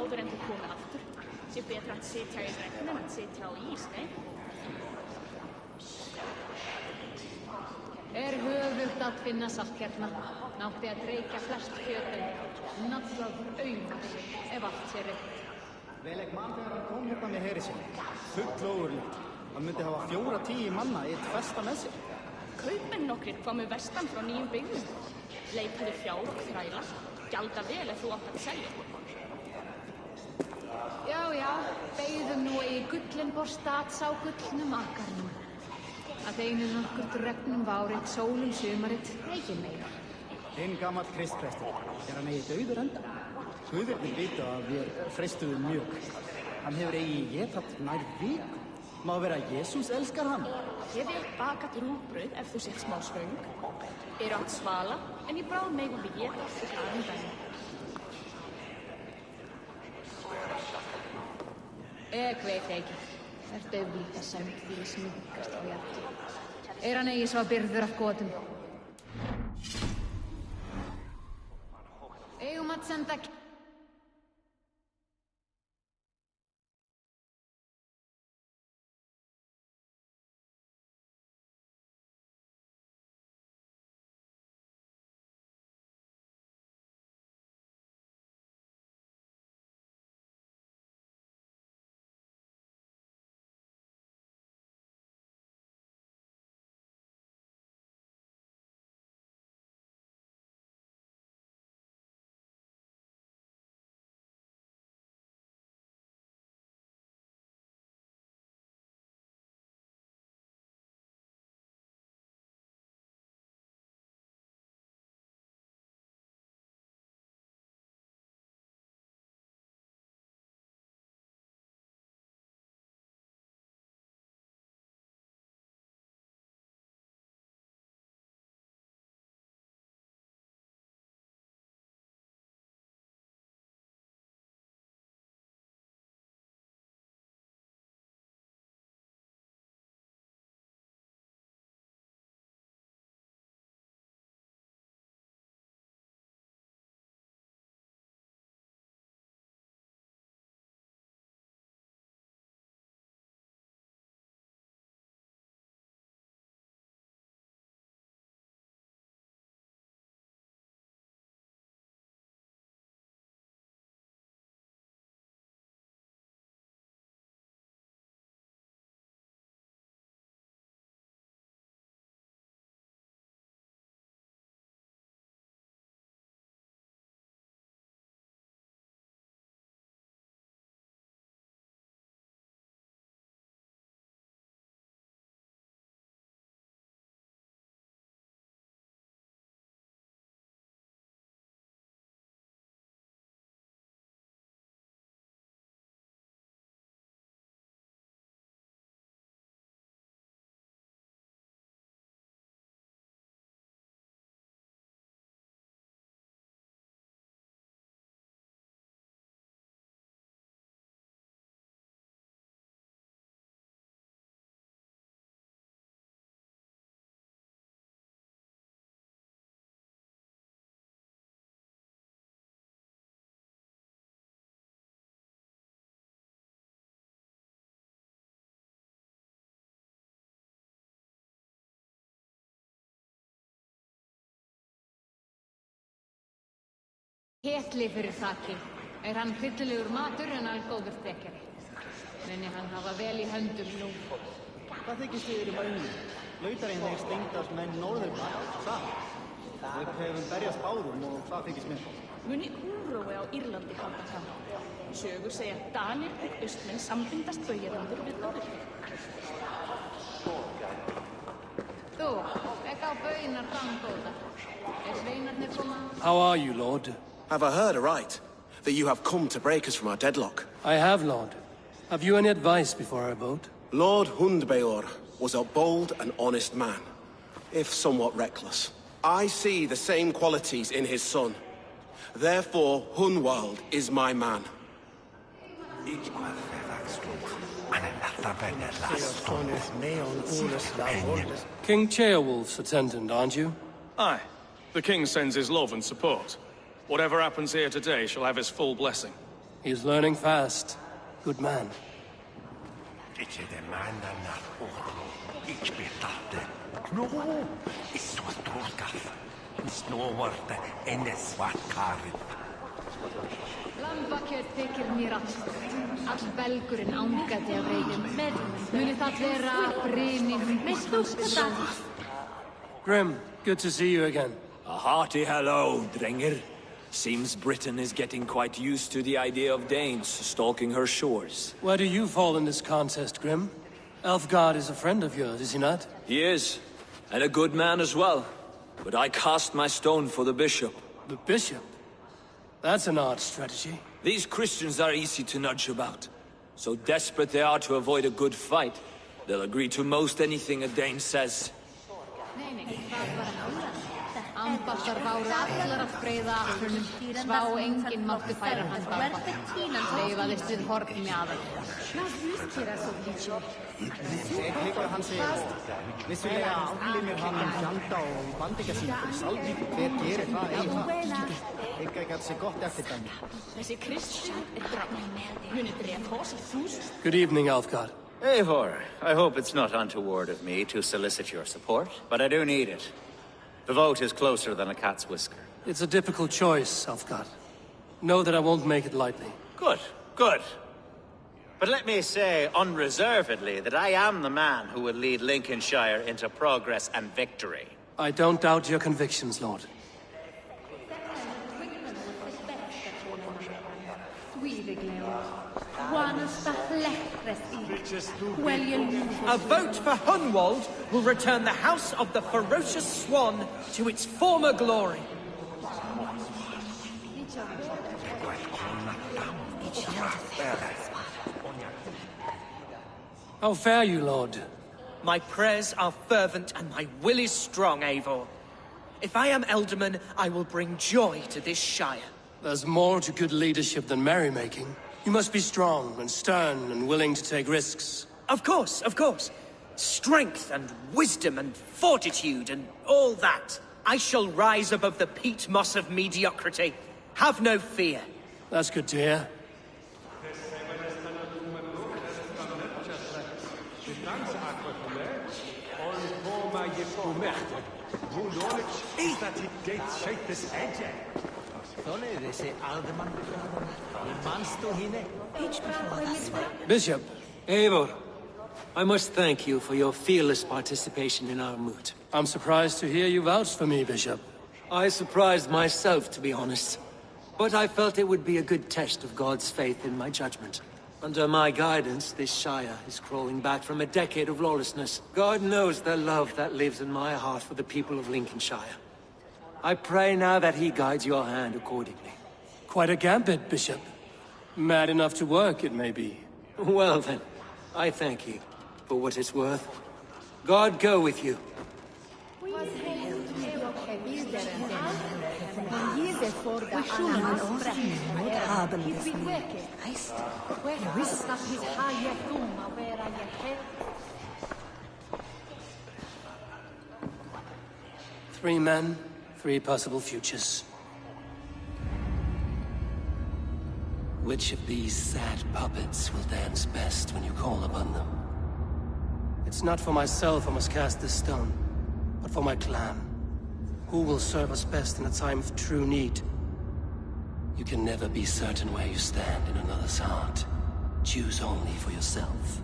áður en þau komi aftur. Sé betra að sitja í regn en að sitja á ís, nei? Höfugt að finna saltkjarna. Nátti að reykja flest kjötum. Nafnlaður auðvitað ef allt sé rétt. Vel ekki mann þegar hann kom hérna með heri sinni. Full ógurlegt. Hann myndi hafa 4-10 manna í eitt festa með sér. Kaupmenn nokkrir komu vestan frá nýjum byggðum. Leitaðu fjár og þræla. Gjalda vel ef þú átt að selja. Já, beigðum nú í Gullinborstad sá gullnum akarnum. Að einu nokkurt regnum várið, sólum sumarið, ekki meira. Einn gamall kristprestur. Hann eigi dauður enda. Guðirnir vita að við freistuðum mjög. Hann hefur eigi état nær viku. Má vera að Jesús elskar hann. Ég vil baka rúgbrauð ef þú sett smá svöng. Átt svala, en í bráð megum við éta og glaðum dæmi. Ég veit ekki. Döflíka sem því sminkast á hjartu. Hann eigi svo byrður af gotum. Eigum að senda... Ketli fyrir þakki. Hann hryllilegur matur en góður þekkjari. Muni hann hafa vel í höndum nú. Hvað þykist þið önnur? Lautarinn þeir stengdast menn norðurna, það. Við hefum berjast báðum og það þykist mér. Muni úrói á Írlandi halda fram. Sögur segja að Danir og Austmenn sambindast baujarandur við Odin. Þú, á baunar framgóða. Sveinarnir koma. How are you, Lord? Have I heard aright that you have come to break us from our deadlock? I have, Lord. Have you any advice before our vote? Lord Hundbeor was a bold and honest man, if somewhat reckless. I see the same qualities in his son. Therefore, Hunwald is my man. King Ceolwulf's attendant, aren't you? Aye. The king sends his love and support. Whatever happens here today shall have his full blessing. He's learning fast. Good man. Lambakjöt þykir mér all belgurinn ángæti af reykjum. Muni það vera brynir Grim, good to see you again. A hearty hello, Drenger. Seems Britain is getting quite used to the idea of Danes stalking her shores. Where do you fall in this contest, Grim? Elfgard is a friend of yours, is he not? He is, and a good man as well. But I cast my stone for the bishop. The bishop? That's an odd strategy. These Christians are easy to nudge about. So desperate they are to avoid a good fight, they'll agree to most anything a Dane says. Ambastar báru allar að greiða afhörnum. Svá enginn mátti færa hans bamba. Leifaðist við horn með aðeins. Ég heyrir hann segja vissulega aflimir hann fjanda og bandingja sín fyrir salvi. Hver gerir það það? Ég gæti sig gott eftir dæmi. Þessi Kristján drömm. Munið drepa oss í þúsund. Good evening, Alfgard. Eivor, I hope it's not untoward of me to solicit your support, but I do need it. The vote is closer than a cat's whisker. It's a difficult choice, Alfgard. Know that I won't make it lightly. Good, good. But let me say unreservedly that I am the man who will lead Lincolnshire into progress and victory. I don't doubt your convictions, Lord. A vote for Hunwald will return the House of the Ferocious Swan to its former glory. How fare you, Lord? My prayers are fervent and my will is strong, Eivor. If I am Elderman, I will bring joy to this Shire. There's more to good leadership than merrymaking. You must be strong and stern and willing to take risks. Of course, of course. Strength and wisdom and fortitude and all that. I shall rise above the peat moss of mediocrity. Have no fear. That's good to hear. Bishop. Eivor, I must thank you for your fearless participation in our moot. I'm surprised to hear you vouch for me, Bishop. I surprised myself, to be honest. But I felt it would be a good test of God's faith in my judgment. Under my guidance, this Shire is crawling back from a decade of lawlessness. God knows the love that lives in my heart for the people of Lincolnshire. I pray now that he guides your hand accordingly. Quite a gambit, Bishop. Mad enough to work, it may be. Well then, I thank you for what it's worth. God go with you. Three men, three possible futures. Which of these sad puppets will dance best when you call upon them? It's not for myself I must cast this stone, but for my clan. Who will serve us best in a time of true need? You can never be certain where you stand in another's heart. Choose only for yourself.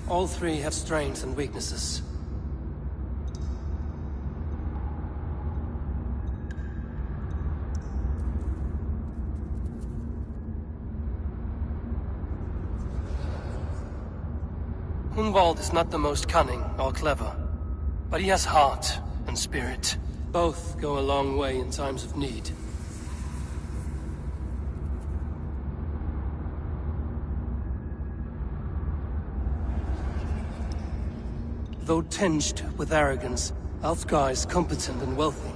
All three have strengths and weaknesses. Hunwald is not the most cunning or clever, but he has heart and spirit. Both go a long way in times of need. Though tinged with arrogance, Alfgar is competent and wealthy.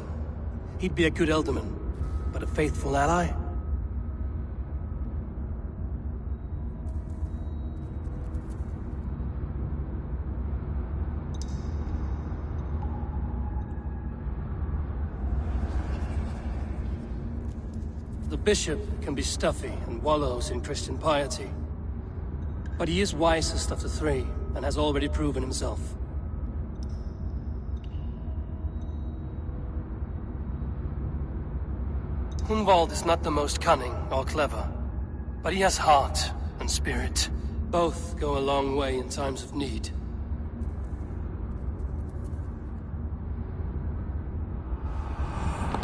He'd be a good Elderman, but a faithful ally? The bishop can be stuffy and wallows in Christian piety. But he is wisest of the three, and has already proven himself. Hunwald is not the most cunning or clever, but he has heart and spirit. Both go a long way in times of need.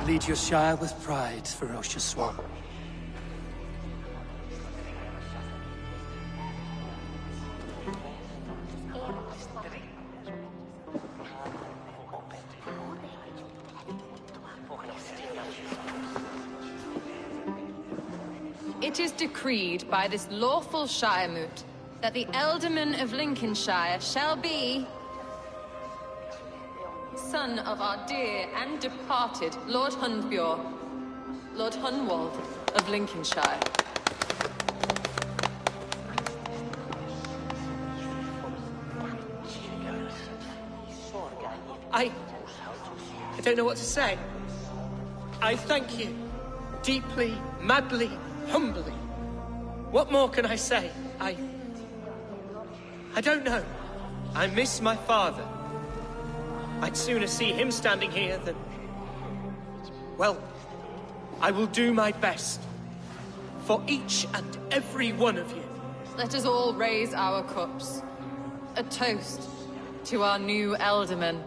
Lead your shire with pride, ferocious swan. It is decreed by this lawful Shiremoot that the Ealdorman of Lincolnshire shall be son of our dear and departed Lord Hundbjorn, Lord Hunwald of Lincolnshire. I don't know what to say. I thank you. Deeply, madly, humbly. What more can I say? I don't know. I miss my father. I'd sooner see him standing here than... Well, I will do my best. For each and every one of you. Let us all raise our cups. A toast to our new Ealdorman.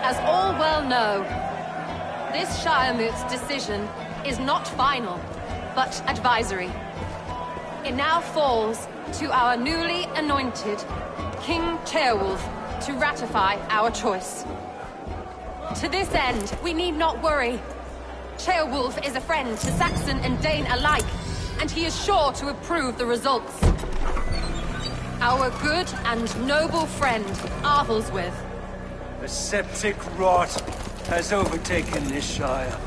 As all well know, this Shiremoot's decision is not final, but advisory. It now falls to our newly anointed King Ceolwulf to ratify our choice. To this end, we need not worry. Ceolwulf is a friend to Saxon and Dane alike, and he is sure to approve the results. Our good and noble friend, Arthelswith. A septic rot has overtaken this shire.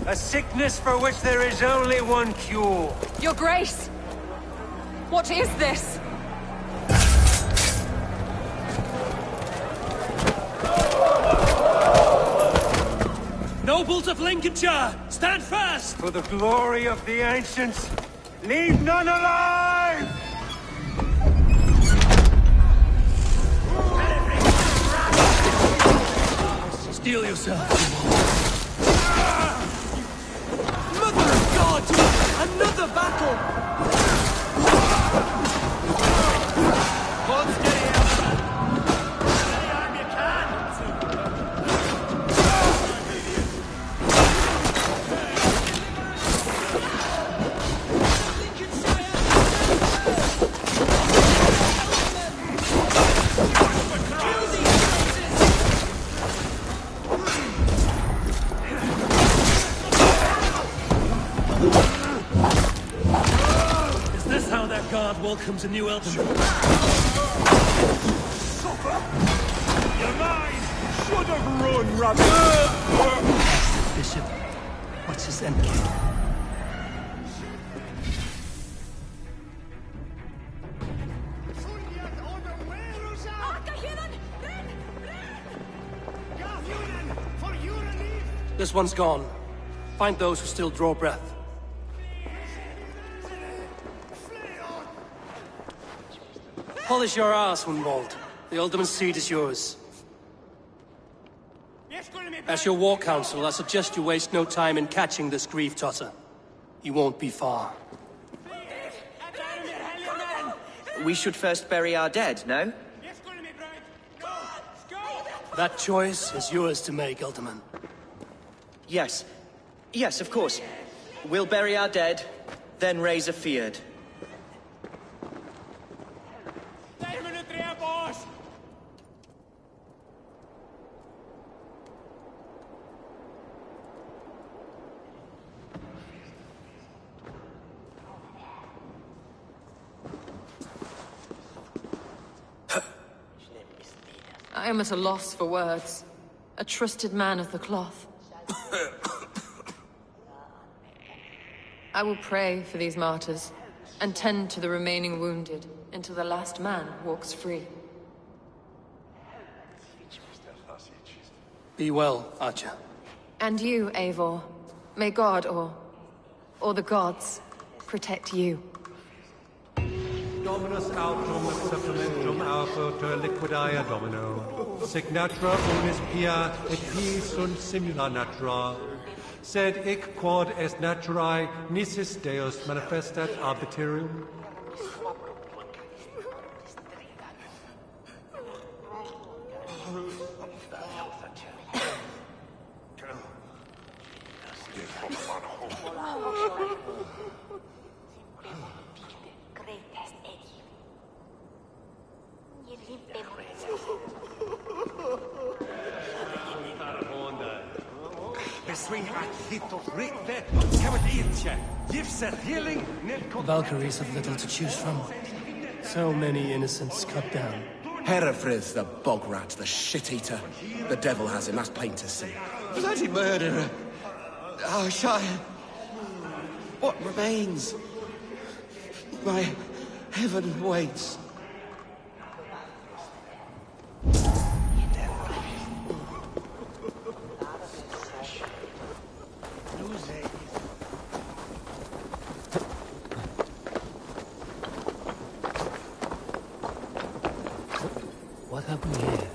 A sickness for which there is only one cure. Your Grace! What is this? Nobles of Lincolnshire, stand fast! For the glory of the ancients, leave none alive! Steel yourself. Mother of God! Another battle! Hold steady, Eldorman. Any arm you Is this how that guard welcomes a new Ealdorman? You're mine! Should have run, rabbit! Bishop, what's his end game? This one's gone. Find those who still draw breath. Polish your ass, Hunwald. The Ealdorman's seat is yours. As your war council, I suggest you waste no time in catching this grief-tosser. He won't be far. We should first bury our dead, no? That choice is yours to make, Ealdorman. Yes. Yes, of course. We'll bury our dead, then raise a feard. I am at a loss for words. A trusted man of the cloth. I will pray for these martyrs, and tend to the remaining wounded, until the last man walks free. Be well, Archer. And you, Eivor. May God, or the gods, protect you. Dominus autum sacramentum apertur liquidae domino. Signatra unis pia et pi sunt simula natura. Sed hic quod est naturae nisis Deus manifestat arbitrium. Valkyries have little to choose from. So many innocents cut down. Herefrith, the bog rat, the shit-eater. The devil has him, that's plain to see. Bloody murderer! Oh, Shire! What remains? My heaven waits. What happened here?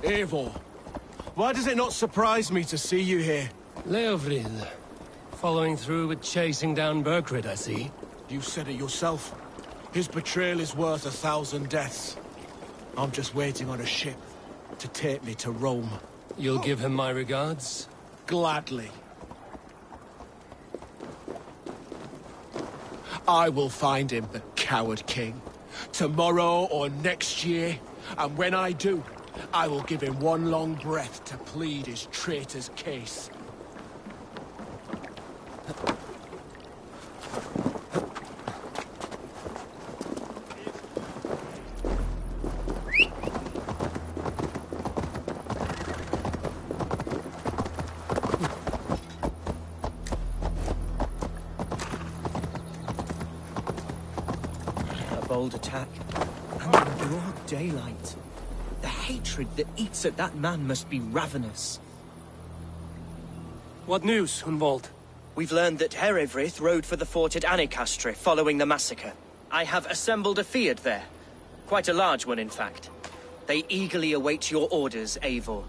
Eivor, why does it not surprise me to see you here? Leofrid. Following through with chasing down Berkrid, I see. You said it yourself. His betrayal is worth 1,000 deaths. I'm just waiting on a ship to take me to Rome. You'll give him my regards? Gladly. I will find him, the coward king. Tomorrow or next year. And when I do, I will give him one long breath to plead his traitor's case. A bold attack, and in broad daylight. The hatred that eats at that man must be ravenous. What news, Hunwald? We've learned that Herefrith rode for the fort at Annikastre following the massacre. I have assembled a field there. Quite a large one, in fact. They eagerly await your orders, Eivor.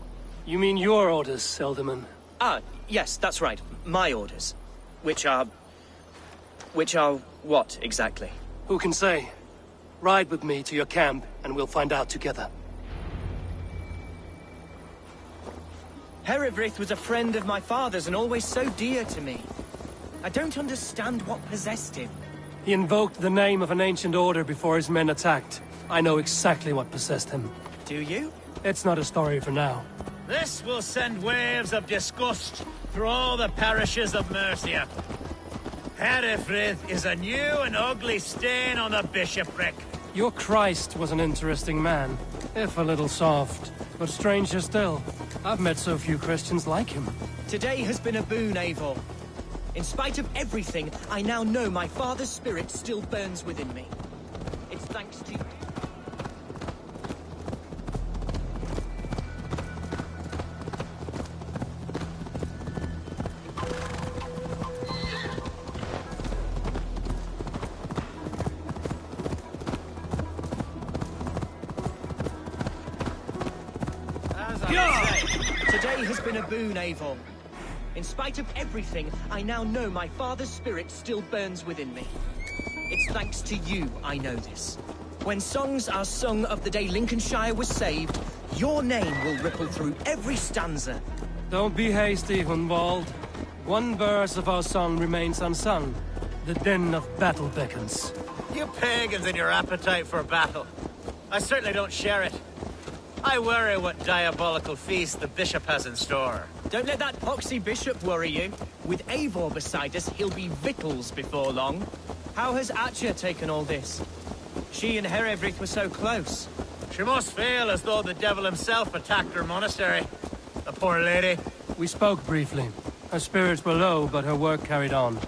You mean your orders, Elderman? Ah, yes, that's right. My orders. Which are what, exactly? Who can say? Ride with me to your camp, and we'll find out together. Herefrith was a friend of my father's and always so dear to me. I don't understand what possessed him. He invoked the name of an ancient order before his men attacked. I know exactly what possessed him. Do you? It's not a story for now. This will send waves of disgust through all the parishes of Mercia. Herefrith is a new and ugly stain on the bishopric. Your Christ was an interesting man, if a little soft. But stranger still, I've met so few Christians like him. Today has been a boon, Eivor. In spite of everything, I now know my father's spirit still burns within me. It's thanks to you. Today has been a boon, Eivor. In spite of everything, I now know my father's spirit still burns within me. It's thanks to you I know this. When songs are sung of the day Lincolnshire was saved, your name will ripple through every stanza. Don't be hasty, Hunwald. One verse of our song remains unsung. The din of battle beckons. You pagans and your appetite for battle. I certainly don't share it. I worry what diabolical feast the bishop has in store. Don't let that poxy bishop worry you. With Eivor beside us, he'll be victuals before long. How has Atcha taken all this? She and Herefrith were so close. She must feel as though the devil himself attacked her monastery. The poor lady. We spoke briefly. Her spirits were low, but her work carried on.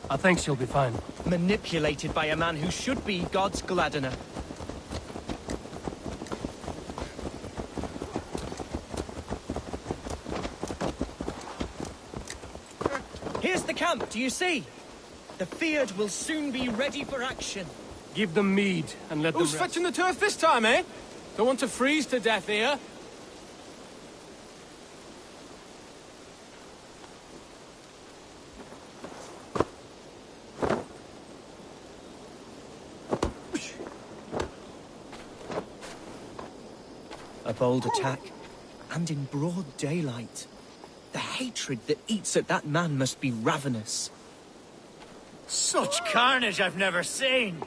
I think she'll be fine. Manipulated by a man who should be God's gladdener. Here's the camp, do you see? The Fyrd will soon be ready for action. Give them mead and let them Who's fetching the turf this time, eh? Don't want to freeze to death here. A bold attack, and in broad daylight. The hatred that eats at that man must be ravenous. Such carnage I've never seen.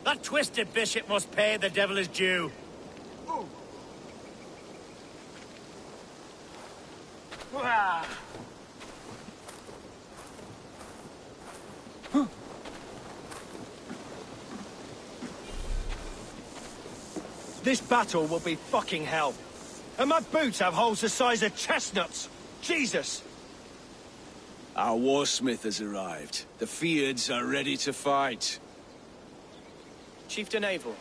That twisted bishop must pay the devil his due. This battle will be fucking hell. And my boots have holes the size of chestnuts. Jesus! Our warsmith has arrived. The Fyrds are ready to fight. Chieftain Eivor,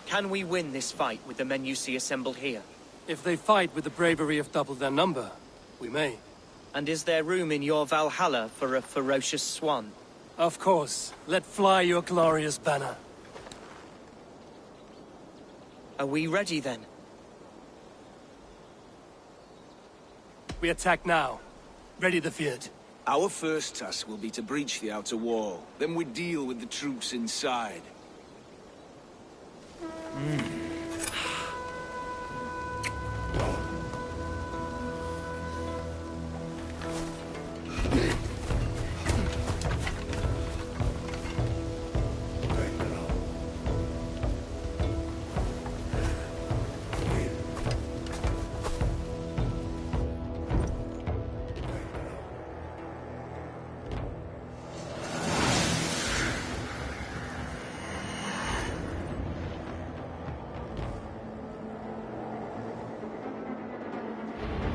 can we win this fight with the men you see assembled here? If they fight with the bravery of double their number, we may. And is there room in your Valhalla for a ferocious swan? Of course. Let fly your glorious banner. Are we ready then? We attack now. Ready the Fyrd. Our first task will be to breach the outer wall. Then we deal with the troops inside.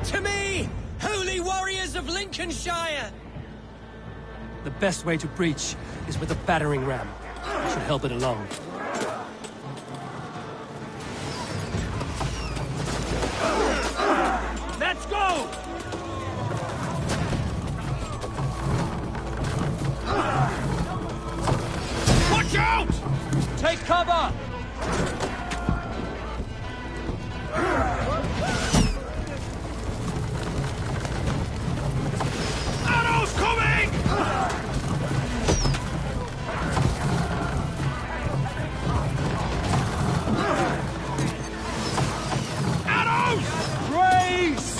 To me, holy warriors of Lincolnshire! The best way to breach is with a battering ram. Should help it along. Let's go! Watch out! Take cover! Arrows coming! Arrows! Race!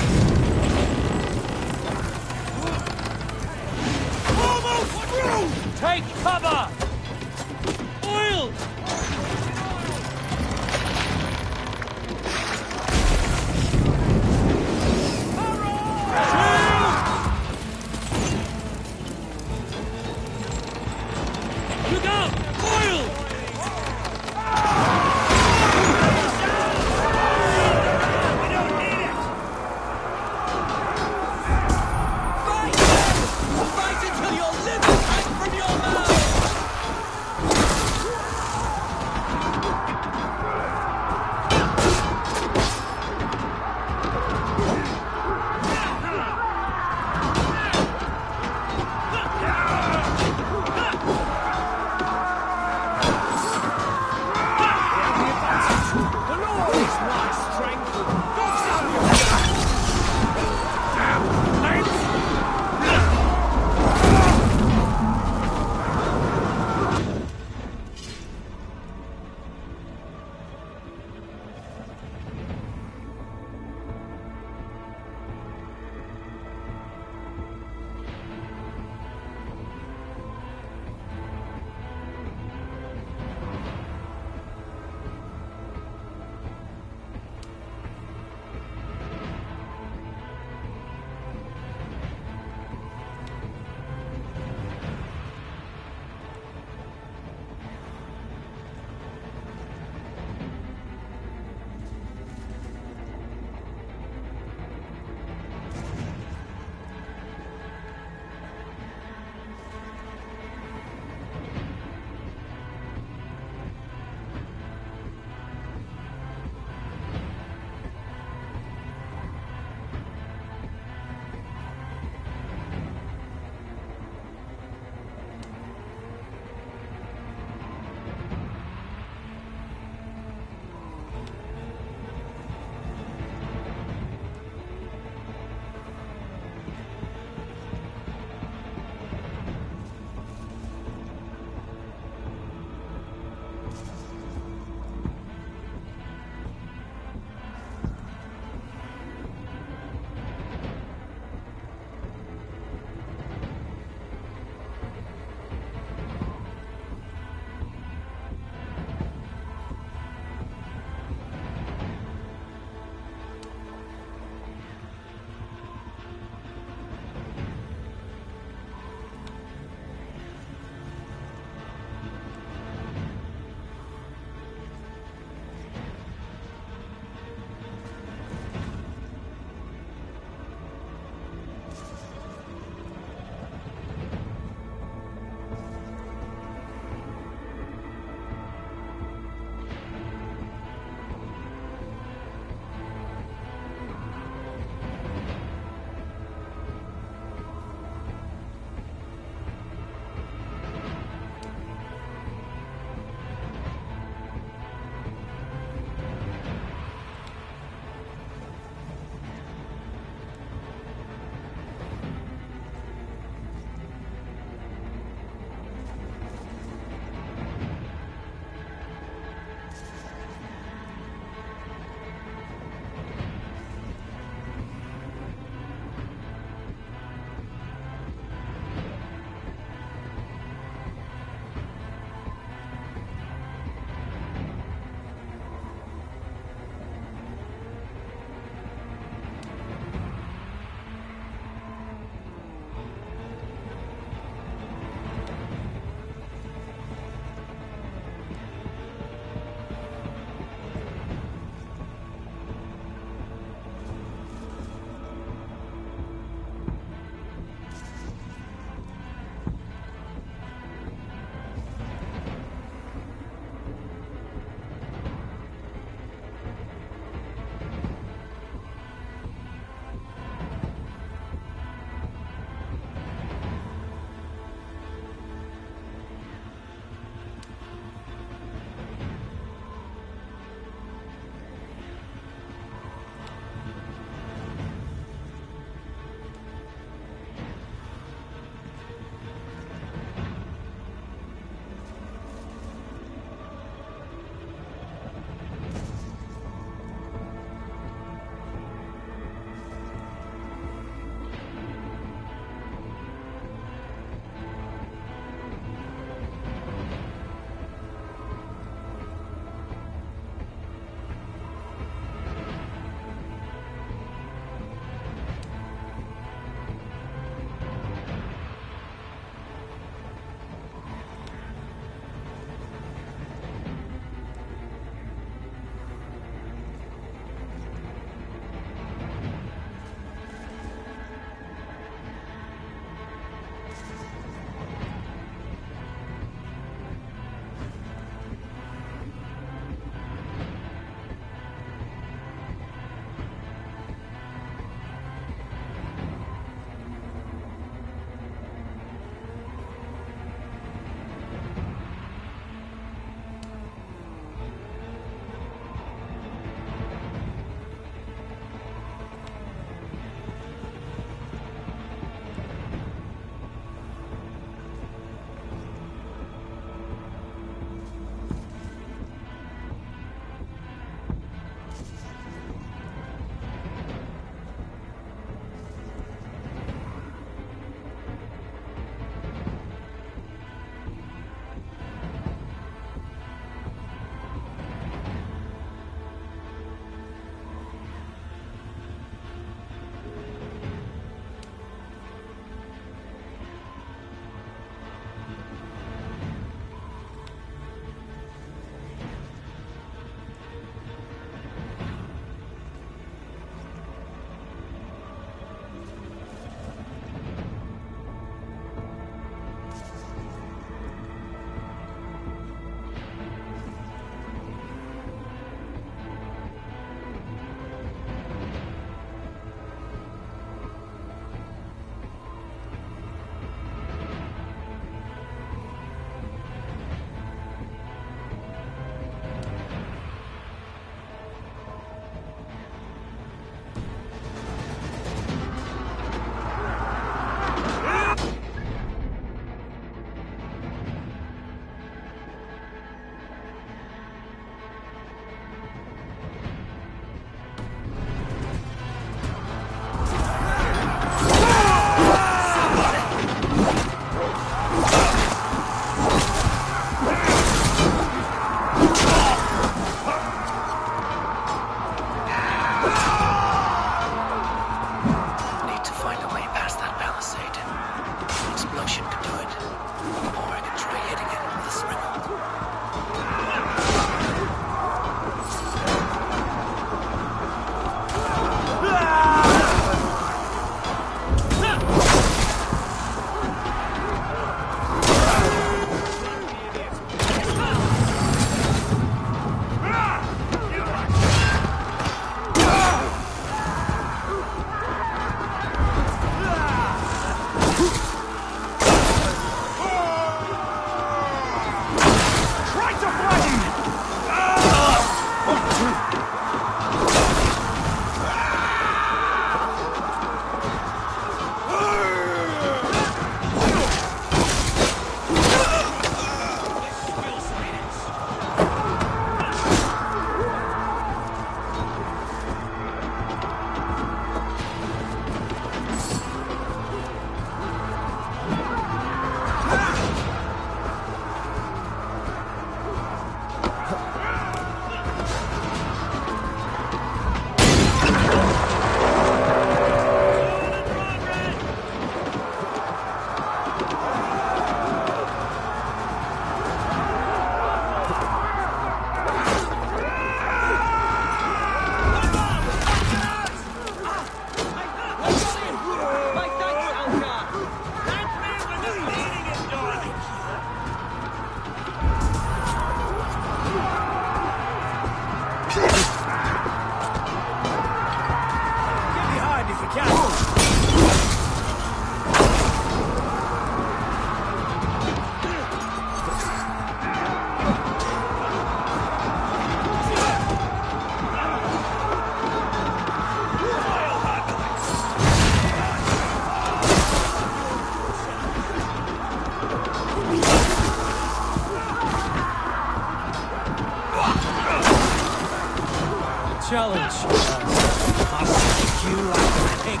challenge. I'll stick you like a pig.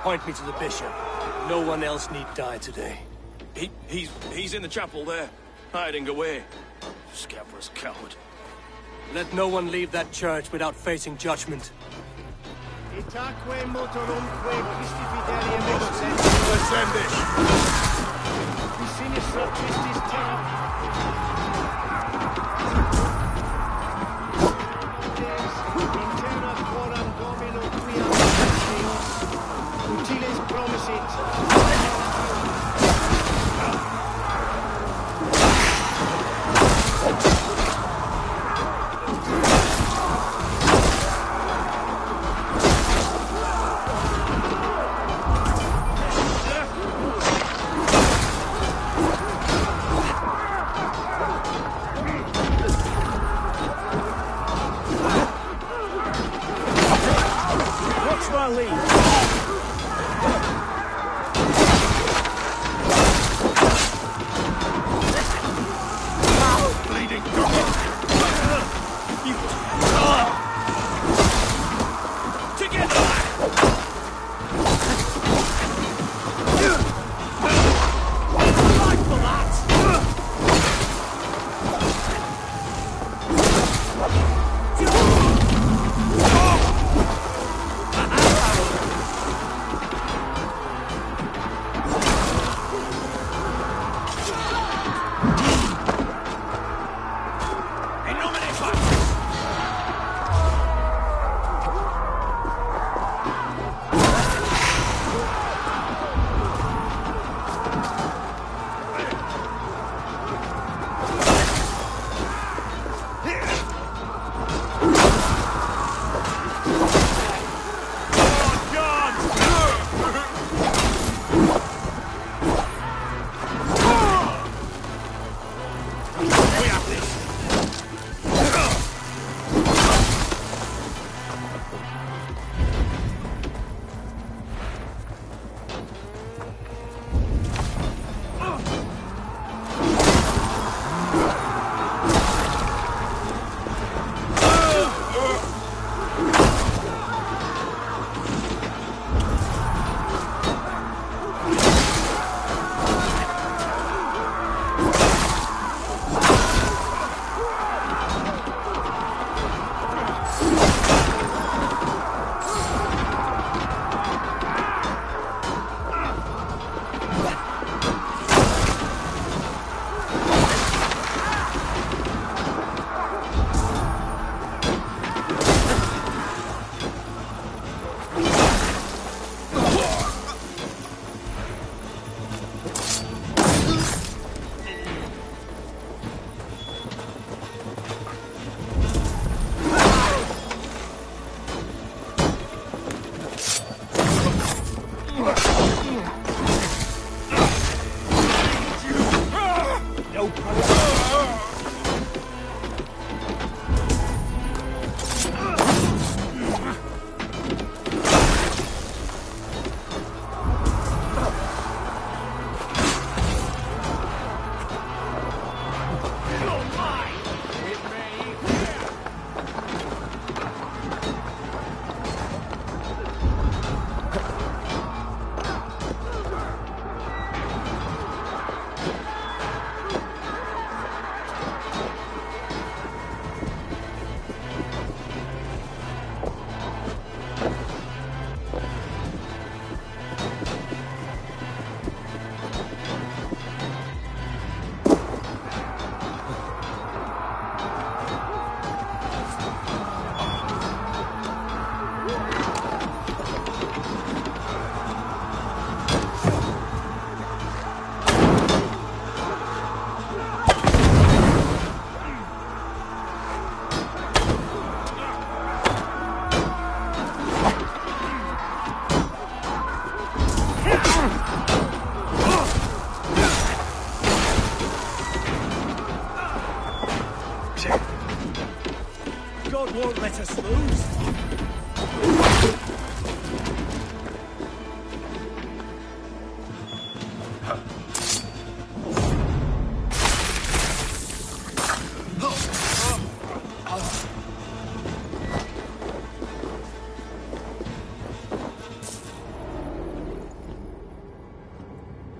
Point me to the bishop. No one else need die today. He's in the chapel there, hiding away. Scabrous coward. Let no one leave that church without facing judgment. Let's end this. Watch my lead.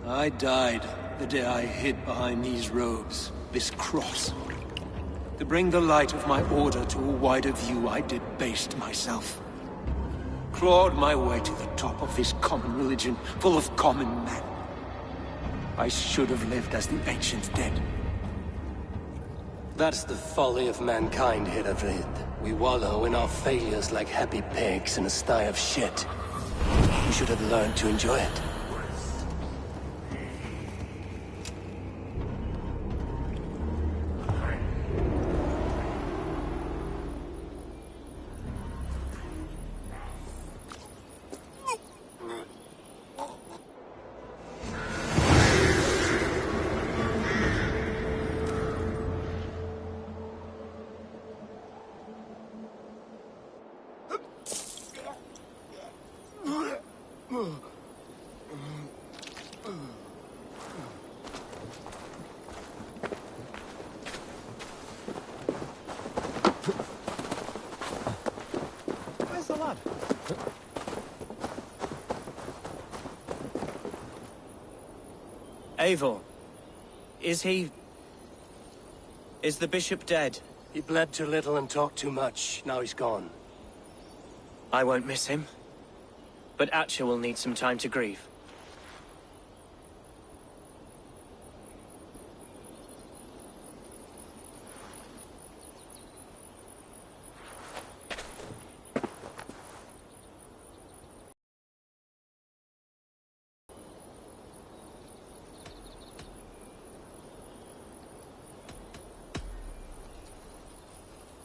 I died the day I hid behind these robes, this cross. To bring the light of my order to a wider view, I debased myself. Clawed my way to the top of this common religion, full of common men. I should have lived as the ancient dead. That's the folly of mankind, Eivor. We wallow in our failures like happy pigs in a sty of shit. We should have learned to enjoy it. Where's the lad? Eivor. Is he... Is the bishop dead? He bled too little and talked too much. Now he's gone. I won't miss him. But Atcha will need some time to grieve.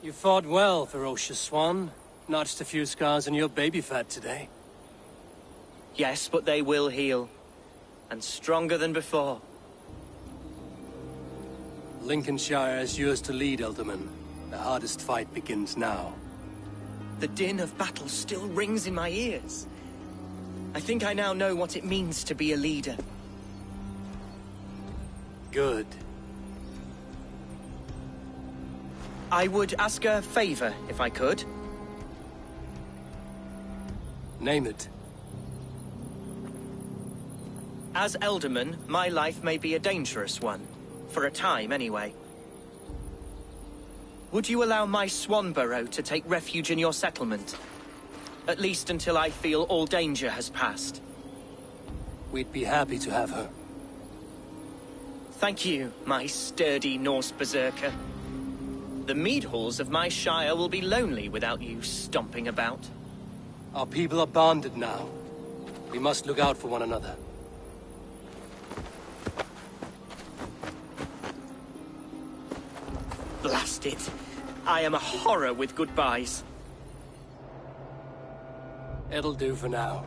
You fought well, ferocious swan. Notched a few scars on your baby fat today. Yes, but they will heal. And stronger than before. Lincolnshire is yours to lead, Elderman. The hardest fight begins now. The din of battle still rings in my ears. I think I now know what it means to be a leader. Good. I would ask a favor, if I could. Name it. As Elderman, my life may be a dangerous one. For a time, anyway. Would you allow my Swanborough to take refuge in your settlement? At least until I feel all danger has passed. We'd be happy to have her. Thank you, my sturdy Norse berserker. The mead halls of my shire will be lonely without you stomping about. Our people are bonded now. We must look out for one another. Blast it. I am a horror with goodbyes. It'll do for now.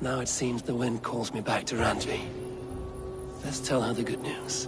Now it seems the wind calls me back to Randvi. Let's tell her the good news.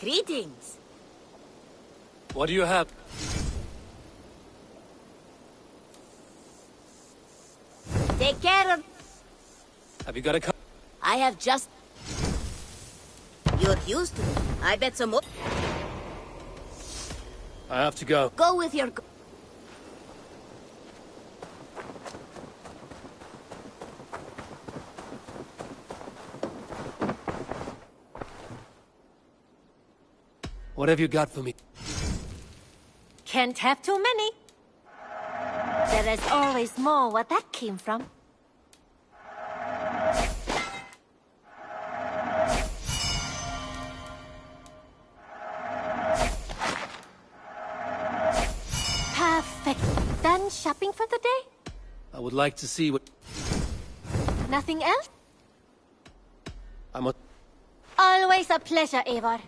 Greetings. What do you have? Take care of... Have you got a car? I have just... You're used to it. I bet some more... I have to go. Go with your... What have you got for me? Can't have too many. There is always more where that came from. Perfect. Done shopping for the day? I would like to see what... Nothing else? I'm a... Always a pleasure, Eivor.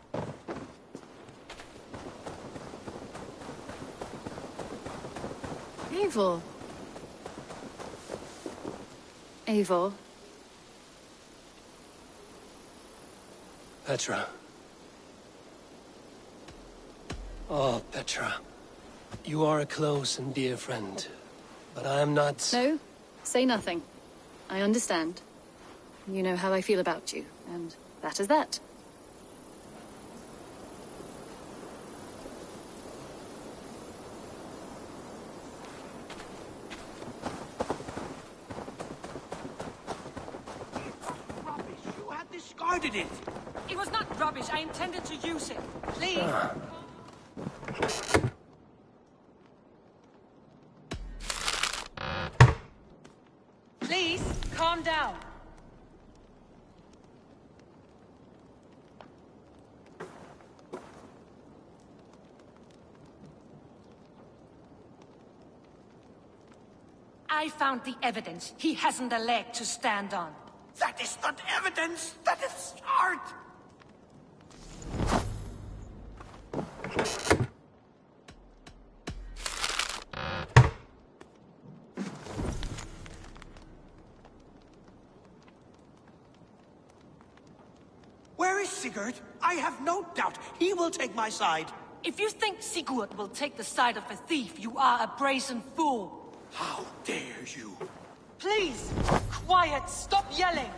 Eivor. Eivor. Petra. Oh, Petra. You are a close and dear friend, but I am not... No, say nothing. I understand. You know how I feel about you, and that is that. Discarded it! It was not rubbish. I intended to use it. Please. Please, calm down. I found the evidence. He hasn't a leg to stand on. That is not evidence! That is art! Where is Sigurd? I have no doubt he will take my side. If you think Sigurd will take the side of a thief, you are a brazen fool. How dare you? Please, quiet, stop yelling.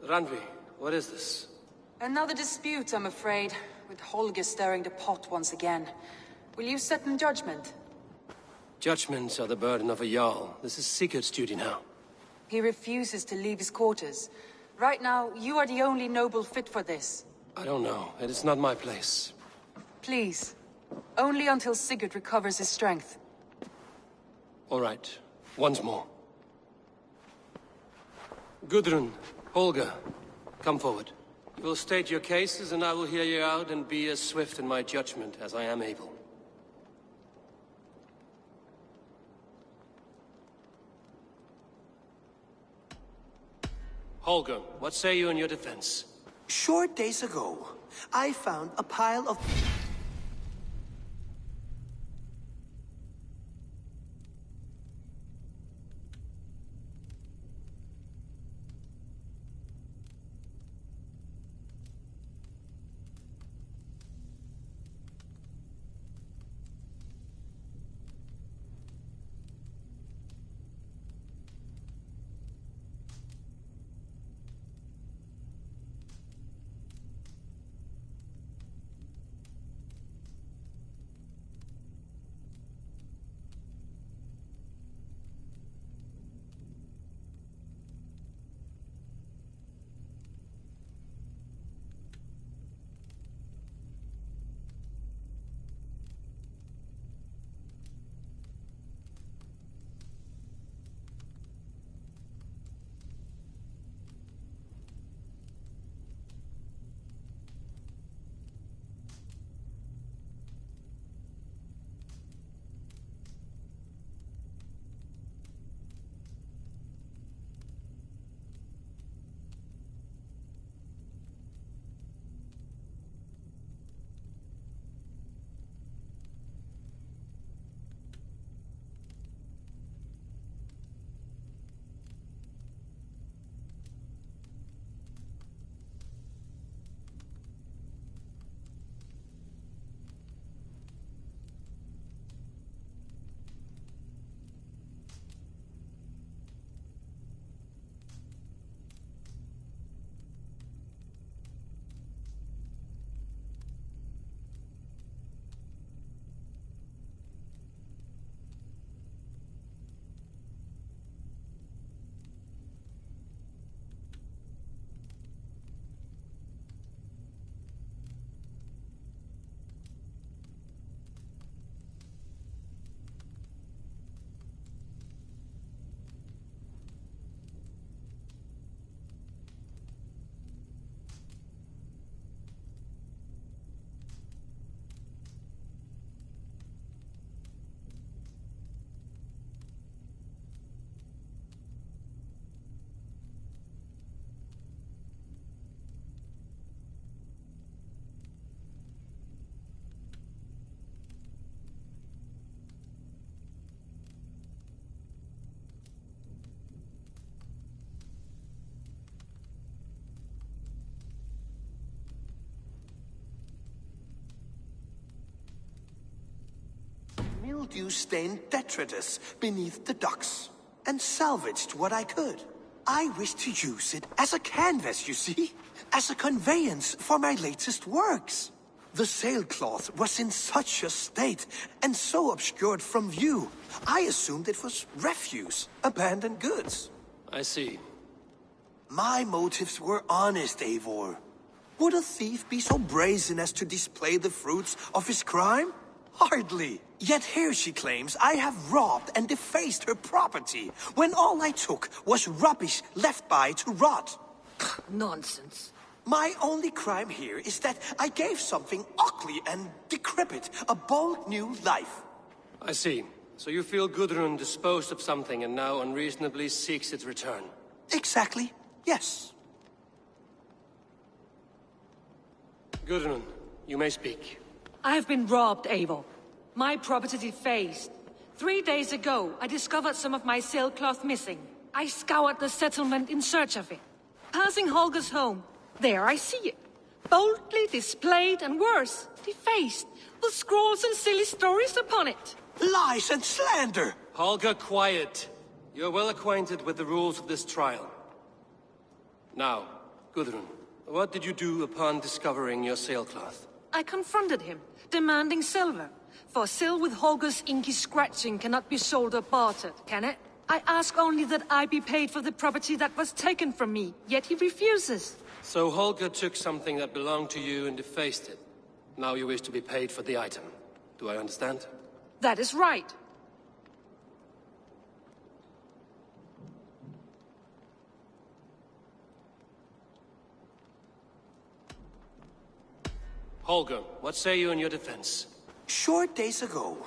Randvi, what is this? Another dispute, I'm afraid, with Holger stirring the pot once again. Will you set in judgment? Judgments are the burden of a Jarl. This is Sigurd's duty now. He refuses to leave his quarters. Right now, you are the only noble fit for this. I don't know. It is not my place. Please. Only until Sigurd recovers his strength. All right. Once more. Gudrun, Holger, come forward. You will state your cases, and I will hear you out and be as swift in my judgment as I am able. Holger, what say you in your defense? Short days ago, I found a pile of... mildew-stained detritus beneath the docks, and salvaged what I could. I wish to use it as a canvas, you see? As a conveyance for my latest works. The sailcloth was in such a state, and so obscured from view, I assumed it was refuse, abandoned goods. I see. My motives were honest, Eivor. Would a thief be so brazen as to display the fruits of his crime? Hardly. Yet here she claims I have robbed and defaced her property, when all I took was rubbish left by to rot. Nonsense. My only crime here is that I gave something ugly and decrepit a bold new life. I see. So you feel Gudrun disposed of something and now unreasonably seeks its return? Exactly, yes. Gudrun, you may speak. I have been robbed, Eivor. My property defaced. 3 days ago, I discovered some of my sailcloth missing. I scoured the settlement in search of it. Passing Holger's home, there I see it. Boldly displayed and worse, defaced, with scrolls and silly stories upon it. Lies and slander! Holger, quiet. You're well acquainted with the rules of this trial. Now, Gudrun, what did you do upon discovering your sailcloth? I confronted him, demanding silver. For sil with Holger's inky scratching cannot be sold or bartered, can it? I ask only that I be paid for the property that was taken from me, yet he refuses. So Holger took something that belonged to you and defaced it. Now you wish to be paid for the item. Do I understand? That is right. Holger, what say you in your defense? Short days ago,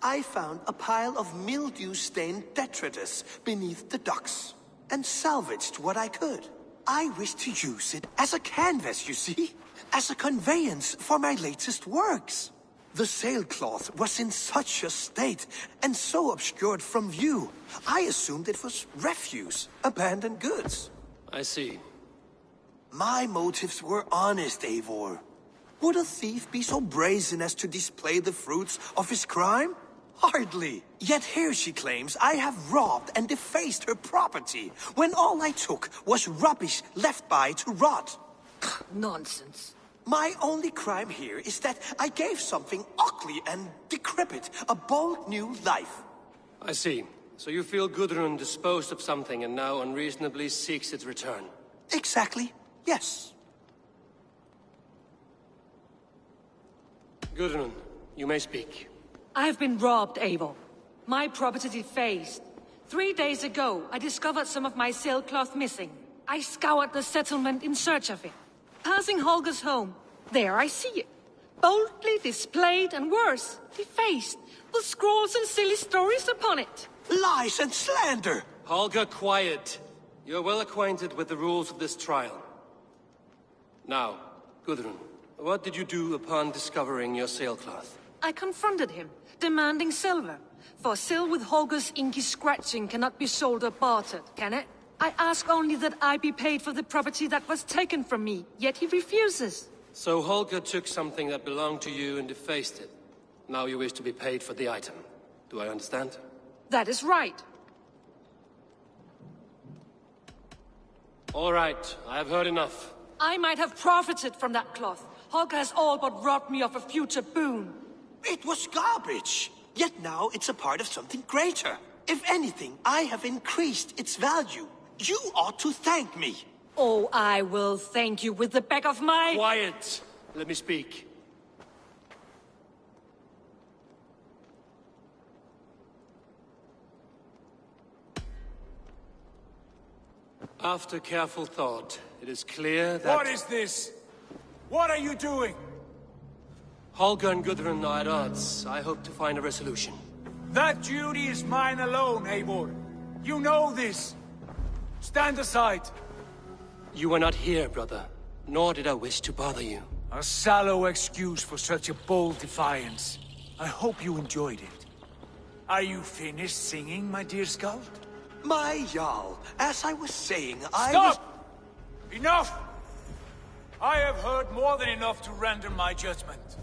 I found a pile of mildew-stained detritus beneath the docks, and salvaged what I could. I wish to use it as a canvas, you see? As a conveyance for my latest works. The sailcloth was in such a state, and so obscured from view, I assumed it was refuse, abandoned goods. I see. My motives were honest, Eivor. Would a thief be so brazen as to display the fruits of his crime? Hardly. Yet here she claims I have robbed and defaced her property, when all I took was rubbish left by to rot. Nonsense. My only crime here is that I gave something ugly and decrepit a bold new life. I see. So you feel Gudrun disposed of something and now unreasonably seeks its return? Exactly, yes. Gudrun, you may speak. I have been robbed, Eivor. My property defaced. 3 days ago, I discovered some of my sailcloth missing. I scoured the settlement in search of it. Passing Holger's home, there I see it. Boldly displayed and worse, defaced, with scrolls and silly stories upon it. Lies and slander! Holger, quiet. You're well acquainted with the rules of this trial. Now, Gudrun, what did you do upon discovering your sailcloth? I confronted him, demanding silver. For sil with Holger's inky scratching cannot be sold or bartered, can it? I ask only that I be paid for the property that was taken from me, yet he refuses. So Holger took something that belonged to you and defaced it. Now you wish to be paid for the item. Do I understand? That is right. All right, I have heard enough. I might have profited from that cloth. Holger has all but robbed me of a future boon. It was garbage. Yet now it's a part of something greater. If anything, I have increased its value. You ought to thank me. Oh, I will thank you with the back of my... Quiet! Let me speak. After careful thought, it is clear that... What is this? What are you doing? Holger and Gudrun are at odds. I hope to find a resolution. That duty is mine alone, Eivor. You know this. Stand aside. You were not here, brother. Nor did I wish to bother you. A sallow excuse for such a bold defiance. I hope you enjoyed it. Are you finished singing, my dear Skål? My Jarl, as I was saying, Stop! Enough! I have heard more than enough to render my judgment.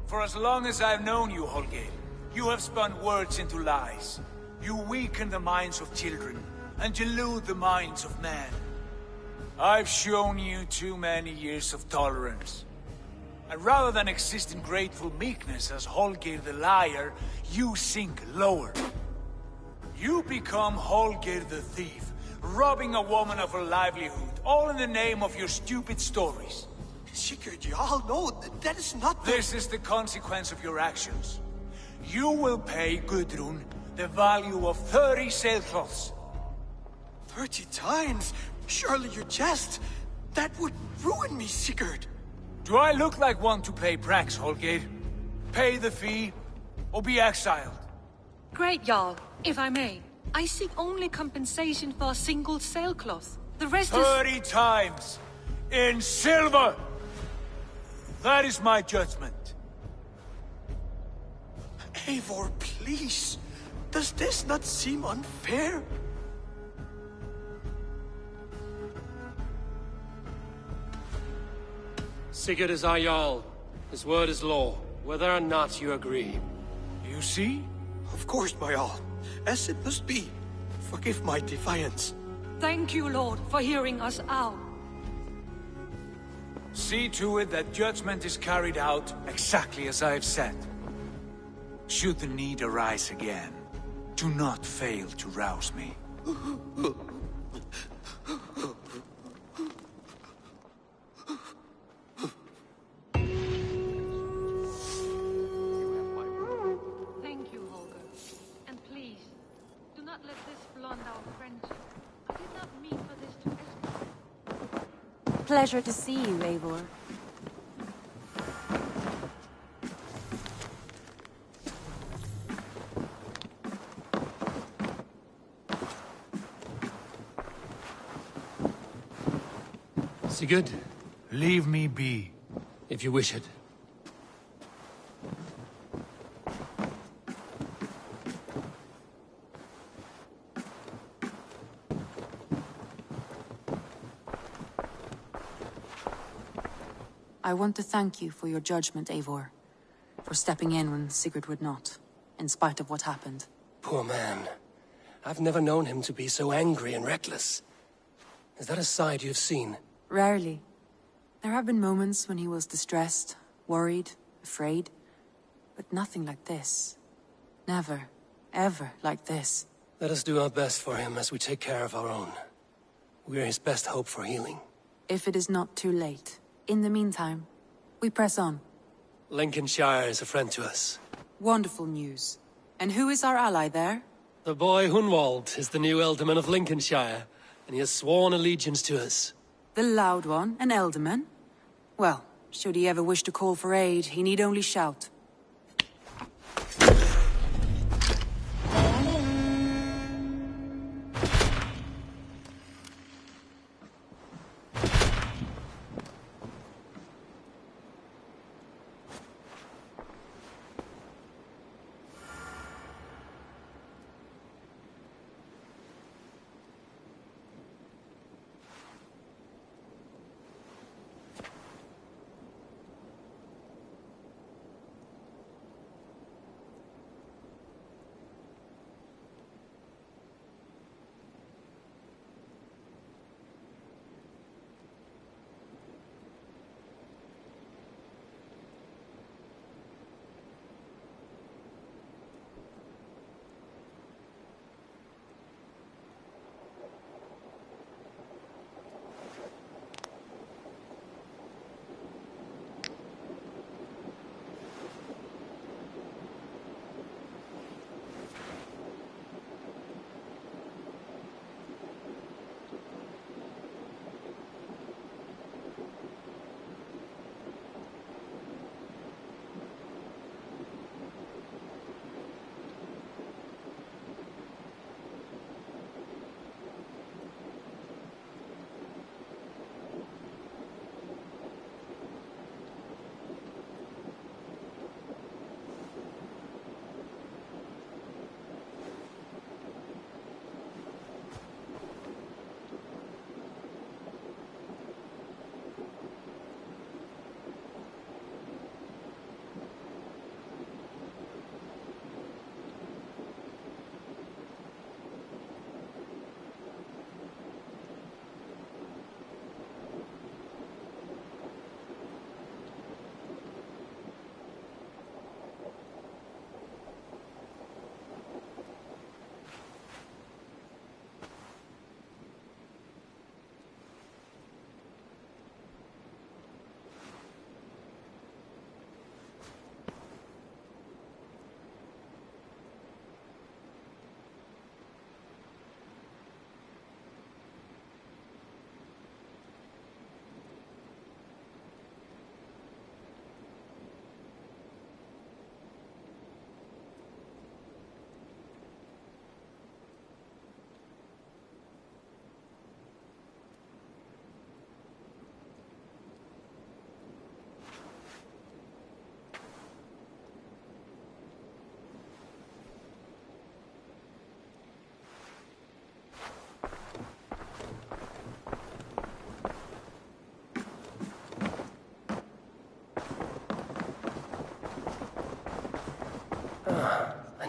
For as long as I've known you, Holger, You have spun words into lies. You weaken the minds of children, and delude the minds of men. I've shown you too many years of tolerance. And rather than exist in grateful meekness as Holger the liar, you sink lower. You become Holger the thief, robbing a woman of her livelihood, all in the name of your stupid stories. Sigurd, Jarl, no, that is not the... This is the consequence of your actions. You will pay Gudrun the value of 30 sailcloths. 30 times? Surely you jest. That would ruin me, Sigurd. Do I look like one to play pranks, Holger? Pay the fee, or be exiled. Great, Jarl. If I may, I seek only compensation for a single sailcloth. The rest 30 times! In silver! That is my judgment. Eivor, please. Does this not seem unfair? Sigurd is our Jarl. His word is law, whether or not you agree. You see? Of course, my Jarl. As it must be. Forgive my defiance. Thank you, Lord, for hearing us out. See to it that judgment is carried out exactly as I have said. Should the need arise again, do not fail to rouse me. Thank you, Holger. And please, do not let this blunt our friendship. I did not mean for this to escalate. Pleasure to see you, Eivor. Sigurd, leave me be. If you wish it. I want to thank you for your judgment, Eivor. For stepping in when Sigurd would not, in spite of what happened. Poor man. I've never known him to be so angry and reckless. Is that a side you've seen? Rarely. There have been moments when he was distressed, worried, afraid. But nothing like this. Never, ever like this. Let us do our best for him as we take care of our own. We're his best hope for healing. If it is not too late. In the meantime, we press on. Lincolnshire is a friend to us. Wonderful news. And who is our ally there? The boy Hunwald is the new Ealdorman of Lincolnshire, and he has sworn allegiance to us. The loud one, an Ealdorman? Well, should he ever wish to call for aid, he need only shout.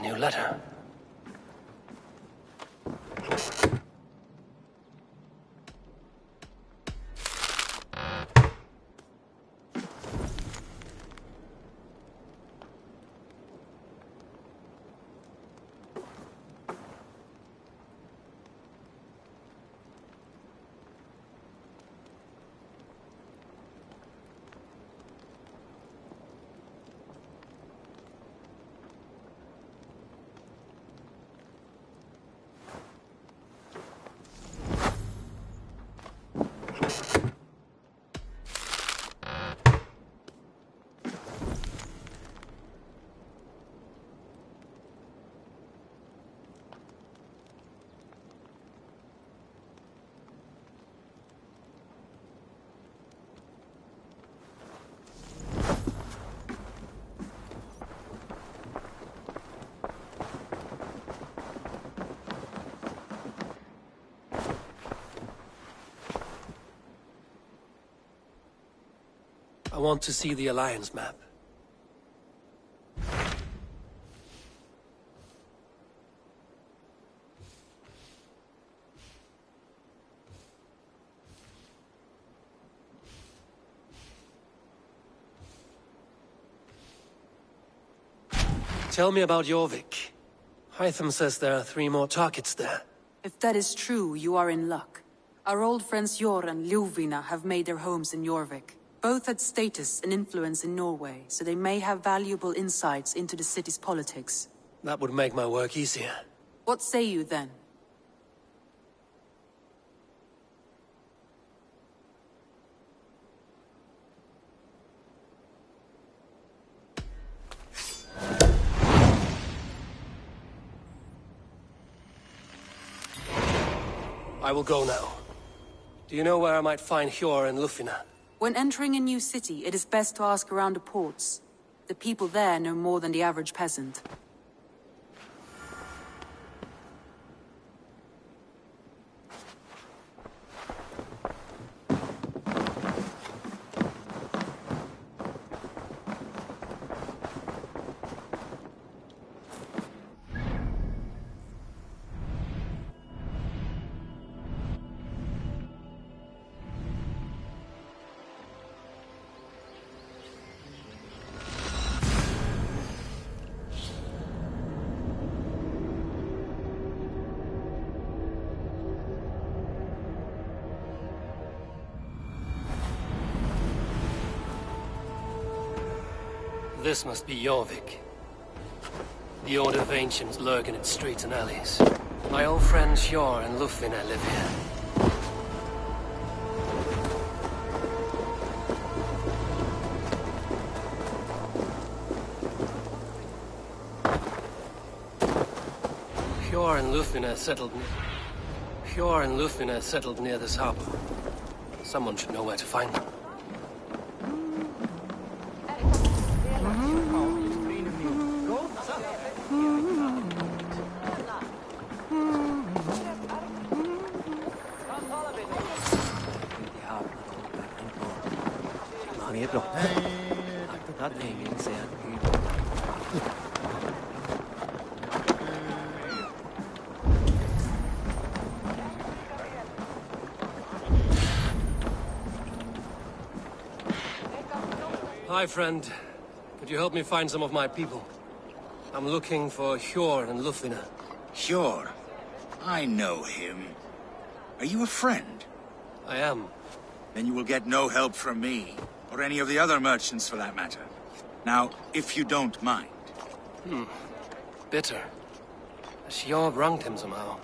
new letter. I want to see the Alliance map. Tell me about Jorvik. Hytham says there are 3 more targets there. If that is true, you are in luck. Our old friends Jor and Ljuvina have made their homes in Jorvik. Both had status and influence in Norway, so they may have valuable insights into the city's politics. That would make my work easier. What say you then? I will go now. Do you know where I might find Hjor and Lufina? When entering a new city, it is best to ask around the ports. The people there know more than the average peasant. This must be Jorvik. The Order of Ancients lurk in its streets and alleys. My old friends Hjor and Lufina live here. Hjor and Lufina settled near this harbor. Someone should know where to find them. Hi, friend. Could you help me find some of my people? I'm looking for Hjor and Lufina. Hjor? I know him. Are you a friend? I am. Then you will get no help from me, or any of the other merchants for that matter. Now, if you don't mind. Bitter. Has Hjor wronged him somehow?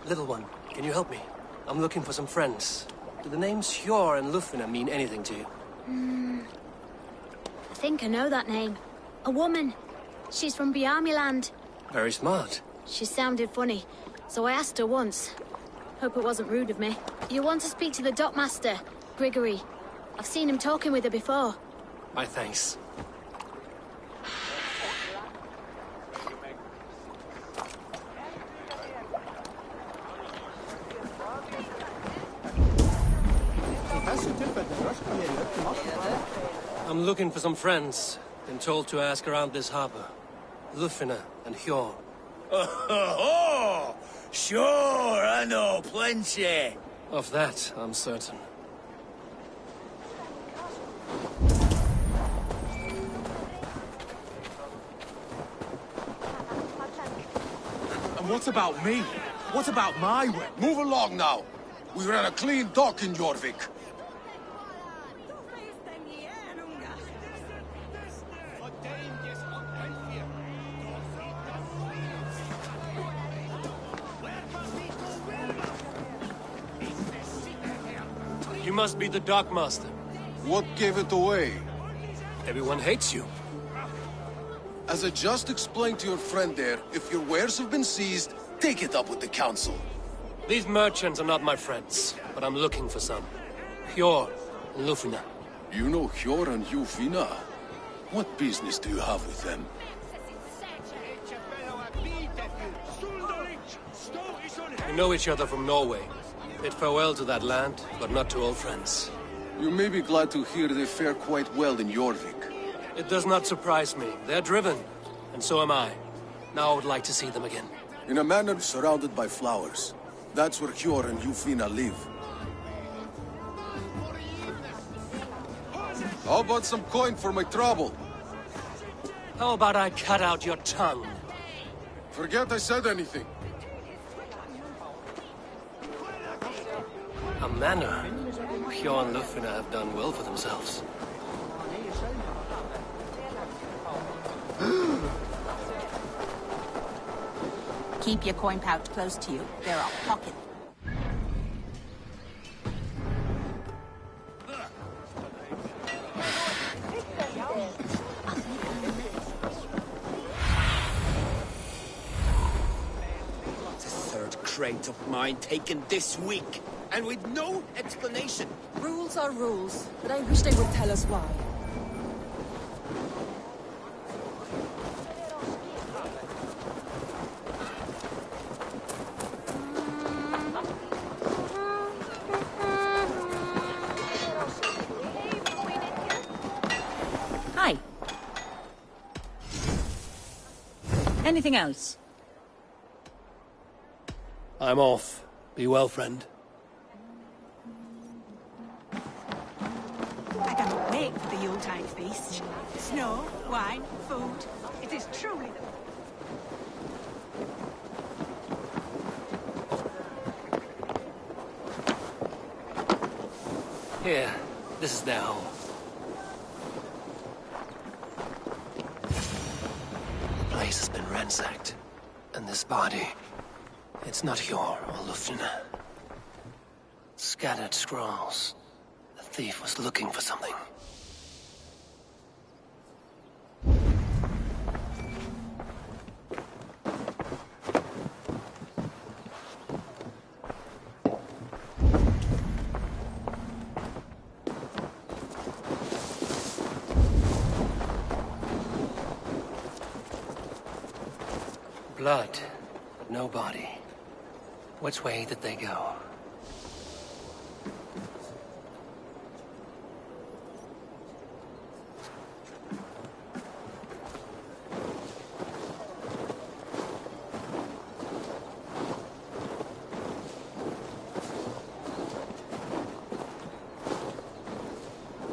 Little one, can you help me? I'm looking for some friends. Do the names Hjor and Lufina mean anything to you? I think I know that name. A woman. She's from Bjarmeland. Very smart. She sounded funny, so I asked her once. Hope it wasn't rude of me. You want to speak to the dockmaster, Grigory. I've seen him talking with her before. My thanks. I'm looking for some friends. Been told to ask around this harbor. Lufina and Hjor. Oh, sure, I know plenty. Of that, I'm certain. And what about me? What about my way? Move along now. We ran a clean dock in Jorvik. You must be the dockmaster. What gave it away? Everyone hates you. As I just explained to your friend there, if your wares have been seized, take it up with the council. These merchants are not my friends, but I'm looking for some. Hjor and Lufina. You know Hjor and Lufina? What business do you have with them? We know each other from Norway. Bid farewell to that land, but not to old friends. You may be glad to hear they fare quite well in Jorvik. It does not surprise me. They're driven, and so am I. Now I would like to see them again. In a manor surrounded by flowers. That's where Hjor and Lufina live. How about some coin for my trouble? How about I cut out your tongue? Forget I said anything. A manor. Hjor and Lufina have done well for themselves. Keep your coin pouch close to you. They're a pocket. The third crate of mine taken this week, and with no explanation. Rules are rules, but I wish they would tell us why. Hi. Anything else? I'm off. Be well, friend. I cannot wait for the Yuletide feast. Snow, wine, food. It is truly the... Here, this is their home. The place has been ransacked. And this body, it's not Hjor or Lufina. Scattered scrolls. The thief was looking for something. Blood, but no body. Which way did they go?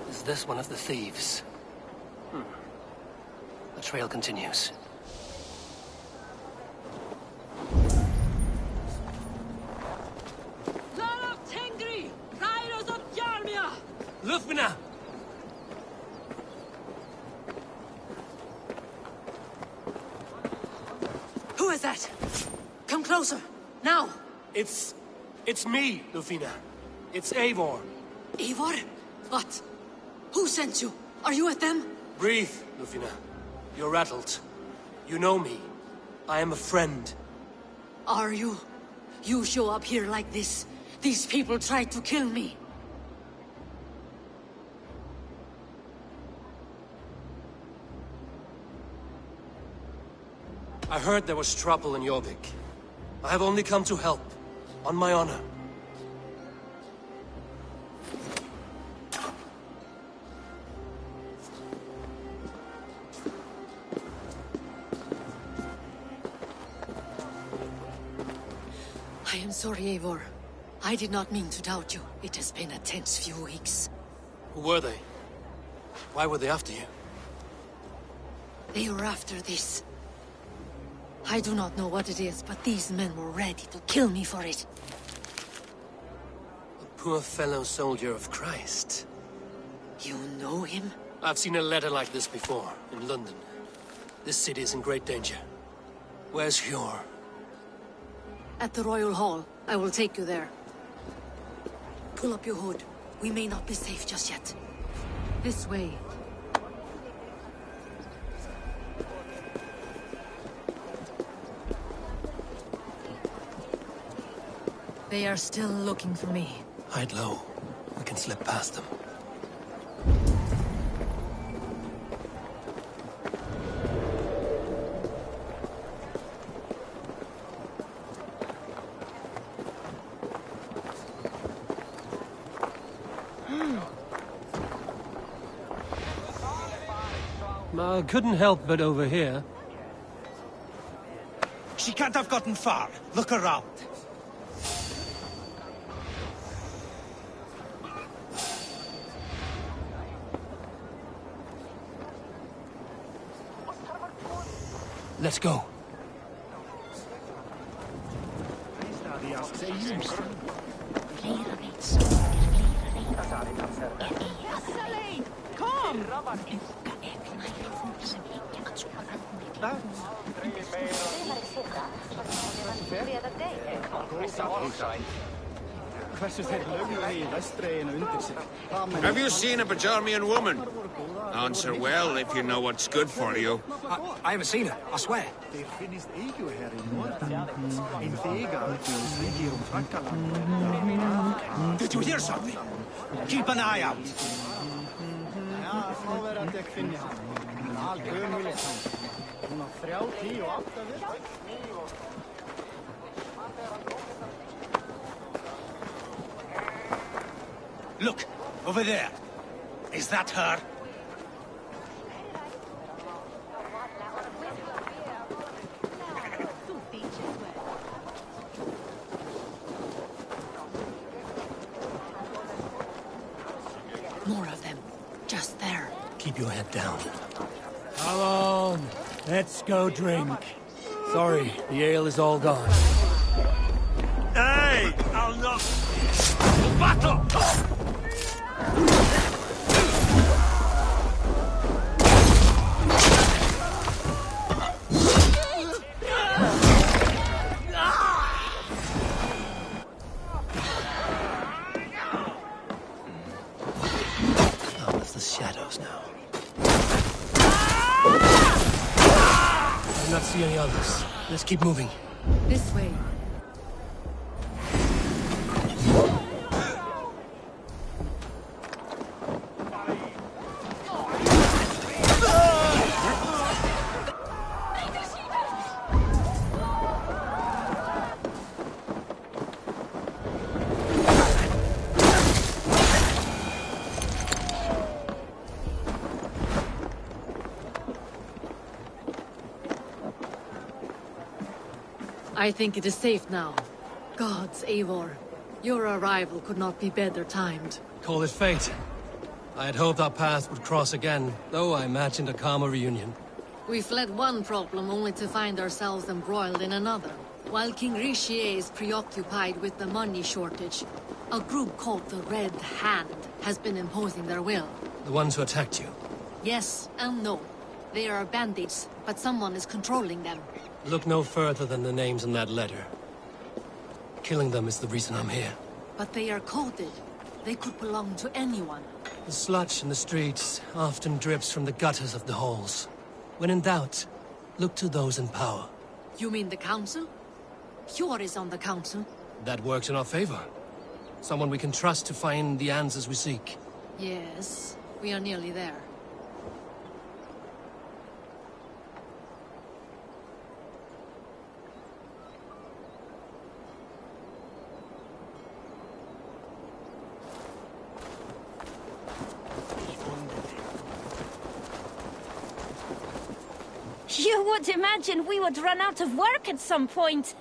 Is this one of the thieves? The trail continues. Lufina! Who is that? Come closer, now! It's me, Lufina. It's Eivor. Eivor? What? Who sent you? Are you with them? Breathe, Lufina. You're rattled. You know me. I am a friend. Are you? You show up here like this. These people tried to kill me. I heard there was trouble in Jorvik. I have only come to help, on my honor. sorry, Eivor. I did not mean to doubt you. It has been a tense few weeks. Who were they? Why were they after you? They were after this. I do not know what it is, but these men were ready to kill me for it. A poor fellow soldier of Christ. You know him? I've seen a letter like this before, in London. This city is in great danger. Where's Hjor? At the Royal Hall. I will take you there. Pull up your hood. We may not be safe just yet. This way. They are still looking for me. Hide low. We can slip past them. Couldn't help but overhear. She can't have gotten far. Look around. Let's go. Kom! Have you seen a Bajarmian woman? Answer well if you know what's good for you. I haven't seen her, I swear. Did you hear something? Keep an eye out. Look, over there. Is that her? More of them. Just there. Keep your head down. Come on, let's go drink. Sorry, the ale is all gone. Hey, I'll not... Battle! Oh, it's the shadows now. I do not see any others. Let's keep moving. This way. I think it is safe now. Gods, Eivor. Your arrival could not be better timed. Call it fate. I had hoped our paths would cross again, though I imagined a calmer reunion. We fled one problem only to find ourselves embroiled in another. While King Richier is preoccupied with the money shortage, a group called the Red Hand has been imposing their will. The ones who attacked you? Yes and no. They are bandits, but someone is controlling them. Look no further than the names in that letter. Killing them is the reason I'm here. But they are coded. They could belong to anyone. The sludge in the streets often drips from the gutters of the halls. When in doubt, look to those in power. You mean the council? Hjor is on the council. That works in our favor. Someone we can trust to find the answers we seek. Yes, we are nearly there. You would imagine we would run out of work at some point.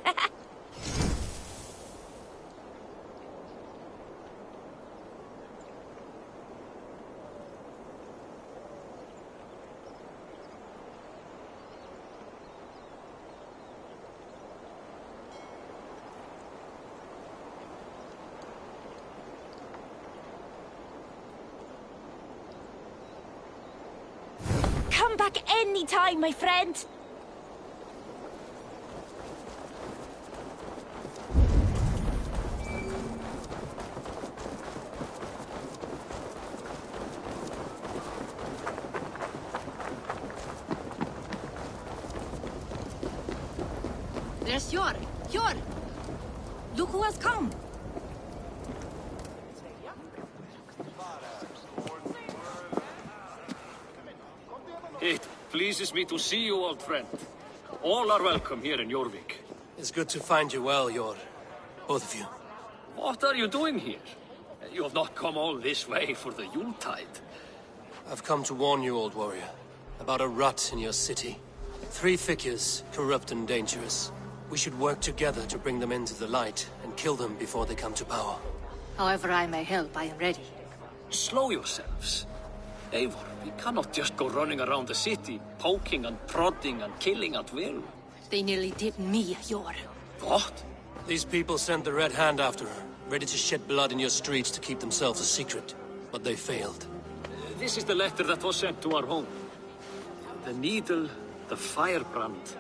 come back any time, my friend. There's Hjor. Hjor! Look who has come. It pleases me to see you, old friend. All are welcome here in Jorvik. It's good to find you well, Hjor. Both of you. What are you doing here? You have not come all this way for the Yuletide. I've come to warn you, old warrior, about a rot in your city. 3 figures, corrupt and dangerous. We should work together to bring them into the light and kill them before they come to power. However I may help, I am ready. Slow yourselves. Eivor, we cannot just go running around the city, poking and prodding and killing at will. They nearly did me, Hjor. What? These people sent the Red Hand after her, ready to shed blood in your streets to keep themselves a secret. But they failed. This is the letter that was sent to our home. The needle, the firebrand,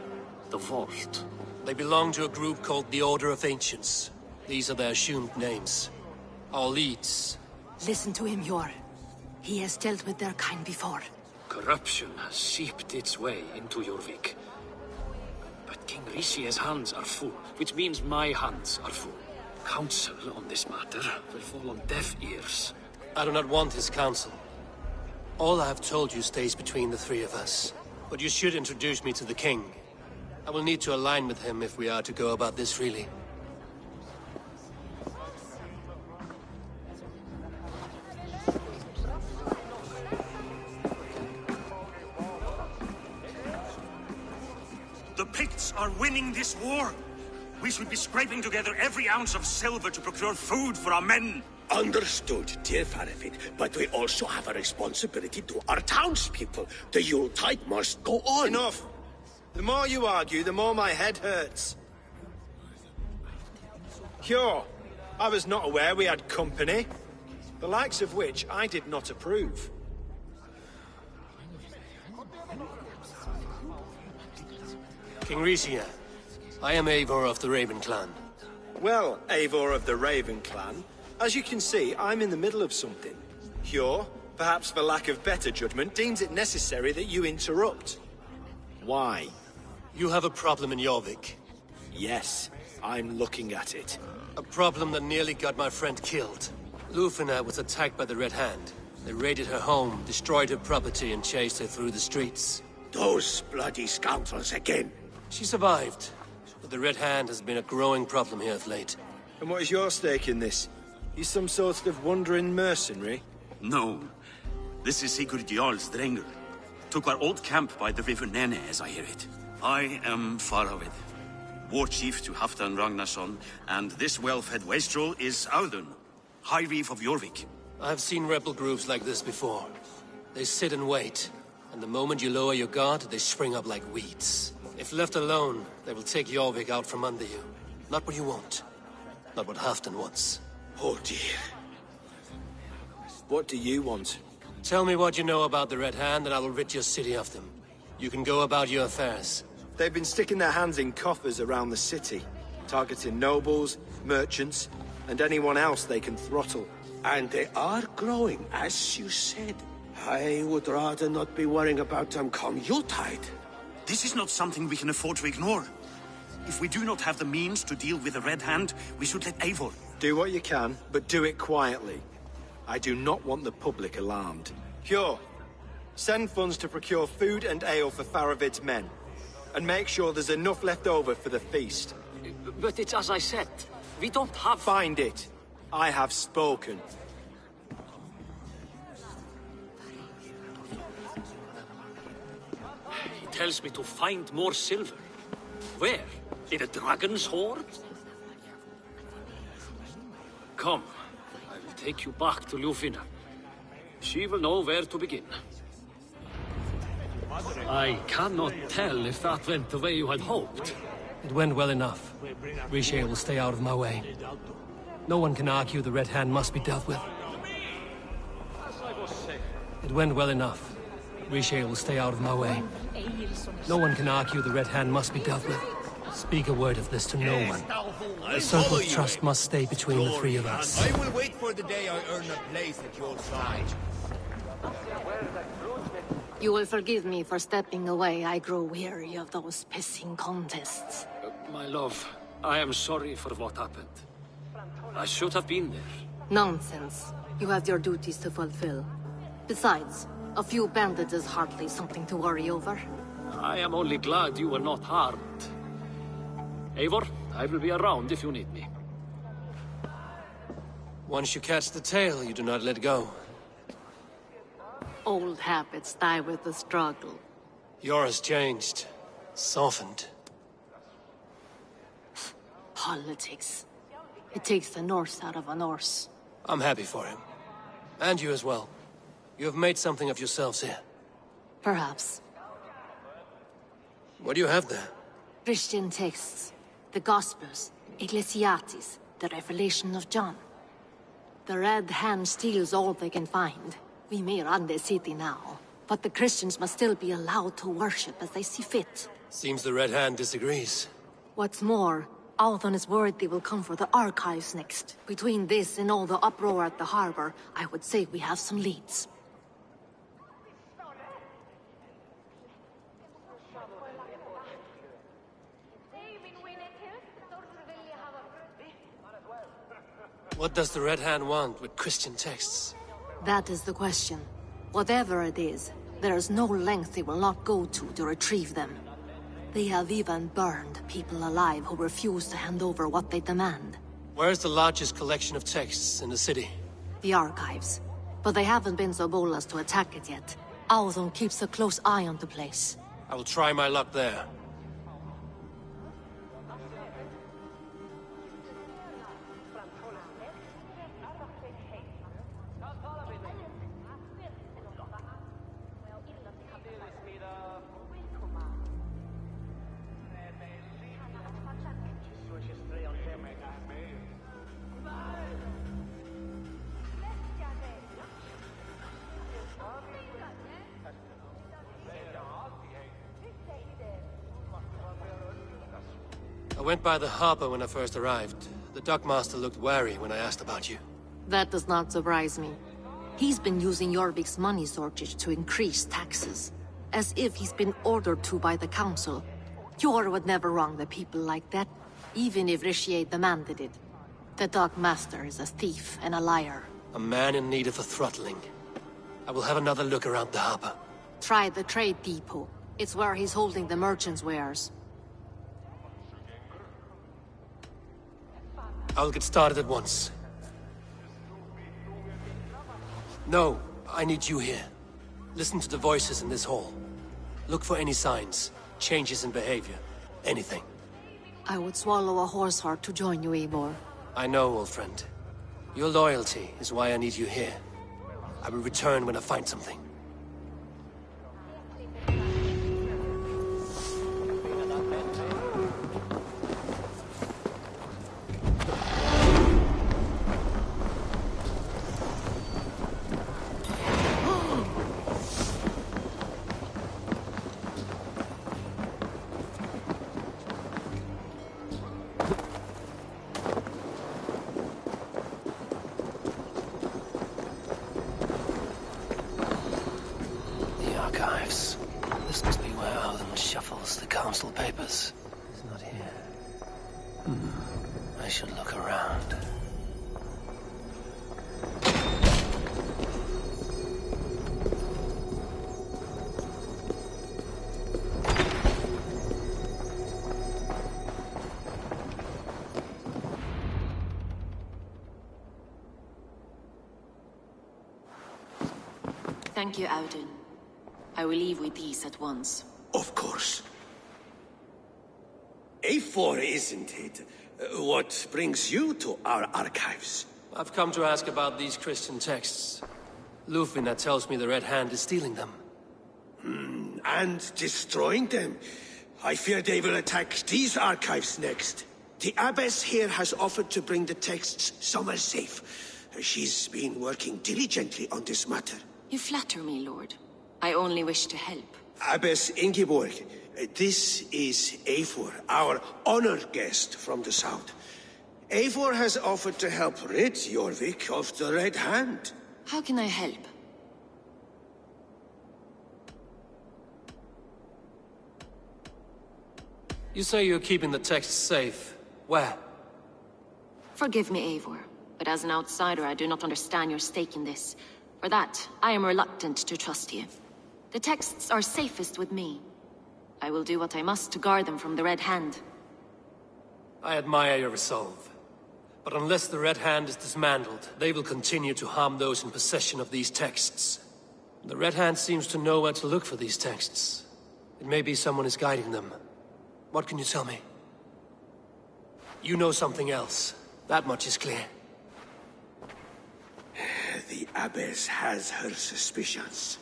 the vault. They belong to a group called the Order of Ancients. These are their assumed names. Our leads. Listen to him, Hjor. He has dealt with their kind before. Corruption has seeped its way into Jorvik. But King Rishi's hands are full, which means my hands are full. Counsel on this matter will fall on deaf ears. I do not want his counsel. All I have told you stays between the 3 of us. But you should introduce me to the king. I will need to align with him if we are to go about this freely. The Picts are winning this war. We should be scraping together every ounce of silver to procure food for our men. Understood, dear Faravid, but we also have a responsibility to our townspeople. The Yuletide must go on. Enough! The more you argue, the more my head hurts. Hjor, I was not aware we had company, the likes of which I did not approve. King Risia, I am Eivor of the Raven Clan. Well, Eivor of the Raven Clan, as you can see, I'm in the middle of something. Hjor, perhaps for lack of better judgment, deems it necessary that you interrupt. Why? You have a problem in Jorvik. Yes, I'm looking at it. A problem that nearly got my friend killed. Lufina was attacked by the Red Hand. They raided her home, destroyed her property, and chased her through the streets. Those bloody scoundrels again. She survived, but the Red Hand has been a growing problem here of late. And what is your stake in this? You some sort of wandering mercenary? No. This is Sigurd Jarl's Drengr. Took our old camp by the river Nene, as I hear it. I am Faravid, war chief to Halfdan Ragnarsson, and this well-fed wastrel is Audun, High Reeve of Jorvik. I have seen rebel groups like this before. They sit and wait, and the moment you lower your guard, they spring up like weeds. If left alone, they will take Jorvik out from under you. Not what you want. Not what Halfdan wants. Oh dear. What do you want? Tell me what you know about the Red Hand, and I will rid your city of them. You can go about your affairs. They've been sticking their hands in coffers around the city, targeting nobles, merchants, and anyone else they can throttle. And they are growing, as you said. I would rather not be worrying about them come Yuletide. This is not something we can afford to ignore. If we do not have the means to deal with the Red Hand, we should let Eivor. Do what you can, but do it quietly. I do not want the public alarmed. Hjor, send funds to procure food and ale for Faravid's men. And make sure there's enough left over for the feast. But it's as I said. We don't have... Find it. I have spoken. He tells me to find more silver. Where? In a dragon's hoard? Come. I will take you back to Lufina. She will know where to begin. I cannot tell if that went the way you had hoped. It went well enough. Rishi will stay out of my way. No one can argue the Red Hand must be dealt with. It went well enough. Riche will stay out of my way. No one can argue the Red Hand must be dealt with. Speak a word of this to no one. The circle of trust must stay between the three of us. I will wait for the day I earn a place at your side. You will forgive me for stepping away. I grow weary of those pissing contests. My love, I am sorry for what happened. I should have been there. Nonsense. You have your duties to fulfill. Besides, a few bandits is hardly something to worry over. I am only glad you were not harmed. Eivor, I will be around if you need me. Once you catch the tail, you do not let go. Old habits die with the struggle. Yours changed. Softened. Politics. It takes the Norse out of a Norse. I'm happy for him. And you as well. You have made something of yourselves here. Perhaps. What do you have there? Christian texts. The Gospels. Ecclesiastes. The Revelation of John. The Red Hand steals all they can find. We may run the city now, but the Christians must still be allowed to worship as they see fit. Seems the Red Hand disagrees. What's more, Althon is worried they will come for the archives next. Between this and all the uproar at the harbor, I would say we have some leads. What does the Red Hand want with Christian texts? That is the question. Whatever it is, there is no length they will not go to retrieve them. They have even burned people alive who refuse to hand over what they demand. Where's the largest collection of texts in the city? The archives. But they haven't been so bold as to attack it yet. Althon keeps a close eye on the place. I will try my luck there. I went by the harbor when I first arrived. The dockmaster looked wary when I asked about you. That does not surprise me. He's been using Jorvik's money shortage to increase taxes. As if he's been ordered to by the council. Jor would never wrong the people like that, even if Riche demanded it. The dockmaster is a thief and a liar. A man in need of a throttling. I will have another look around the harbor. Try the trade depot. It's where he's holding the merchants' wares. I'll get started at once. No, I need you here. Listen to the voices in this hall. Look for any signs, changes in behavior, anything. I would swallow a horse heart to join you, Eivor. I know, old friend. Your loyalty is why I need you here. I will return when I find something. This must be where Odin shuffles the council papers. He's not here. I should look around. Thank you, Odin. I will leave with these at once. Of course. Eivor, isn't it? What brings you to our archives? I've come to ask about these Christian texts. Lufvina tells me the Red Hand is stealing them. And destroying them. I fear they will attack these archives next. The abbess here has offered to bring the texts somewhere safe. She's been working diligently on this matter. You flatter me, Lord. I only wish to help. Abbess Ingeborg, this is Eivor, our honored guest from the south. Eivor has offered to help rid Jorvik of the Red Hand. How can I help? You say you're keeping the texts safe. Where? Forgive me, Eivor, but as an outsider, I do not understand your stake in this. For that, I am reluctant to trust you. The texts are safest with me. I will do what I must to guard them from the Red Hand. I admire your resolve. But unless the Red Hand is dismantled, they will continue to harm those in possession of these texts. The Red Hand seems to know where to look for these texts. It may be someone is guiding them. What can you tell me? You know something else. That much is clear. The Abbess has her suspicions.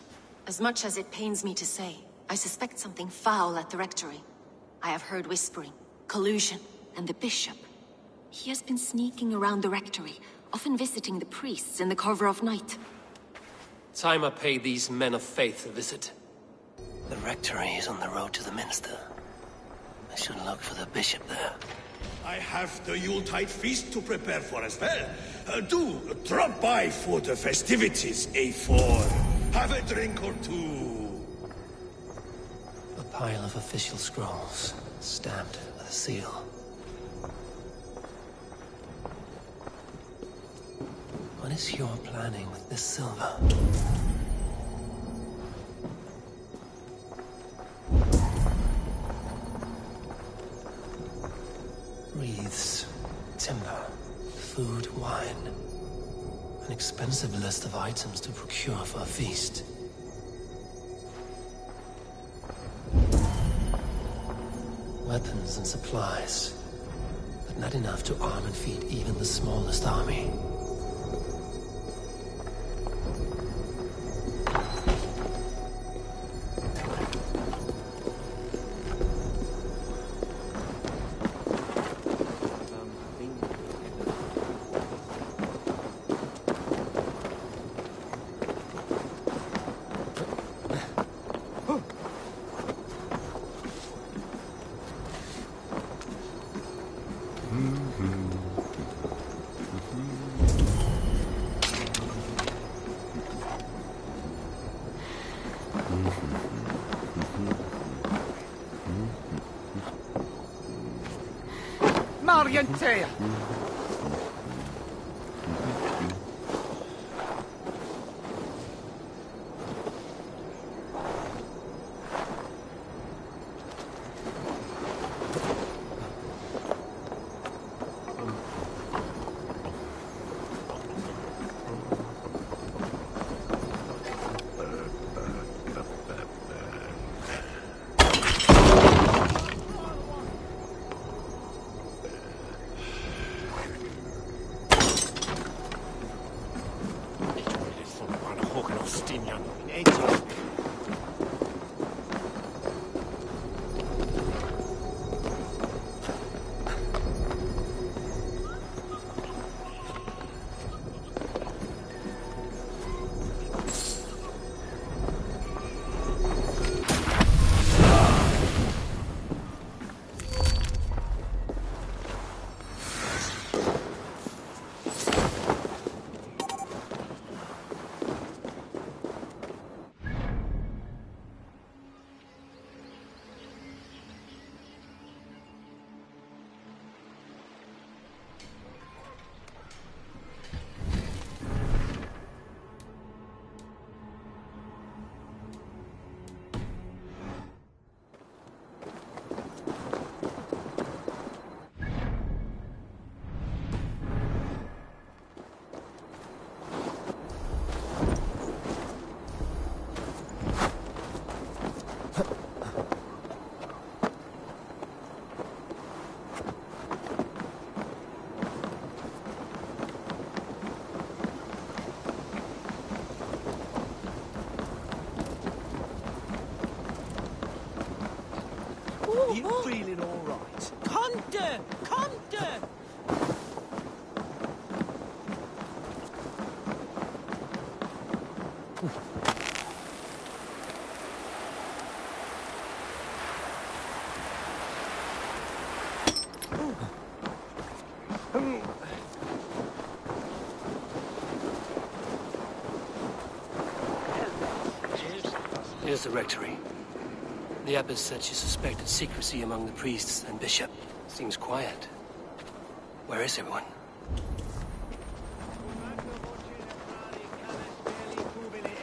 As much as it pains me to say, I suspect something foul at the Rectory. I have heard whispering, collusion, and the Bishop. He has been sneaking around the Rectory, often visiting the priests in the cover of night. Time I pay these men of faith a visit. The Rectory is on the road to the Minster. I should look for the Bishop there. I have the Yuletide feast to prepare for as well. Do drop by for the festivities, Eivor. Have a drink or two. A pile of official scrolls, stamped with a seal. What is your planning with this silver? Wreaths, timber, food, wine. An expensive list of items to procure for a feast. Weapons and supplies, but not enough to arm and feed even the smallest army. Marientea! You feeling all right? Conte! Conte! Here's the rectory. The abbess said she suspected secrecy among the priests and bishop. Seems quiet. Where is everyone?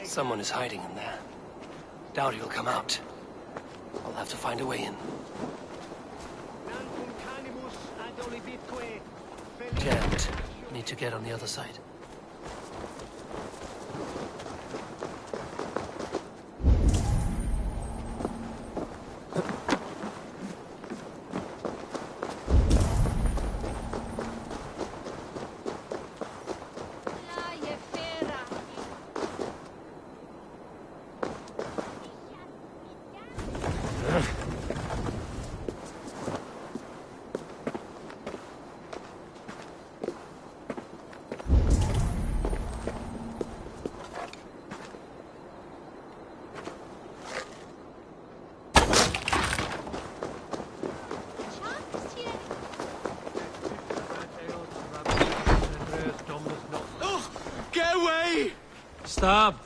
Someone is hiding in there. Doubt he'll come out. I'll have to find a way in. Can't. Need to get on the other side. Stop!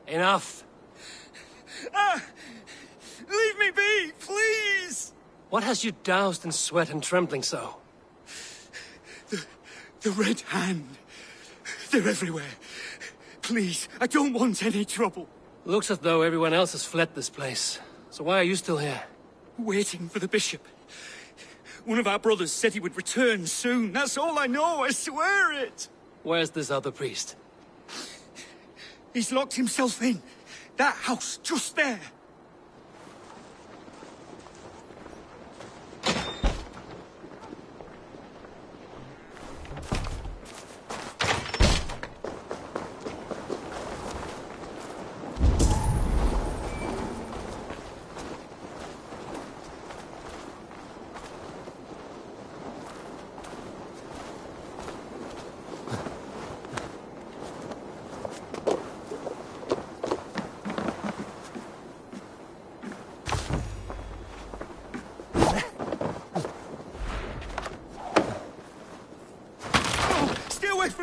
Enough! Leave me be, please! What has you doused in sweat and trembling so? The Red Hand. They're everywhere. Please, I don't want any trouble. Looks as though everyone else has fled this place. So why are you still here? Waiting for the bishop. One of our brothers said he would return soon. That's all I know, I swear it! Where's this other priest? He's locked himself in. That house, just there.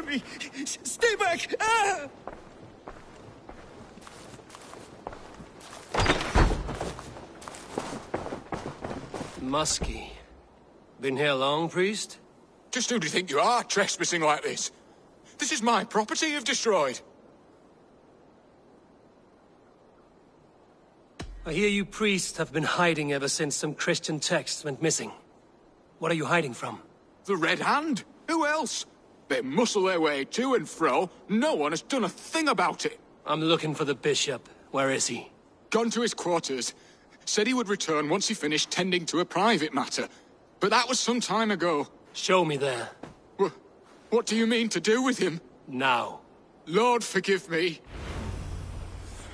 Me. Stay back! Ah! Muskie. Been here long, priest? Just who do you think you are, trespassing like this? This is my property you've destroyed. I hear you priests have been hiding ever since some Christian texts went missing. What are you hiding from? The Red Hand? Who else? They muscle their way to and fro. No one has done a thing about it. I'm looking for the bishop. Where is he? Gone to his quarters. Said he would return once he finished tending to a private matter. But that was some time ago. Show me there. What do you mean to do with him? Now. Lord, forgive me.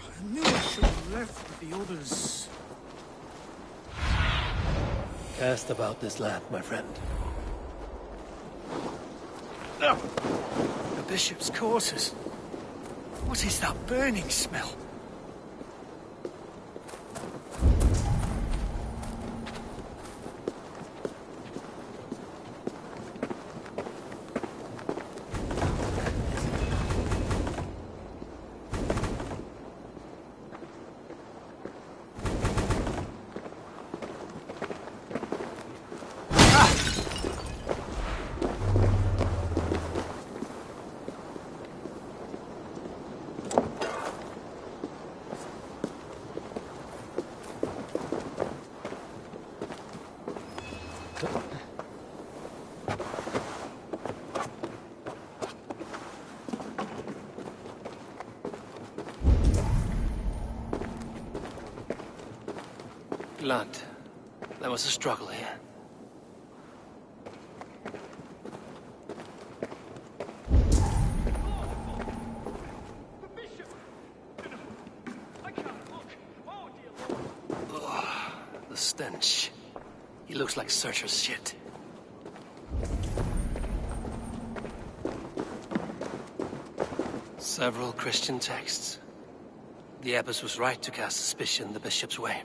I knew I should have left with the others. Cast about this land, my friend. The bishop's quarters. What is that burning smell? Blood. There was a struggle here. Oh, the stench. He looks like Searcher's shit. Several Christian texts. The abbess was right to cast suspicion the bishop's way.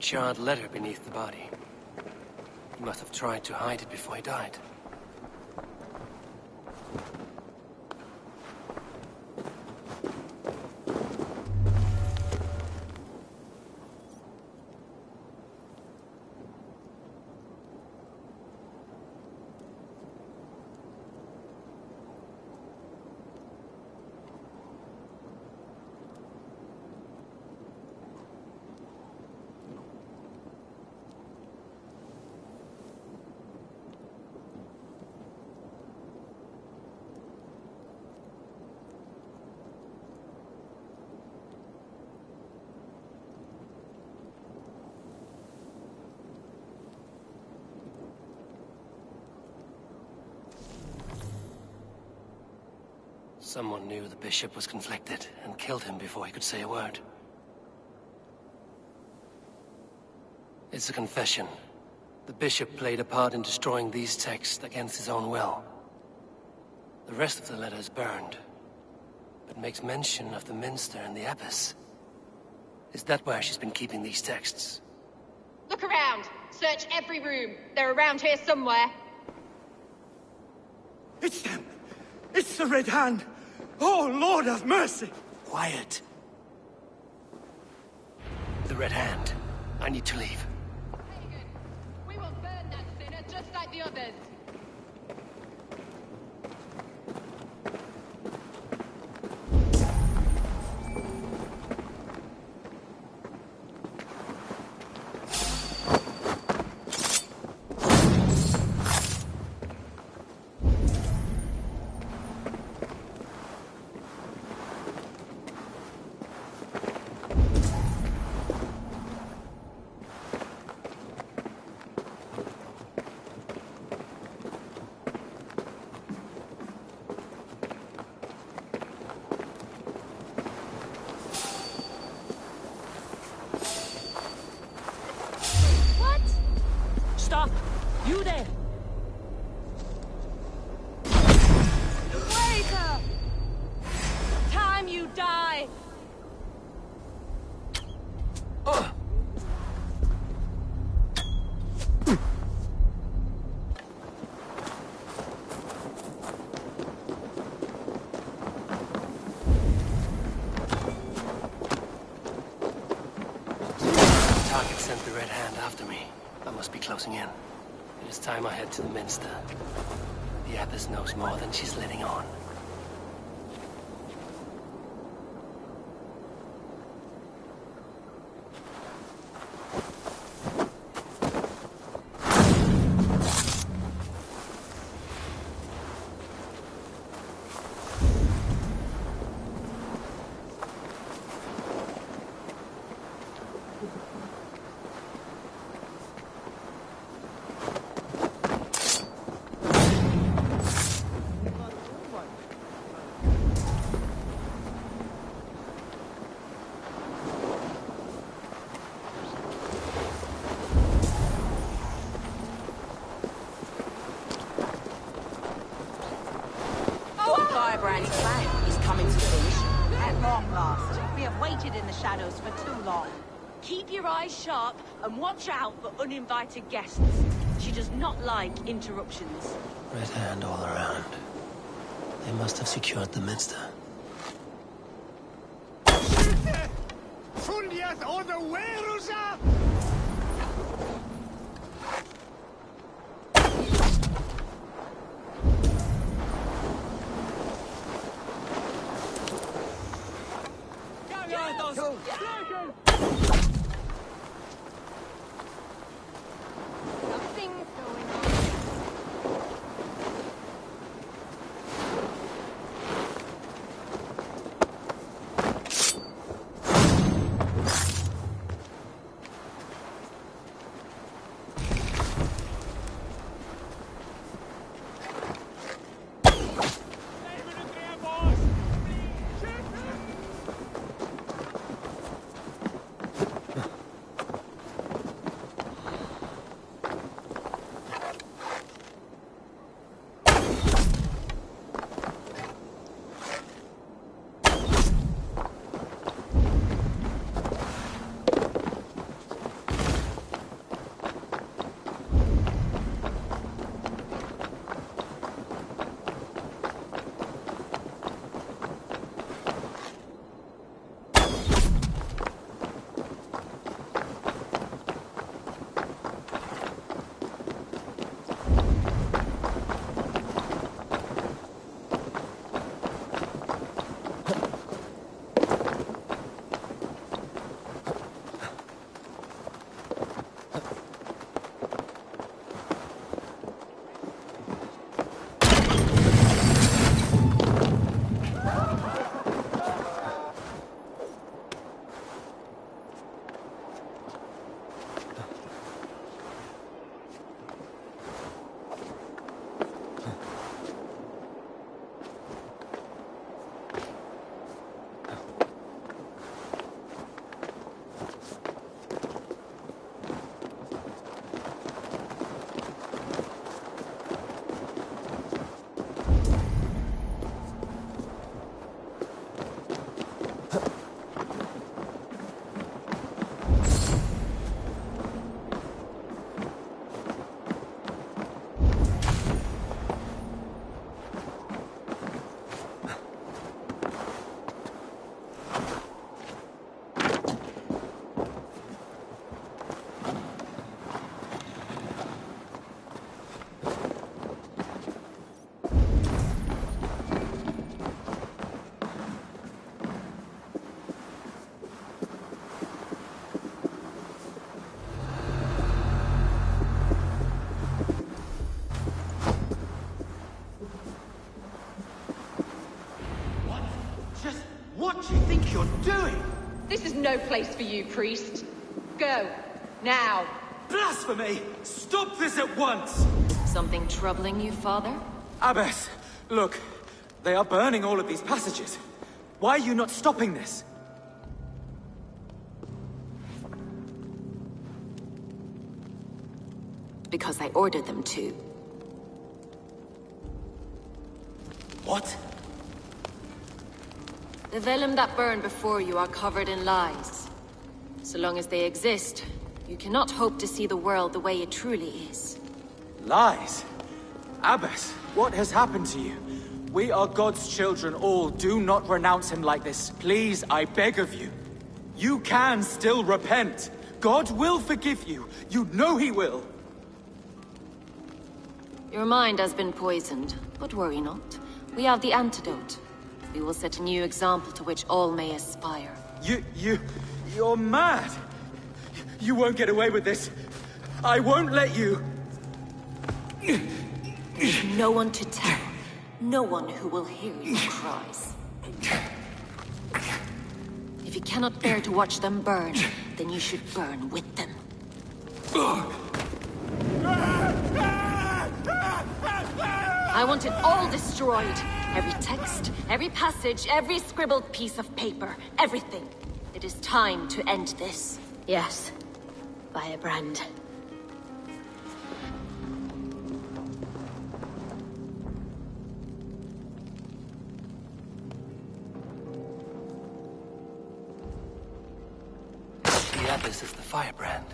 charred letter beneath the body. He must have tried to hide it before he died. Someone knew the bishop was conflicted and killed him before he could say a word. It's a confession. The bishop played a part in destroying these texts against his own will. The rest of the letter is burned, but makes mention of the minster and the abbess. Is that where she's been keeping these texts? Look around! Search every room! They're around here somewhere! It's them! It's the Red Hand! Oh, Lord have mercy! Quiet. The Red Hand. I need to leave. We will burn that sinner just like the others! Stop! You there! Wake up! Time you die! Target sent the Red Hand after me. I must be closing in. It is time I head to the minster. The abbess knows more than she's letting on. Firebrand's plan is coming to fruition. At long last. We have waited in the shadows for too long. Keep your eyes sharp and watch out for uninvited guests. She does not like interruptions. Red Hand all around. They must have secured the minster. Fundiat order Werusa! What do you think you're doing? This is no place for you, priest. Go. Now. Blasphemy! Stop this at once! Something troubling you, Father? Abbess, look. They are burning all of these passages. Why are you not stopping this? Because I ordered them to. What? The vellum that burned before you are covered in lies. So long as they exist, you cannot hope to see the world the way it truly is. Lies? Abbess, what has happened to you? We are God's children all. Do not renounce him like this. Please, I beg of you. You can still repent. God will forgive you. You know he will. Your mind has been poisoned, but worry not. We have the antidote. We will set a new example to which all may aspire. You're mad. You won't get away with this. I won't let you. There's no one to tell. No one who will hear your cries. If you cannot bear to watch them burn, then you should burn with them. I want it all destroyed. Every text, every passage, every scribbled piece of paper. Everything. It is time to end this. Yes. Firebrand. The Abbess is the firebrand.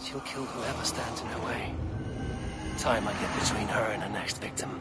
She'll kill whoever stands in her way. Time might get between her and her next victim.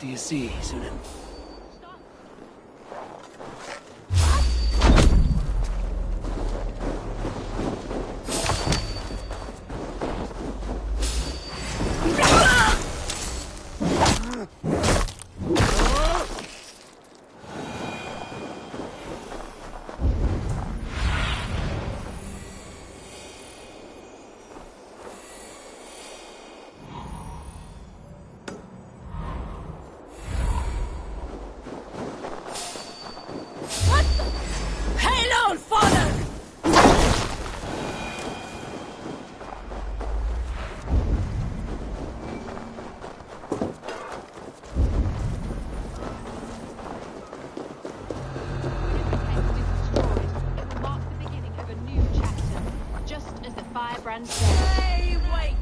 do you see, Sunan? Hey, wait!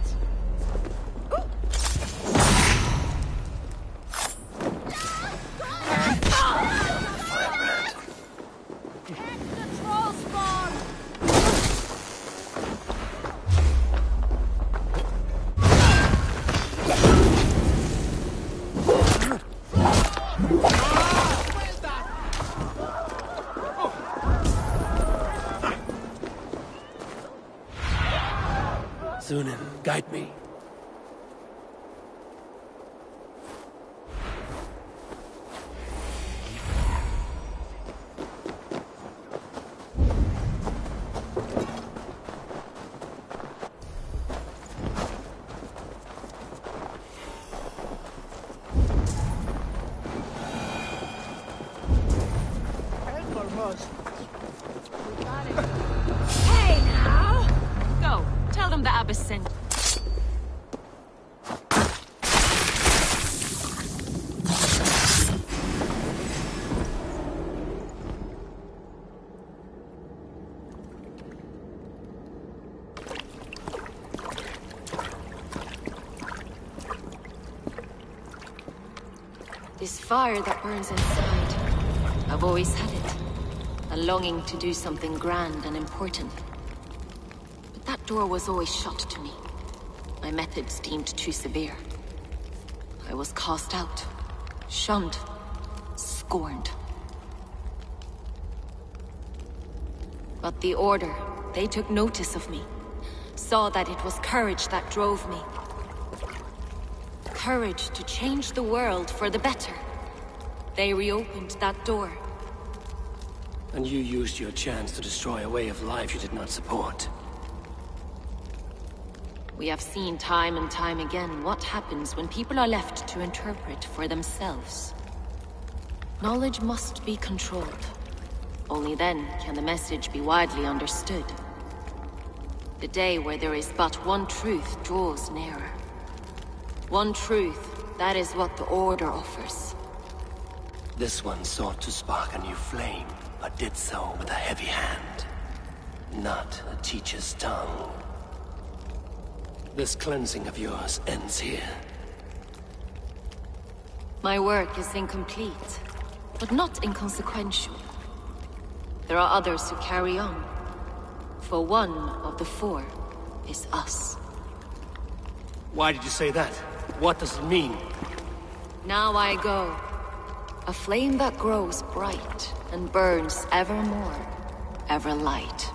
Sunan, guide me. Hey now! Go, tell them the Abbess sent. This fire that burns inside, I've always had it. A longing to do something grand and important. But that door was always shut to me. My methods deemed too severe. I was cast out, shunned, scorned. But the Order, they took notice of me. Saw that it was courage that drove me. Courage to change the world for the better. They reopened that door. And you used your chance to destroy a way of life you did not support. We have seen time and time again what happens when people are left to interpret for themselves. Knowledge must be controlled. Only then can the message be widely understood. The day where there is but one truth draws nearer. One truth, that is what the Order offers. This one sought to spark a new flame, but did so with a heavy hand. Not a teacher's tongue. This cleansing of yours ends here. My work is incomplete, but not inconsequential. There are others who carry on. For one of the four is us. Why did you say that? What does it mean? Now I go. A flame that grows bright and burns ever more, ever light.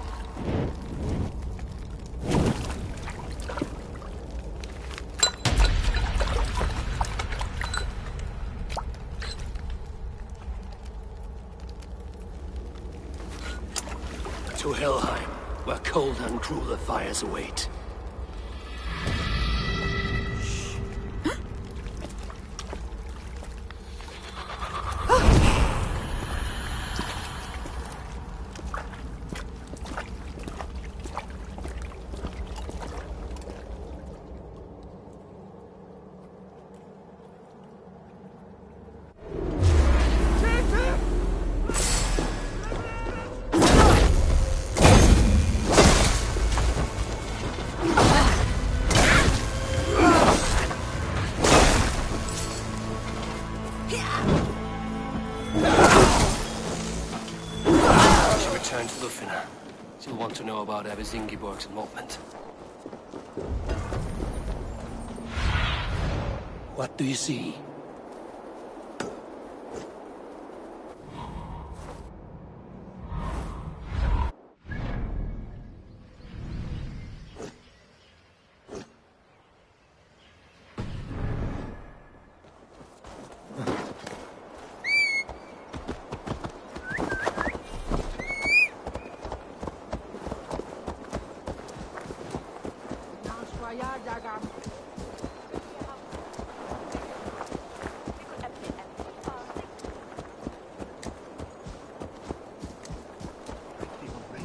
To Helheim, where cold and crueler fires await. She'll want to know about Abbess Ingeborg's involvement. What do you see?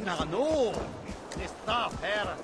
no. Det står här.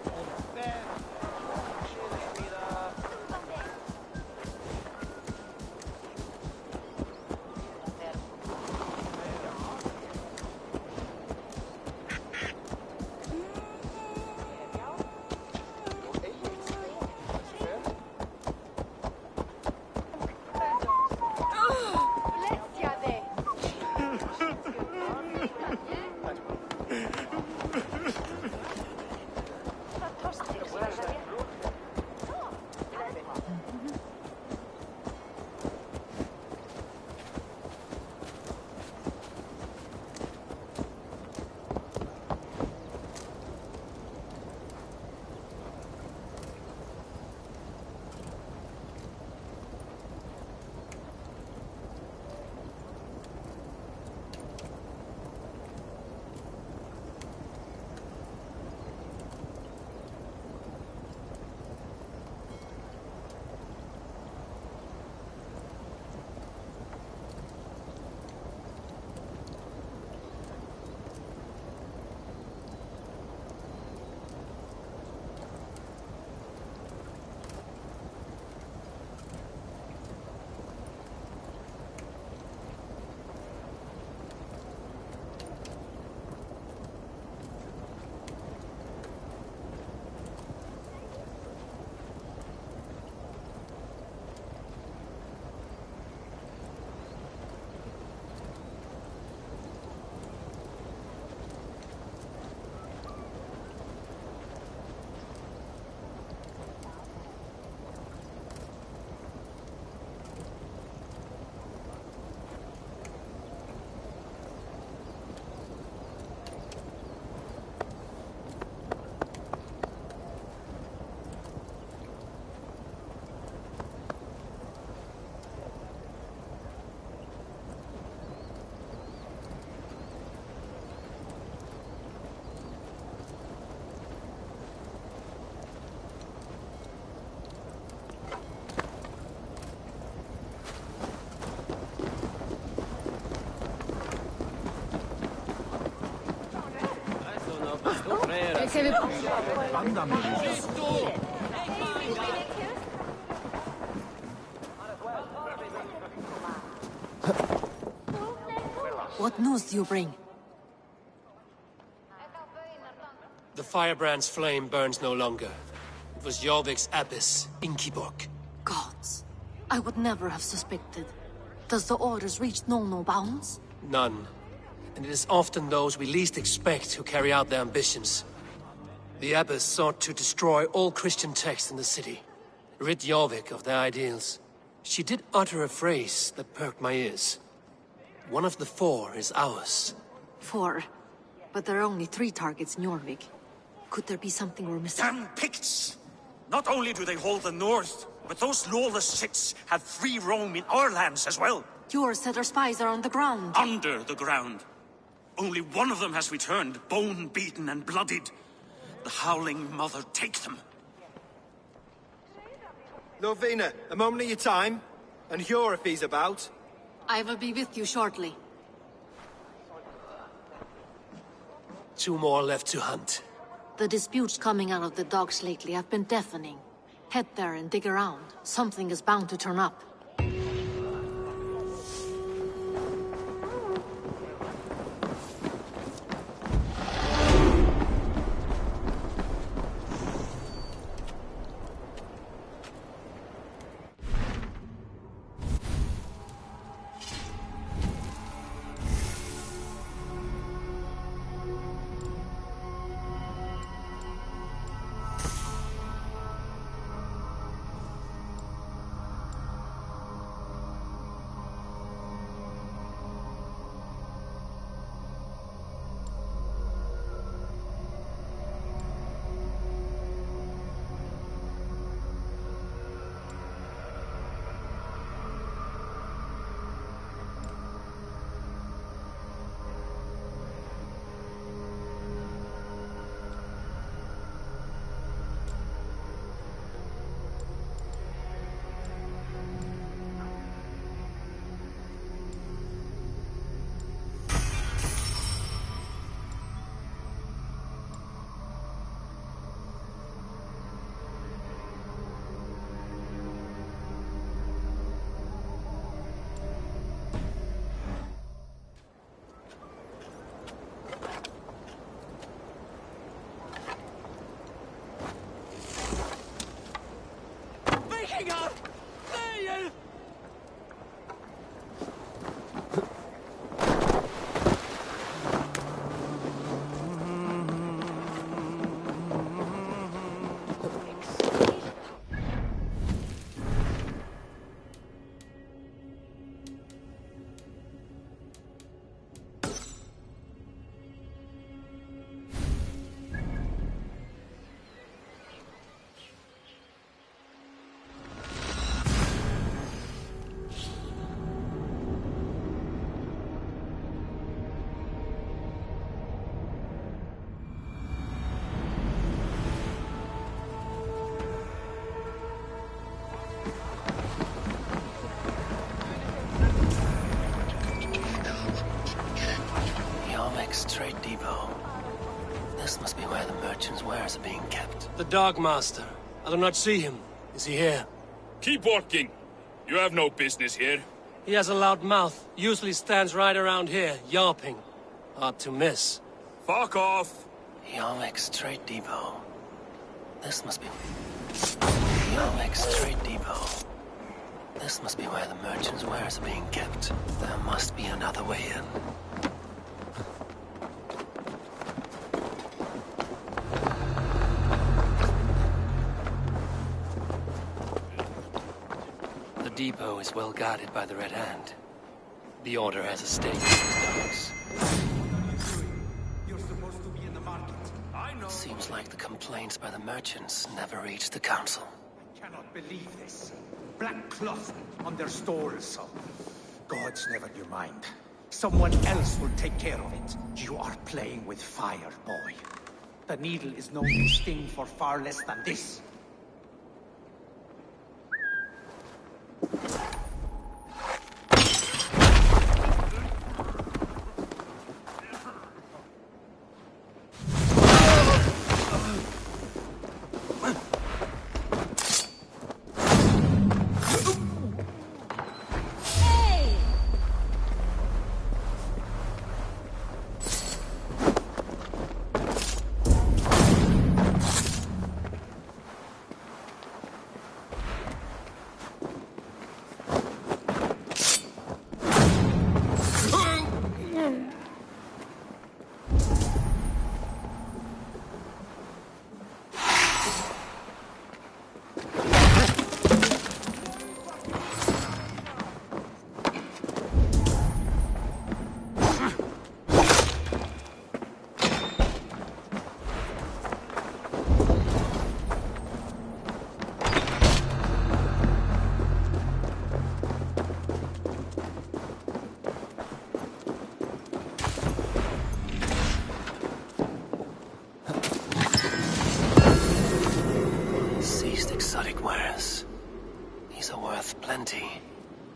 What news do you bring? The firebrand's flame burns no longer. It was Jorvik's abbess, Inkiborg. Gods. I would never have suspected. Does the orders reach no bounds? None. And it is often those we least expect who carry out their ambitions. The abbess sought to destroy all Christian texts in the city, rid Jorvik of their ideals. She did utter a phrase that perked my ears. One of the 4 is ours. 4? But there are only 3 targets in Jorvik. Could there be something we're missing? Damn Picts! Not only do they hold the north, but those lawless shits have free roam in our lands as well. Yours said our spies are on the ground. Under the ground. Only one of them has returned, bone-beaten and bloodied. The Howling Mother take them. Lovina, a moment of your time. And Hjor if he's about. I will be with you shortly. 2 more left to hunt. The disputes coming out of the docks lately have been deafening. Head there and dig around. Something is bound to turn up. This must be where the merchants' wares are being kept. The Dark Master. I do not see him. Is he here? Keep working. You have no business here. He has a loud mouth. Usually stands right around here, yawping. Hard to miss. Fuck off! Yarmic's Trade Depot. This must be... Yarmic's Trade Depot. This must be where the merchants' wares are being kept. There must be another way in. The depot is well guarded by the Red Hand. The Order has a stake in these dogs. You're supposed to be in the market. I know. Seems like the complaints by the merchants never reached the council. I cannot believe this. Black cloth on their stores. Gods never do mind. Someone else will take care of it. You are playing with fire, boy. The needle is known to sting for far less than this.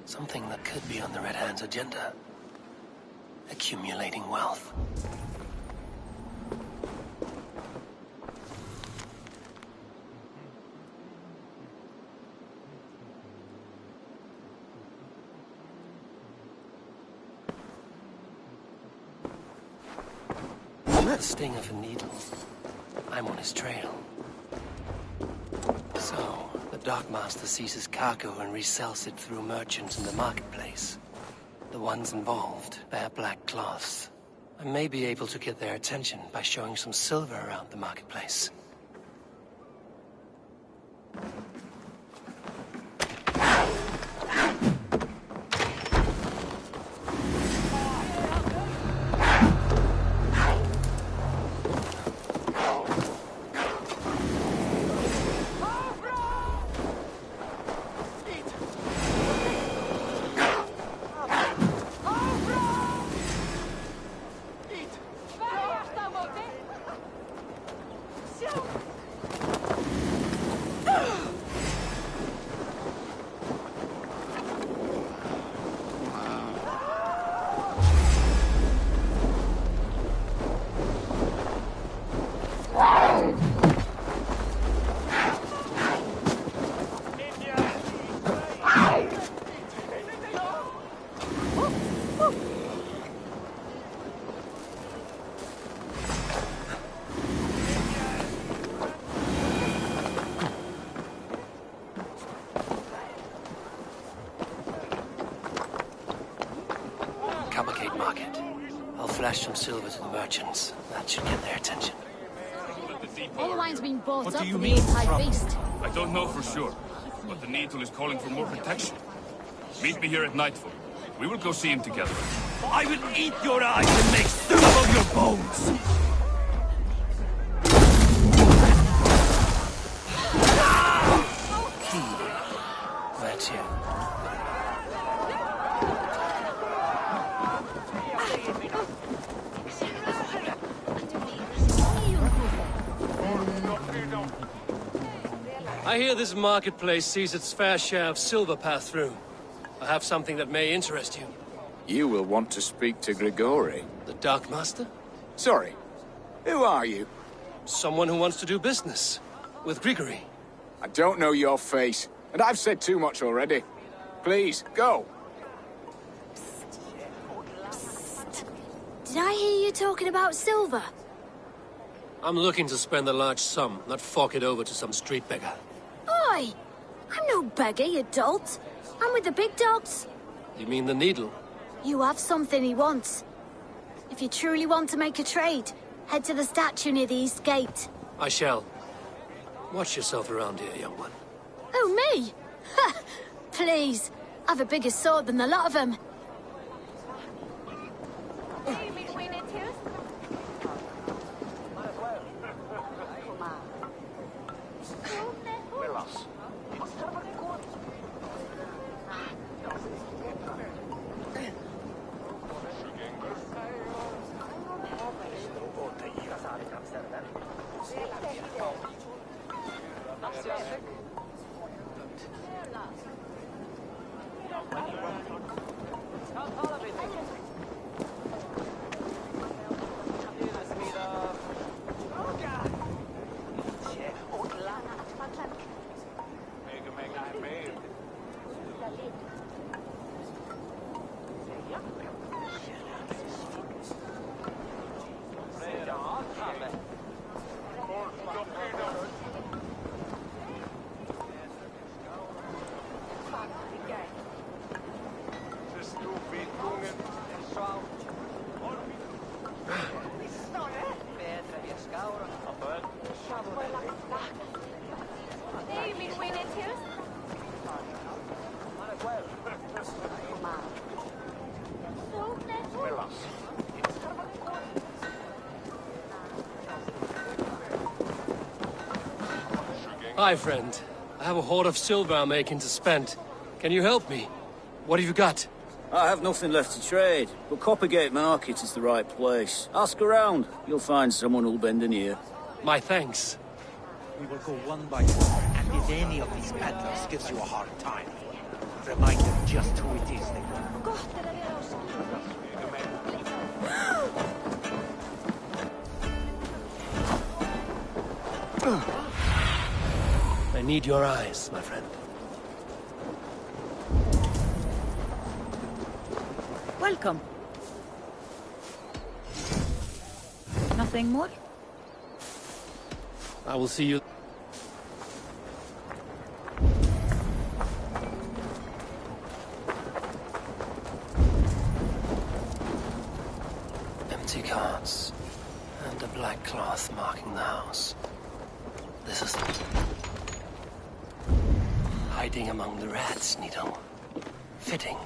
Something that could be on the Red Hand's agenda. Accumulating wealth. The sting of a needle. I'm on his trail. So, the Dockmaster seizes cargo and resells it through merchants in the marketplace. The ones involved wear black cloths. I may be able to get their attention by showing some silver around the marketplace. Flash some silver to the merchants. That should get their attention. All the wine's being bought What up do you for mean, the High trouble? Feast. I don't know for sure, but the Needle is calling for more protection. Meet me here at nightfall. We will go see him together. I will eat your eyes and make soup of your bones! That's you. I hear this marketplace sees its fair share of silver pass through. I have something that may interest you. You will want to speak to Grigori. The Dark Master? Sorry. Who are you? Someone who wants to do business. With Grigory. I don't know your face, and I've said too much already. Please, go. Did I hear you talking about silver? I'm looking to spend a large sum, not fork it over to some street beggar. Oi! I'm no beggar, you dolt. I'm with the big dogs. You mean the needle? You have something he wants. If you truly want to make a trade, head to the statue near the east gate. I shall. Watch yourself around here, young one. Oh, me? Ha! Please. I've a bigger sword than the lot of them. Hi, friend. I have a hoard of silver I'm making to spend. Can you help me? What have you got? I have nothing left to trade, but Coppergate Market is the right place. Ask around. You'll find someone who'll bend an ear. My thanks. We will go one by one, and if any of these peddlers gives you a hard time, remind them just who it is they want. I need your eyes, my friend. Welcome. Nothing more? I will see you. Empty carts and a black cloth marking the house. This is hiding among the rats, Nito. Fitting.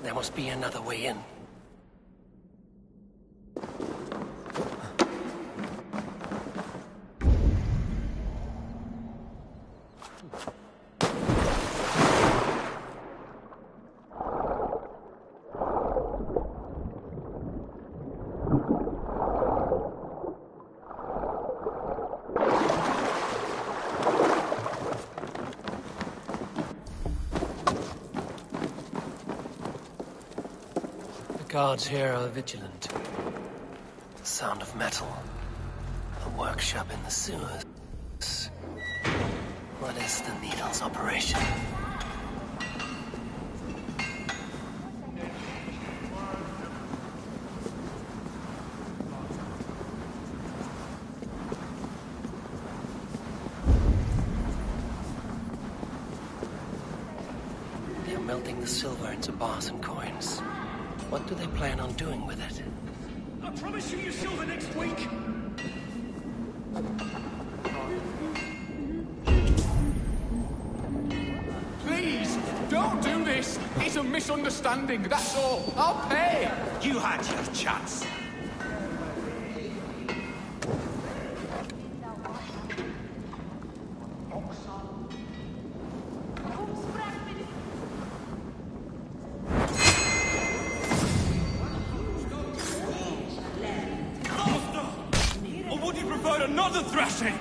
There must be another way in. The guards here are vigilant. The sound of metal. A workshop in the sewers. What is the needle's operation? They're melting the silver into bars and coins. What do they plan on doing with it? I promise you silver next week! Please, don't do this! this. It's a misunderstanding, that's all. I'll pay. You had your chance. Or would you prefer another thrashing?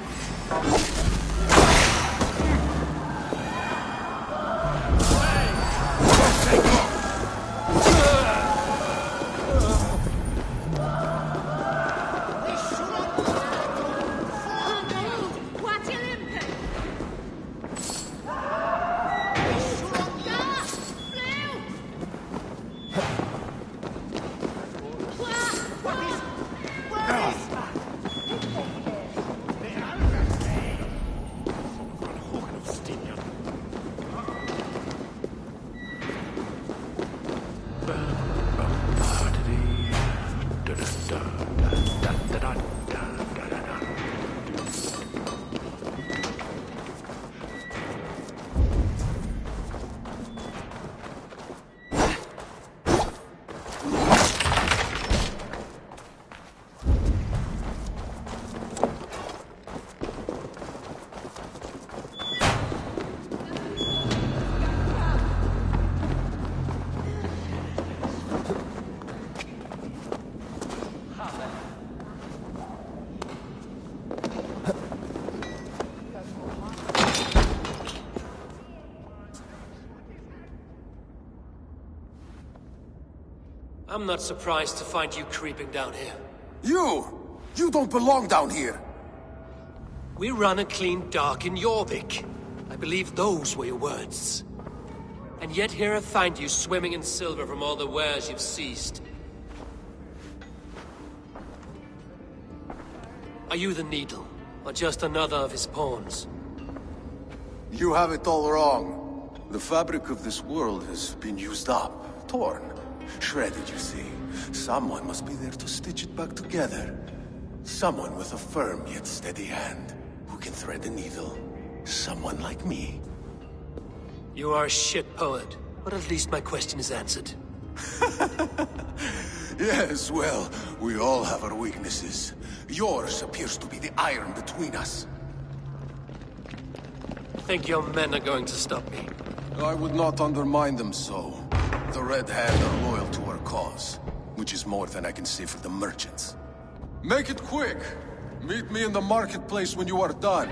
I'm not surprised to find you creeping down here. You don't belong down here! We run a clean dock in Jorvik. I believe those were your words. And yet here I find you swimming in silver from all the wares you've seized. Are you the Needle, or just another of his pawns? You have it all wrong. The fabric of this world has been used up, torn, shredded, you see. Someone must be there to stitch it back together. Someone with a firm yet steady hand, who can thread the needle. Someone like me. You are a shit poet, but at least my question is answered. Yes, well, we all have our weaknesses. Yours appears to be the iron between us. Think your men are going to stop me? I would not undermine them so. The Red Hand are loyal to our cause, which is more than I can say for the merchants. Make it quick! Meet me in the marketplace when you are done.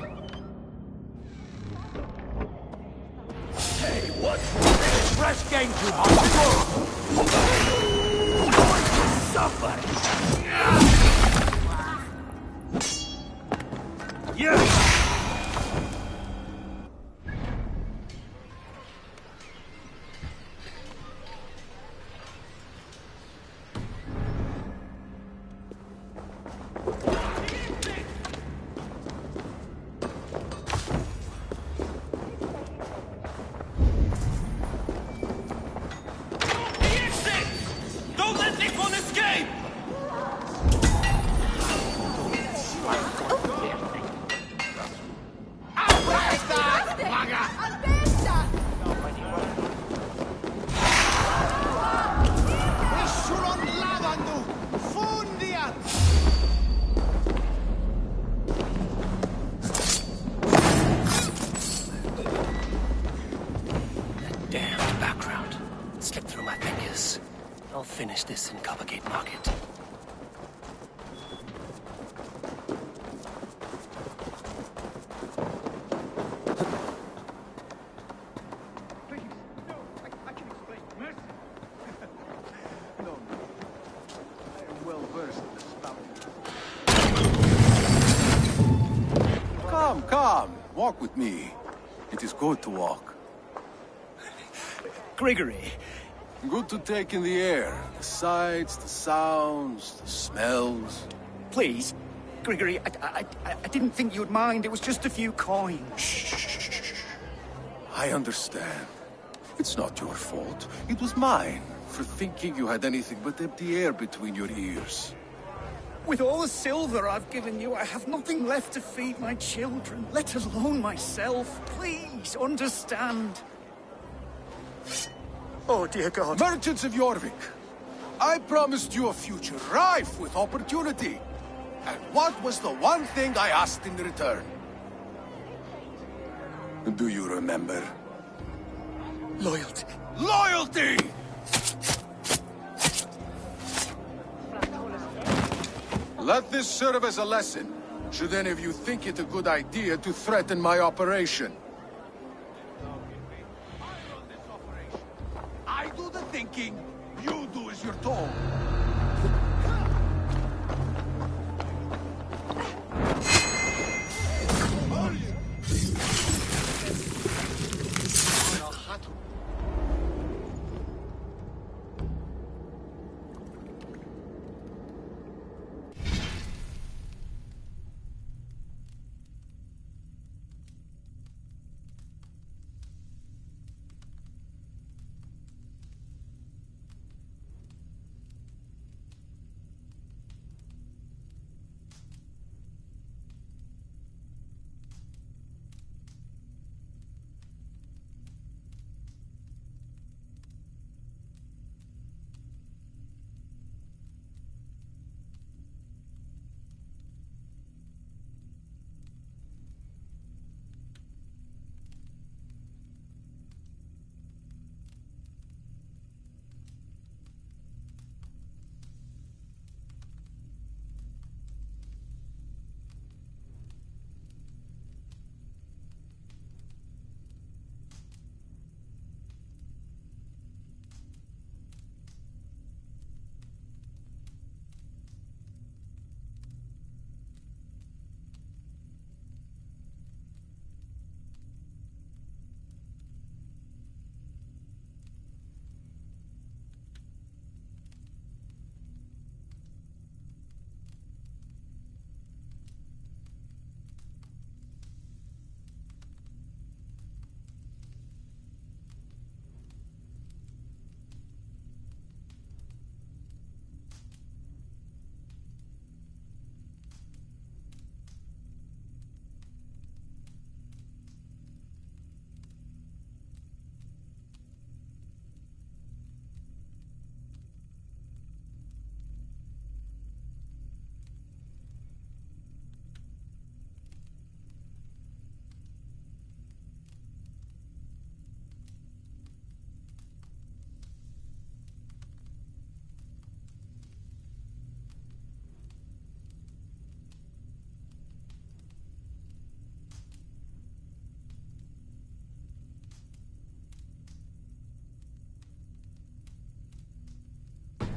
Hey, what? Fresh game too hard. Suffer. Yeah. Finish this in Coppergate Market. Come, walk with me. It is good to walk. Gregory. Good to take in the air. The sights, the sounds, the smells. Please, Gregory, I didn't think you'd mind. It was just a few coins. Shh. I understand. It's not your fault. It was mine, for thinking you had anything but empty air between your ears. With all the silver I've given you, I have nothing left to feed my children, let alone myself. Please, understand. Oh, dear God. Merchants of Jorvik, I promised you a future rife with opportunity. And what was the one thing I asked in return? Do you remember? Loyalty. Loyalty! Let this serve as a lesson, should any of you think it a good idea to threaten my operation. I do the thinking, you do as you're told.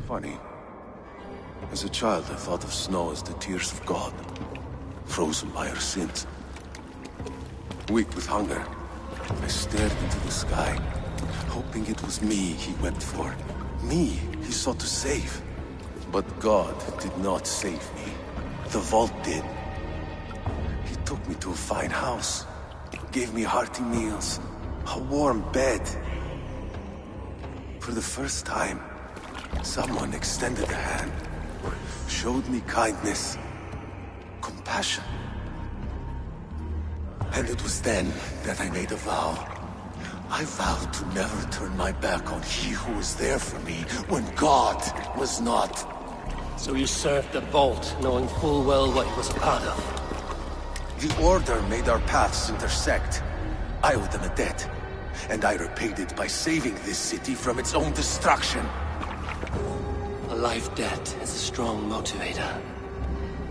Funny. As a child, I thought of snow as the tears of God, frozen by our sins. Weak with hunger, I stared into the sky, hoping it was me he wept for. Me he sought to save. But God did not save me. The vault did. He took me to a fine house, gave me hearty meals, a warm bed. For the first time, someone extended a hand, showed me kindness, compassion. And it was then that I made a vow. I vowed to never turn my back on he who was there for me when God was not. So you served the Vault, knowing full well what it was a part of. The Order made our paths intersect. I owed them a debt, and I repaid it by saving this city from its own destruction. A life debt is a strong motivator.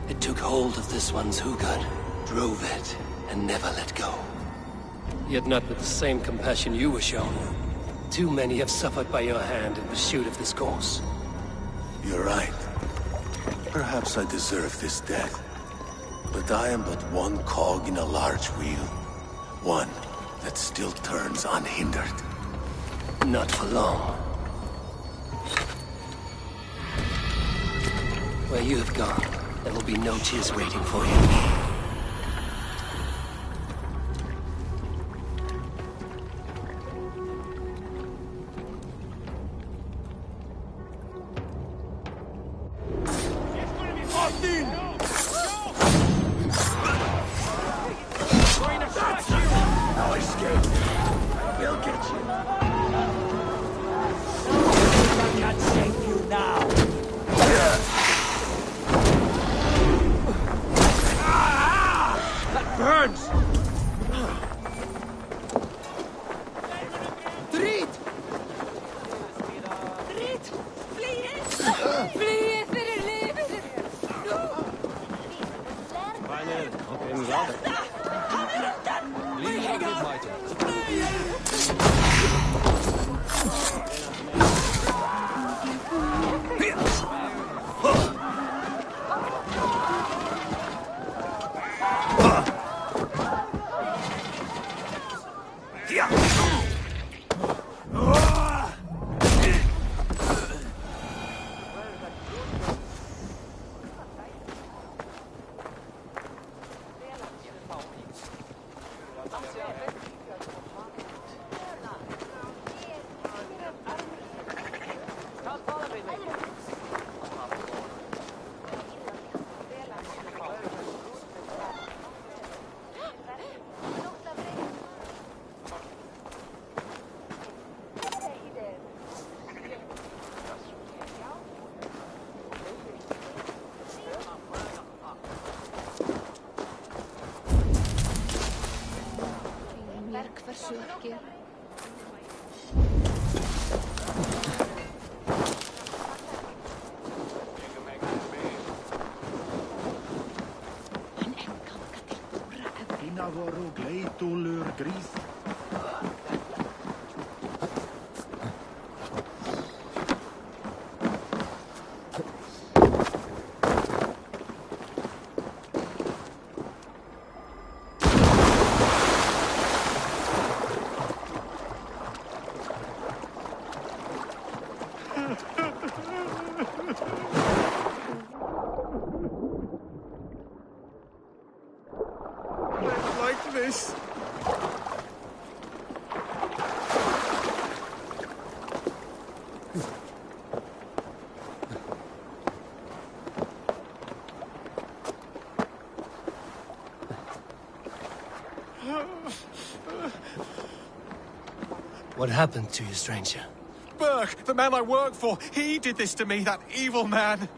It took hold of this one's Hugad, drove it, and never let go. Yet not with the same compassion you were shown. Too many have suffered by your hand in pursuit of this cause. You're right. Perhaps I deserve this death. But I am but one cog in a large wheel. One that still turns unhindered. Not for long. Where you have gone, there will be no tears waiting for you. Like this. What happened to you, stranger? Burke, the man I work for, he did this to me, that evil man.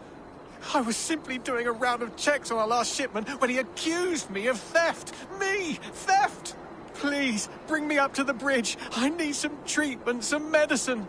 I was simply doing a round of checks on our last shipment when he accused me of theft. Me! Theft! Please, bring me up to the bridge. I need some treatment, some medicine.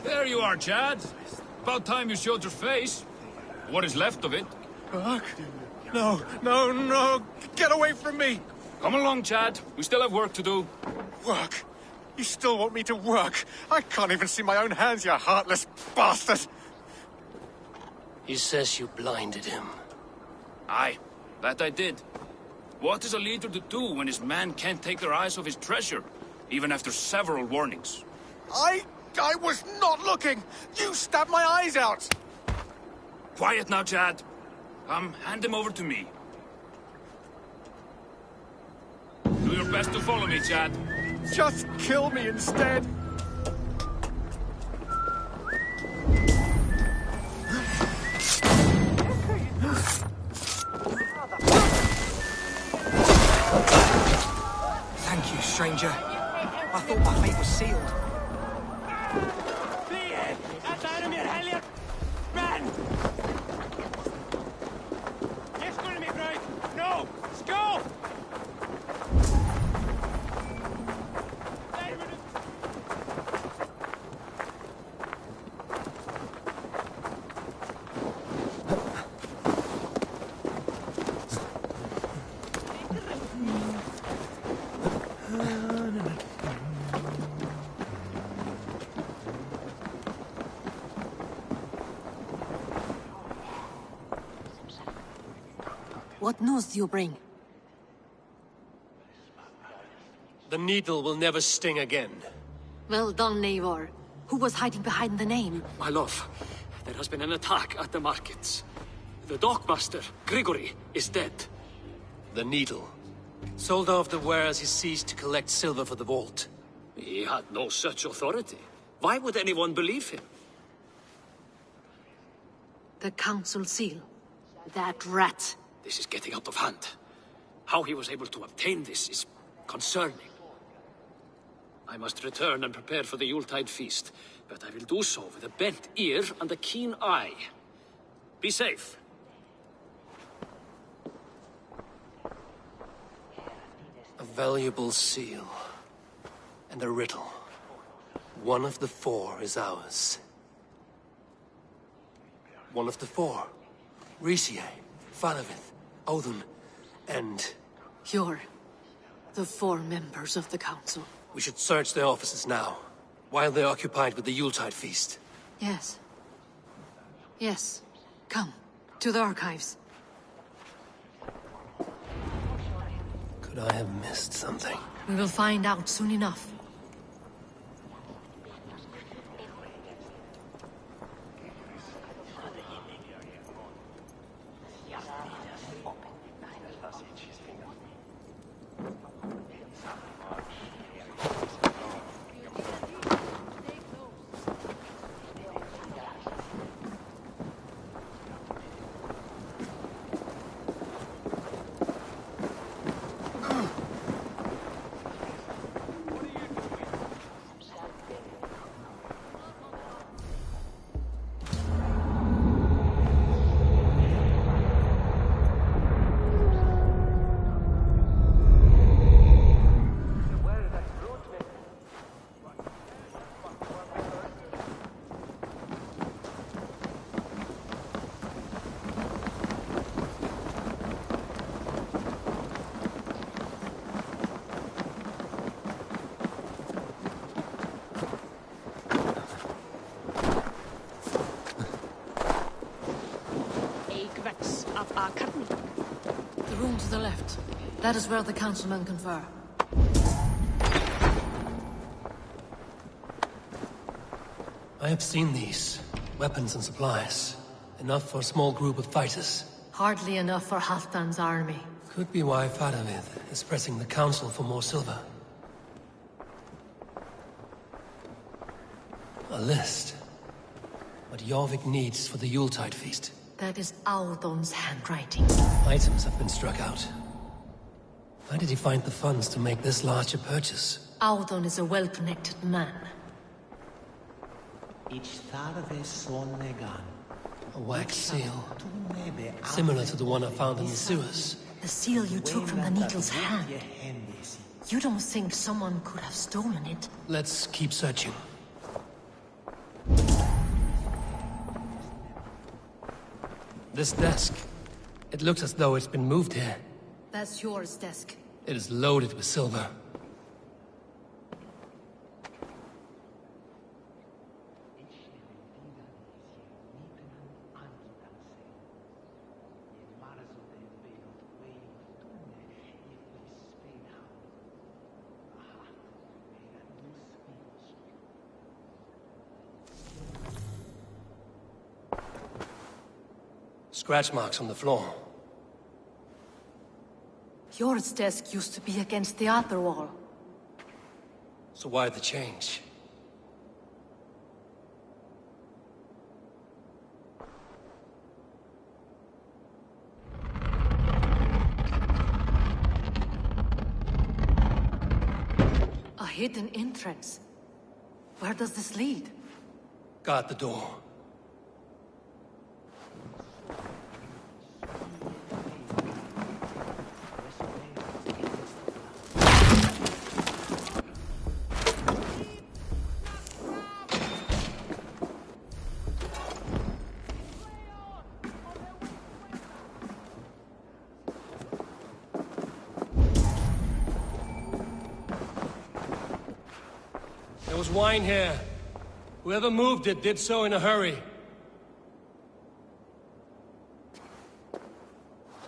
There you are, Chad. About time you showed your face. What is left of it? Burke? No, no, no! Get away from me! Come along, Chad. We still have work to do. Work? You still want me to work? I can't even see my own hands, you heartless bastard! He says you blinded him. Aye, that I did. What is a leader to do when his men can't take their eyes off his treasure, even after several warnings? I was not looking! You stabbed my eyes out! Quiet now, Chad. Come, hand him over to me. Do your best to follow me, Chad. Just kill me instead! Thank you, stranger. I thought my fate was sealed. No! Skål! What news do you bring? The needle will never sting again. Well done, Eivor. Who was hiding behind the name? My love, there has been an attack at the markets. The dockmaster, Grigory, is dead. The needle. Sold off the wares he seized to collect silver for the vault. He had no such authority. Why would anyone believe him? The council seal. That rat. This is getting out of hand. How he was able to obtain this is concerning. I must return and prepare for the Yuletide feast, but I will do so with a bent ear and a keen eye. Be safe. A valuable seal. And a riddle. One of the four is ours. One of the four. Risie, Faravith, Odin, and... You're the four members of the council. We should search their offices now, while they're occupied with the Yuletide feast. Yes. Yes. Come, to the archives. Could I have missed something? We will find out soon enough. The room to the left. That is where the councilmen confer. I have seen these. Weapons and supplies. Enough for a small group of fighters. Hardly enough for Halfdan's army. Could be why Faravith is pressing the council for more silver. A list. What Jorvik needs for the Yuletide feast. That is Audon's handwriting. Items have been struck out. Why did he find the funds to make this large a purchase? Audon is a well-connected man. A wax seal. Similar to the one I found in the sewers. The seal you took from the needle's hand. You don't think someone could have stolen it? Let's keep searching. This desk. It looks as though it's been moved here. That's yours, desk. It is loaded with silver. Scratch marks on the floor. Yours desk used to be against the other wall. So why the change? A hidden entrance. Where does this lead? Guard the door. There was wine here. Whoever moved it did so in a hurry.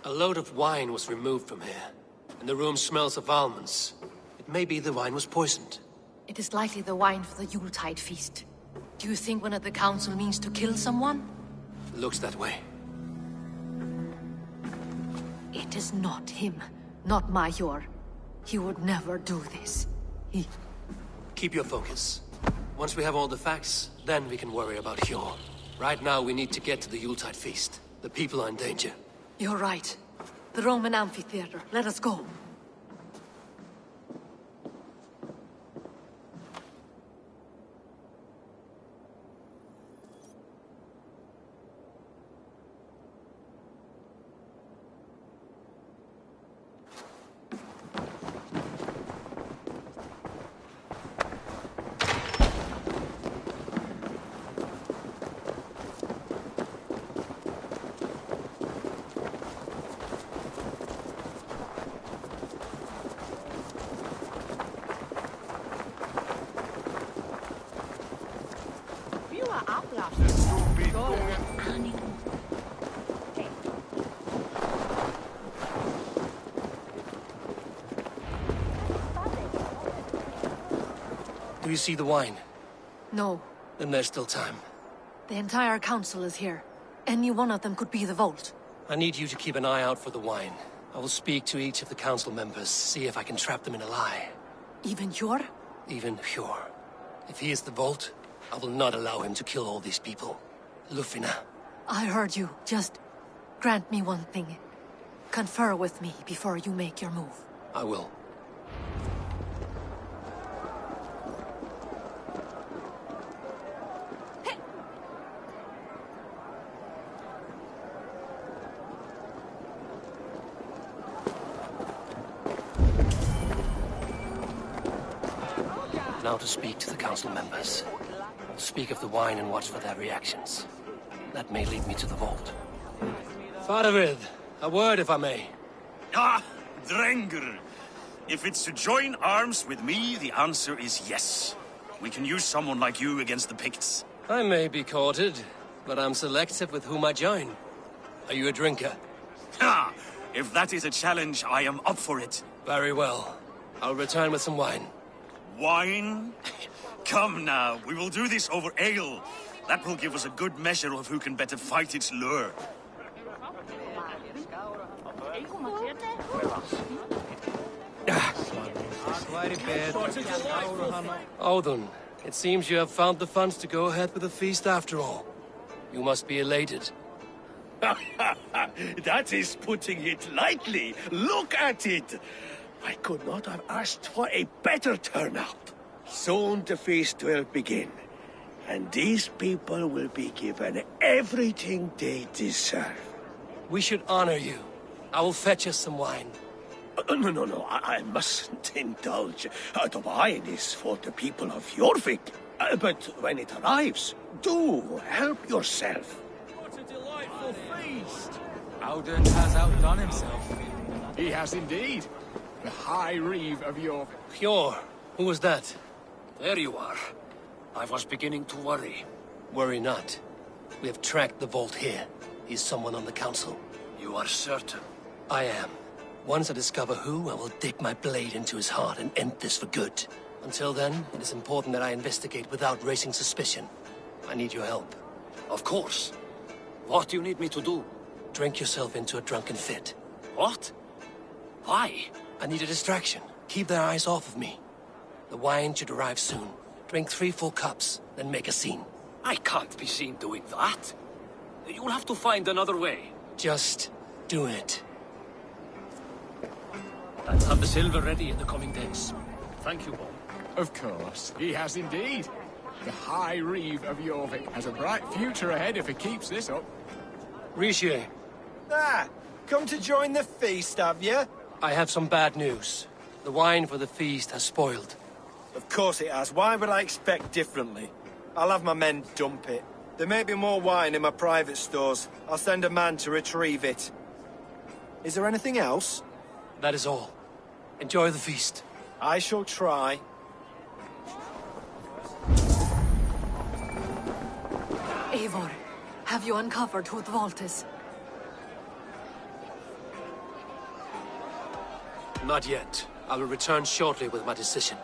A load of wine was removed from here, and the room smells of almonds. It may be the wine was poisoned. It is likely the wine for the Yuletide feast. Do you think one of the council means to kill someone? Looks that way. It is not him, not Major. He would never do this. Keep your focus. Once we have all the facts, then we can worry about Hjor. Right now, we need to get to the Yuletide feast. The people are in danger. You're right. The Roman amphitheater. Let us go. Do you see the wine? No. Then there's still time. The entire council is here. Any one of them could be the vault. I need you to keep an eye out for the wine. I will speak to each of the council members, see if I can trap them in a lie. Even Hjor? Even Hjor. If he is the vault, I will not allow him to kill all these people. Lufina. I heard you. Just grant me one thing. Confer with me before you make your move. I will. Now to speak to the council members. I'll speak of the wine and watch for their reactions. That may lead me to the vault. Faravid, a word if I may. Ah, Drengr. If it's to join arms with me, the answer is yes. We can use someone like you against the Picts. I may be courted, but I'm selective with whom I join. Are you a drinker? Ha! If that is a challenge, I am up for it. Very well. I'll return with some wine. Wine? Come now, we will do this over ale. That will give us a good measure of who can better fight its lure. Odin, it seems you have found the funds to go ahead with the feast after all. You must be elated. That is putting it lightly. Look at it. I could not have asked for a better turnout. Soon the feast will begin, and these people will be given everything they deserve. We should honor you. I will fetch us some wine. No, I mustn't indulge. The wine is for the people of Jorvik. But when it arrives, do help yourself. What a delightful feast! Odin has outdone himself. He has indeed. The High Reeve of Jorvik. Hjor, who was that? There you are. I was beginning to worry. Worry not. We have tracked the vault here. He's someone on the council. You are certain? I am. Once I discover who, I will dig my blade into his heart and end this for good. Until then, it is important that I investigate without raising suspicion. I need your help. Of course. What do you need me to do? Drink yourself into a drunken fit. What? Why? I need a distraction. Keep their eyes off of me. The wine should arrive soon. Drink 3 full cups, then make a scene. I can't be seen doing that. You'll have to find another way. Just do it. I'll have the silver ready in the coming days. Thank you, Bob. Of course, he has indeed. The High Reeve of Jorvik has a bright future ahead if he keeps this up. Rishi. Come to join the feast, have you? I have some bad news. The wine for the feast has spoiled. Of course it has. Why would I expect differently? I'll have my men dump it. There may be more wine in my private stores. I'll send a man to retrieve it. Is there anything else? That is all. Enjoy the feast. I shall try. Eivor, have you uncovered who the vault is? Not yet. I will return shortly with my decision.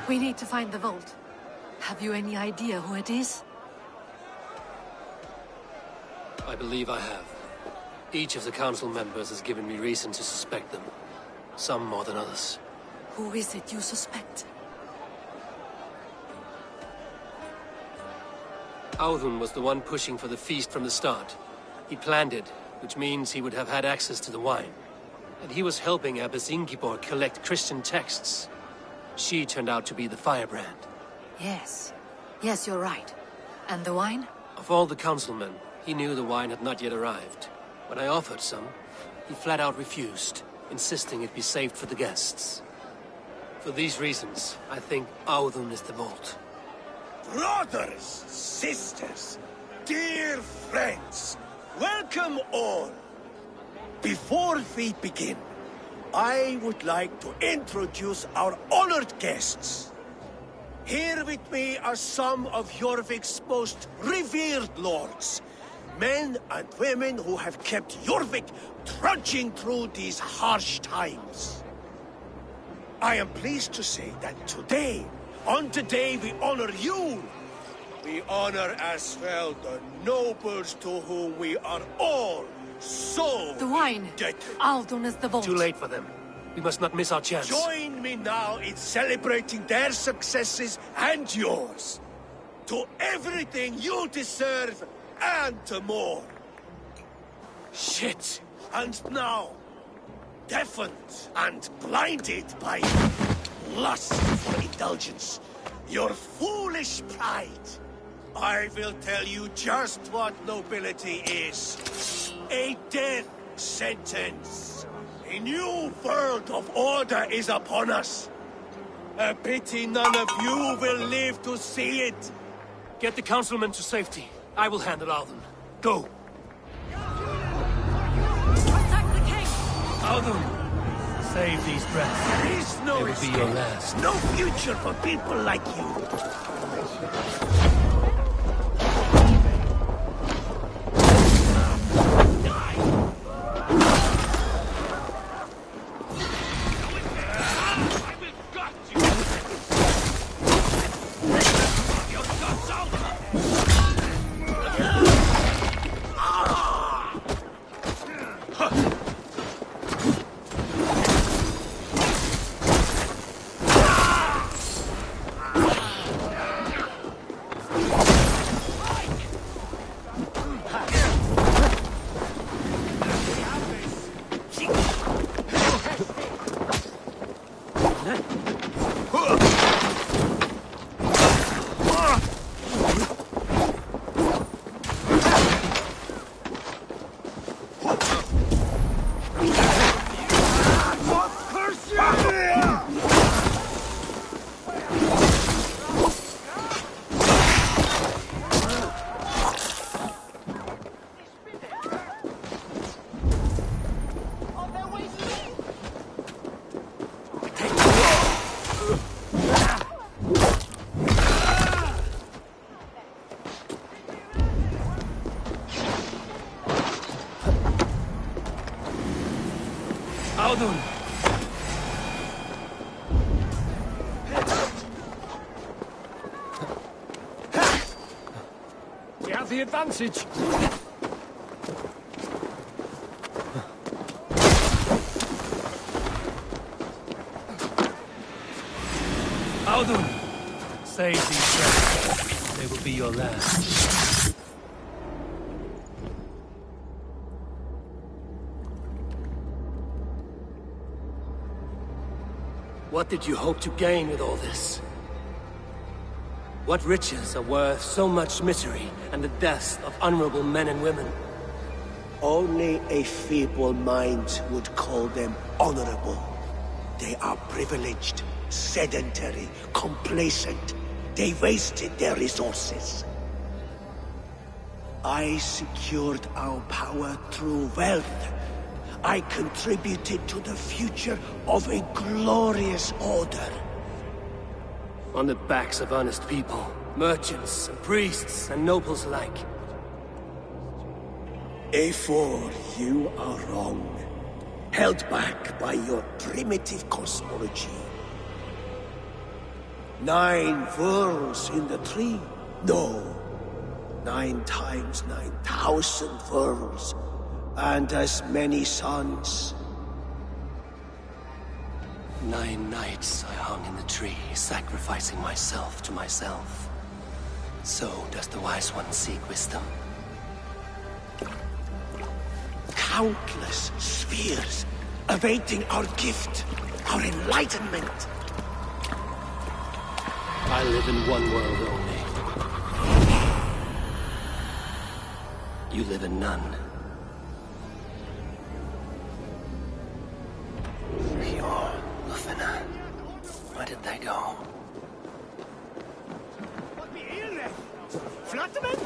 We need to find the vault. Have you any idea who it is? I believe I have. Each of the council members has given me reason to suspect them. Some more than others. Who is it you suspect? Odin was the one pushing for the feast from the start. He planned it, which means he would have had access to the wine. And he was helping Abbess Ingeborg collect Christian texts. She turned out to be the firebrand. Yes. Yes, you're right. And the wine? Of all the councilmen, he knew the wine had not yet arrived. When I offered some, he flat out refused, insisting it be saved for the guests. For these reasons, I think Odin is the vault. Brothers, sisters, dear friends, welcome all. Before we begin, I would like to introduce our honored guests. Here with me are some of Jorvik's most revered lords. Men and women who have kept Jorvik trudging through these harsh times. I am pleased to say that today, on the day we honor you, we honor as well the nobles to whom we are all so the wine. indebted. Odin is the vault. Too late for them. We must not miss our chance. Join me now in celebrating their successes and yours. To everything you deserve and more. Shit! And now, deafened and blinded by lust for indulgence, your foolish pride, I will tell you just what nobility is. A death sentence. A new world of order is upon us. A pity none of you will live to see it. Get the councilmen to safety. I will handle Odin. Go! Protect the king! Odin! Save these breaths. There is no It will be your escape. last. No future for people like you. Audun! We have the advantage. Audun! Save these friends. They will be your last. What did you hope to gain with all this? What riches are worth so much misery and the deaths of honorable men and women? Only a feeble mind would call them honorable. They are privileged, sedentary, complacent. They wasted their resources. I secured our power through wealth. I contributed to the future of a glorious order. On the backs of honest people, merchants and priests and nobles alike. Eivor, you are wrong. Held back by your primitive cosmology. 9 worlds in the tree? No. 9 times 9,000 worlds. And as many suns. 9 nights I hung in the tree, sacrificing myself to myself. So does the wise one seek wisdom. Countless spheres, awaiting our gift, our enlightenment. I live in one world only. You live in none. Eivor, Lufina. Where did they go? Flatterman?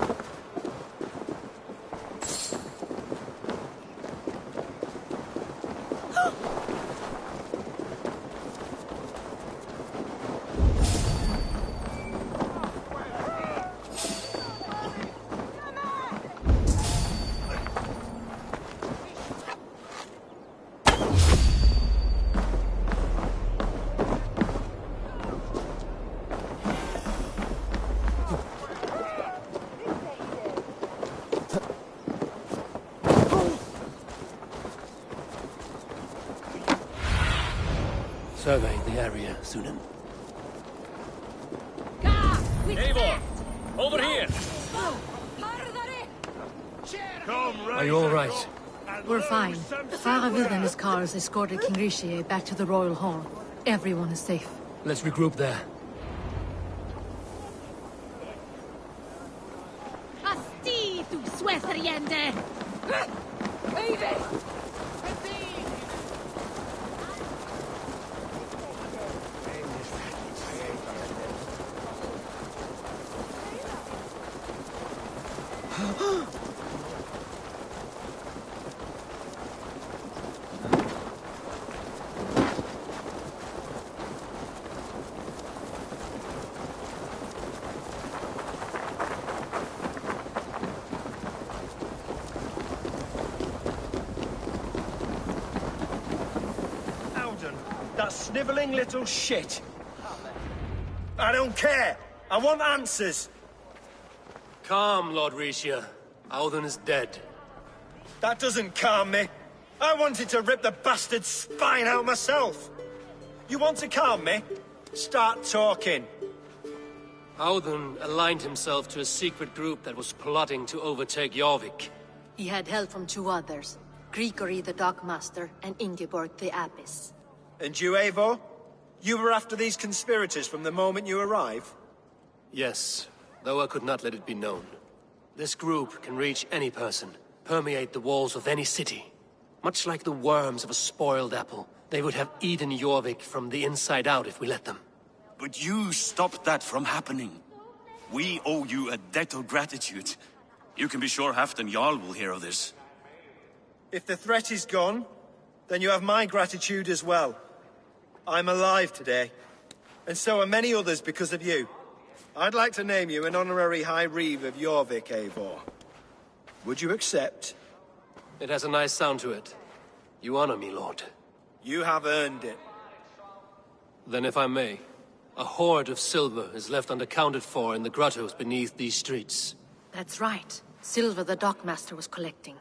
Survey the area, Sunan. Eivor! Over here! Are you all right? We're fine. Faravid and his cars escorted King Rishi back to the Royal Hall. Everyone is safe. Let's regroup there. Asti, tu suetheriende! Eivor! That sniveling little shit. I don't care. I want answers. Calm, Lord Rishia. Audun is dead. That doesn't calm me. I wanted to rip the bastard's spine out myself. You want to calm me? Start talking. Audun aligned himself to a secret group that was plotting to overtake Jorvik. He had help from 2 others. Grigory the Dockmaster and Ingeborg the Abbess. And you, Eivor? You were after these conspirators from the moment you arrived? Yes, though I could not let it be known. This group can reach any person, permeate the walls of any city. Much like the worms of a spoiled apple, they would have eaten Jorvik from the inside out if we let them. But you stopped that from happening. We owe you a debt of gratitude. You can be sure Halfdan Jarl will hear of this. If the threat is gone, then you have my gratitude as well. I'm alive today, and so are many others because of you. I'd like to name you an honorary High Reeve of Jorvik, Eivor. Would you accept? It has a nice sound to it. You honor me, Lord. You have earned it. Then if I may, a hoard of silver is left unaccounted for in the grottos beneath these streets. That's right. Silver the dockmaster was collecting.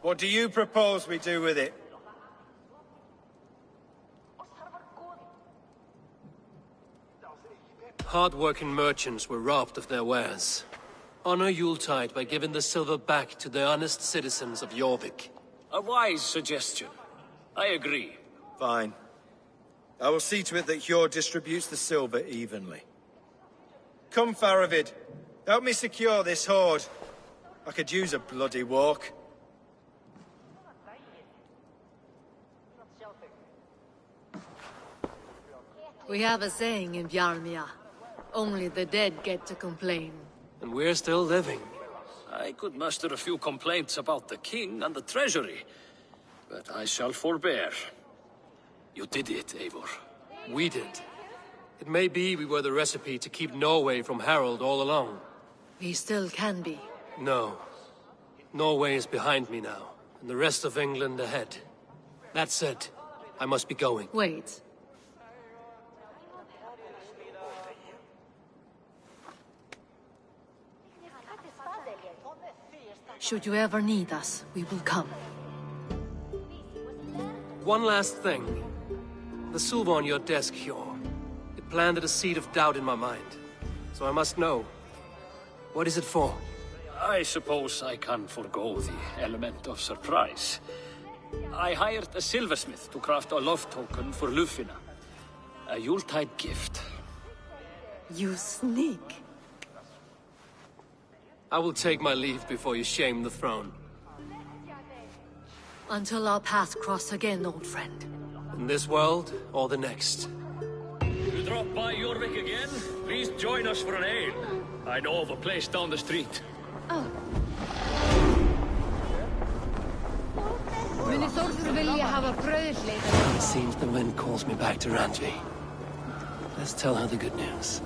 What do you propose we do with it? Hard-working merchants were robbed of their wares. Honor Yuletide by giving the silver back to the honest citizens of Jorvik. A wise suggestion. I agree. Fine. I will see to it that Hjord distributes the silver evenly. Come, Faravid. Help me secure this hoard. I could use a bloody walk. We have a saying in Bjarmia. Only the dead get to complain. And we're still living. I could muster a few complaints about the king and the treasury, but I shall forbear. You did it, Eivor. We did. It may be we were the recipe to keep Norway from Harald all along. We still can be. No. Norway is behind me now, and the rest of England ahead. That said, I must be going. Wait. Should you ever need us, we will come. One last thing. The silver on your desk, Hjord. It planted a seed of doubt in my mind. So I must know. What is it for? I suppose I can forego the element of surprise. I hired a silversmith to craft a love token for Lufina. A Yuletide gift. You sneak. I will take my leave before you shame the throne. Until our paths cross again, old friend. In this world, or the next. You drop by Jorvik again? Please join us for an ale. I know of a place down the street. Oh. It seems the wind calls me back to Randvi. Let's tell her the good news.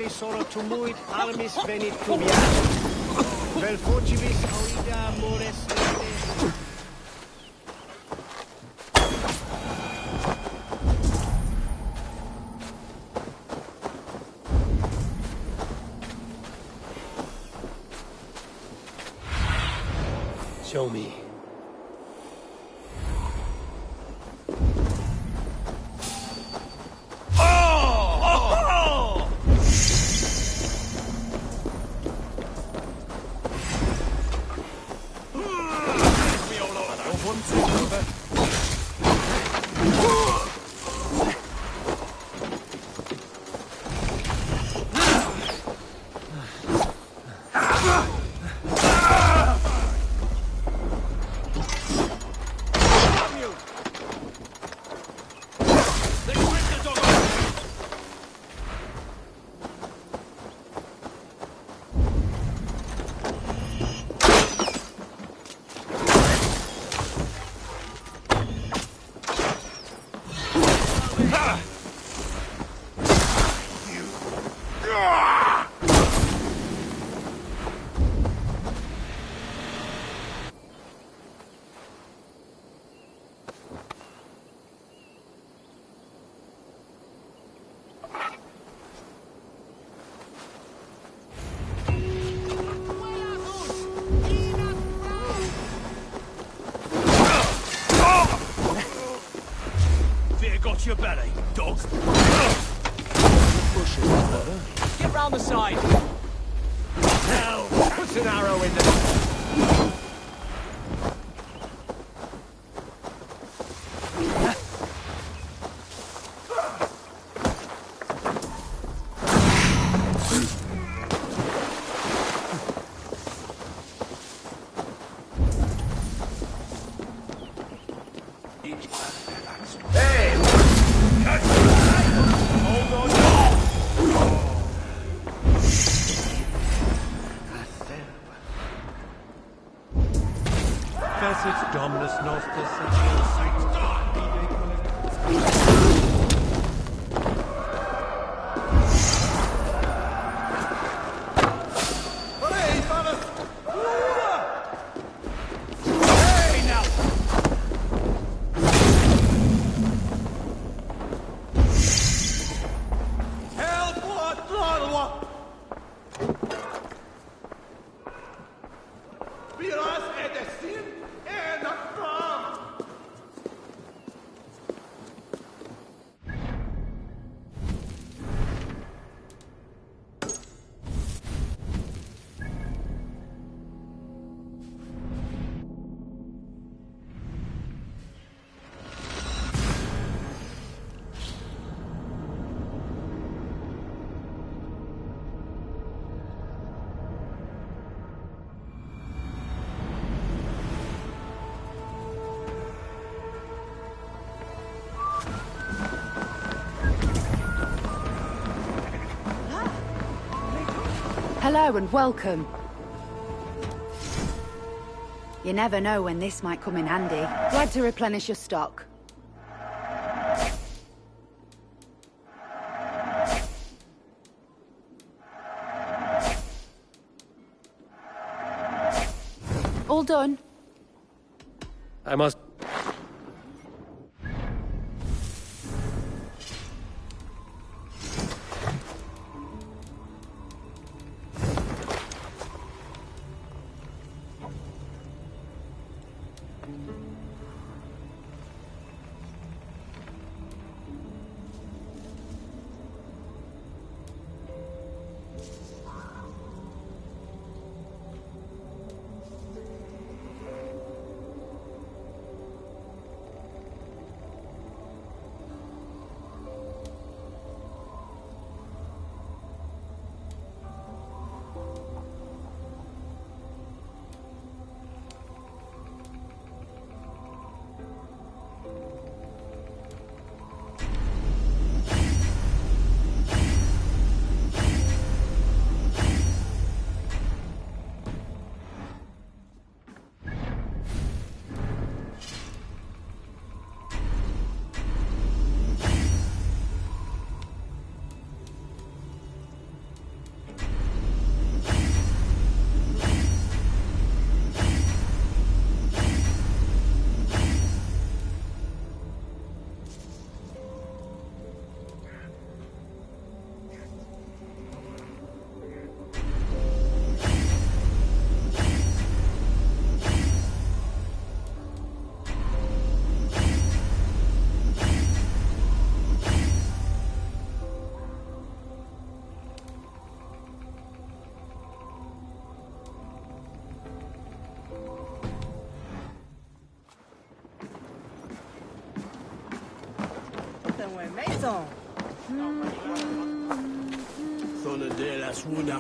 Solo tumuit armis venit cumiat. Vel forcivis auida mores Show me. Watch your belly, dog. Get round the side. Now, Put an arrow in the... Facet Dominus Nostus Sapiens Hello and welcome. You never know when this might come in handy. Glad to replenish your stock. All done? I must... Zona de la Swuna.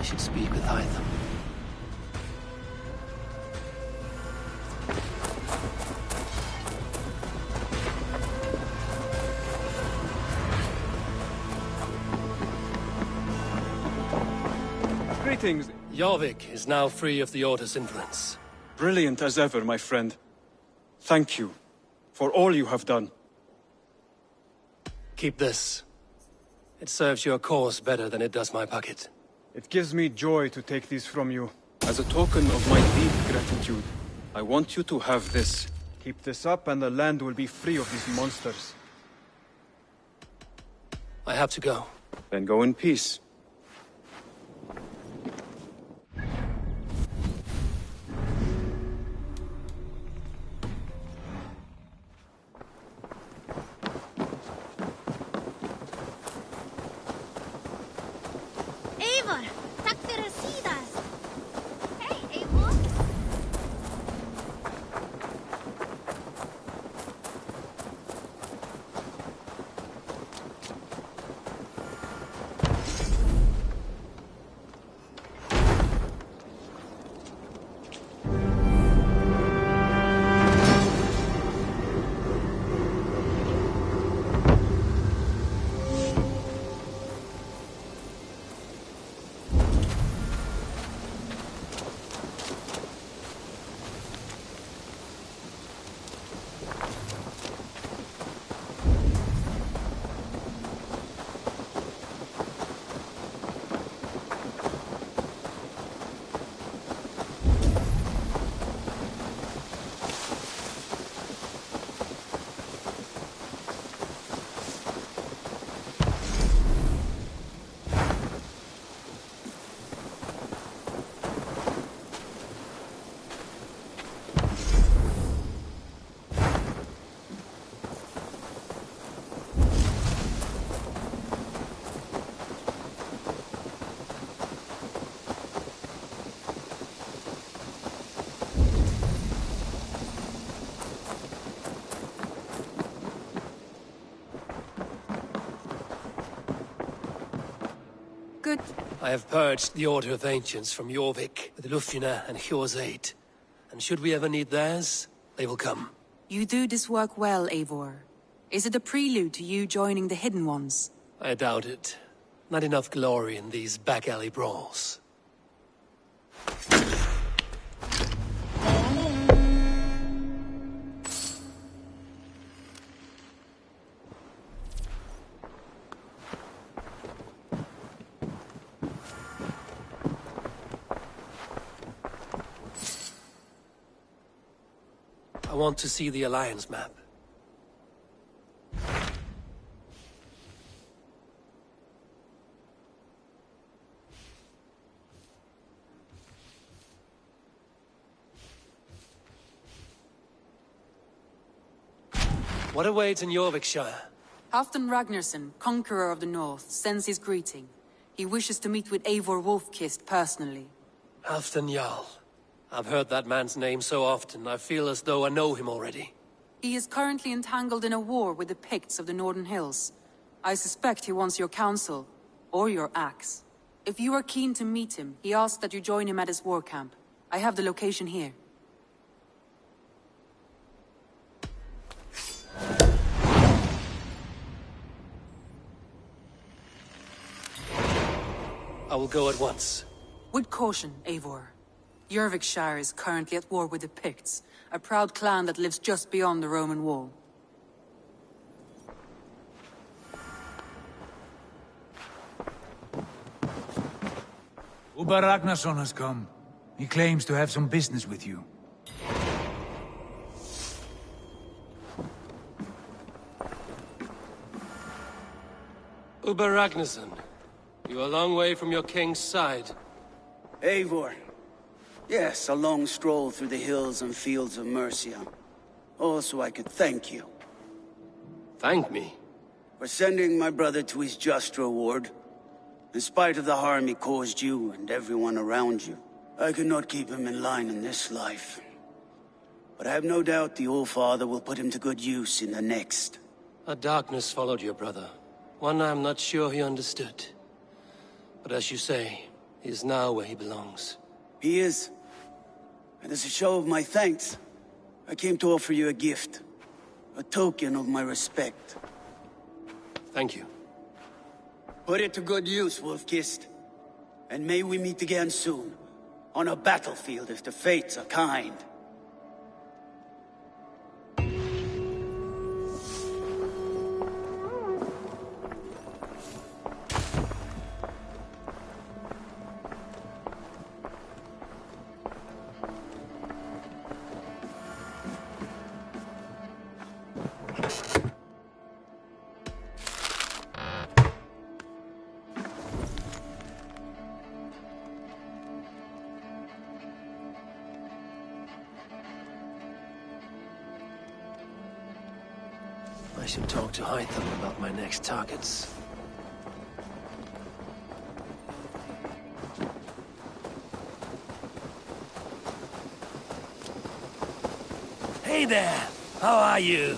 should speak with Hytham. Greetings. Jorvik is now free of the Order's influence. Brilliant as ever, my friend. Thank you for all you have done. Keep this. It serves your cause better than it does my pocket. It gives me joy to take these from you. As a token of my deep gratitude, I want you to have this. Keep this up and the land will be free of these monsters. I have to go. Then go in peace. Eivor, tack för att sidas. Hej, Eivor. Good. I have purged the Order of Ancients from Jorvik with Lufjuna and Hjor's aid. And should we ever need theirs, they will come. You do this work well, Eivor. Is it a prelude to you joining the Hidden Ones? I doubt it. Not enough glory in these back-alley brawls. I want to see the Alliance map. What awaits in Jorvikshire? Halfdan Ragnarsson, conqueror of the North, sends his greeting. He wishes to meet with Eivor Wolfkist personally. Halfdan Jarl. I've heard that man's name so often, I feel as though I know him already. He is currently entangled in a war with the Picts of the Northern Hills. I suspect he wants your counsel, or your axe. If you are keen to meet him, he asks that you join him at his war camp. I have the location here. I will go at once. With caution, Eivor. Jorvikshire is currently at war with the Picts, a proud clan that lives just beyond the Roman wall. Ubba Ragnarsson has come. He claims to have some business with you. Ubba Ragnarsson, you are a long way from your king's side. Eivor. Yes, a long stroll through the hills and fields of Mercia. Also, I could thank you. Thank me? For sending my brother to his just reward. In spite of the harm he caused you and everyone around you. I could not keep him in line in this life. But I have no doubt the All-Father will put him to good use in the next. A darkness followed your brother. One I'm not sure he understood. But as you say, He is now where he belongs. He is. And as a show of my thanks, I came to offer you a gift. A token of my respect. Thank you. Put it to good use, Wolf-Kissed. And may we meet again soon. On a battlefield if the fates are kind. I should talk to Hytham about my next targets. Hey there! How are you?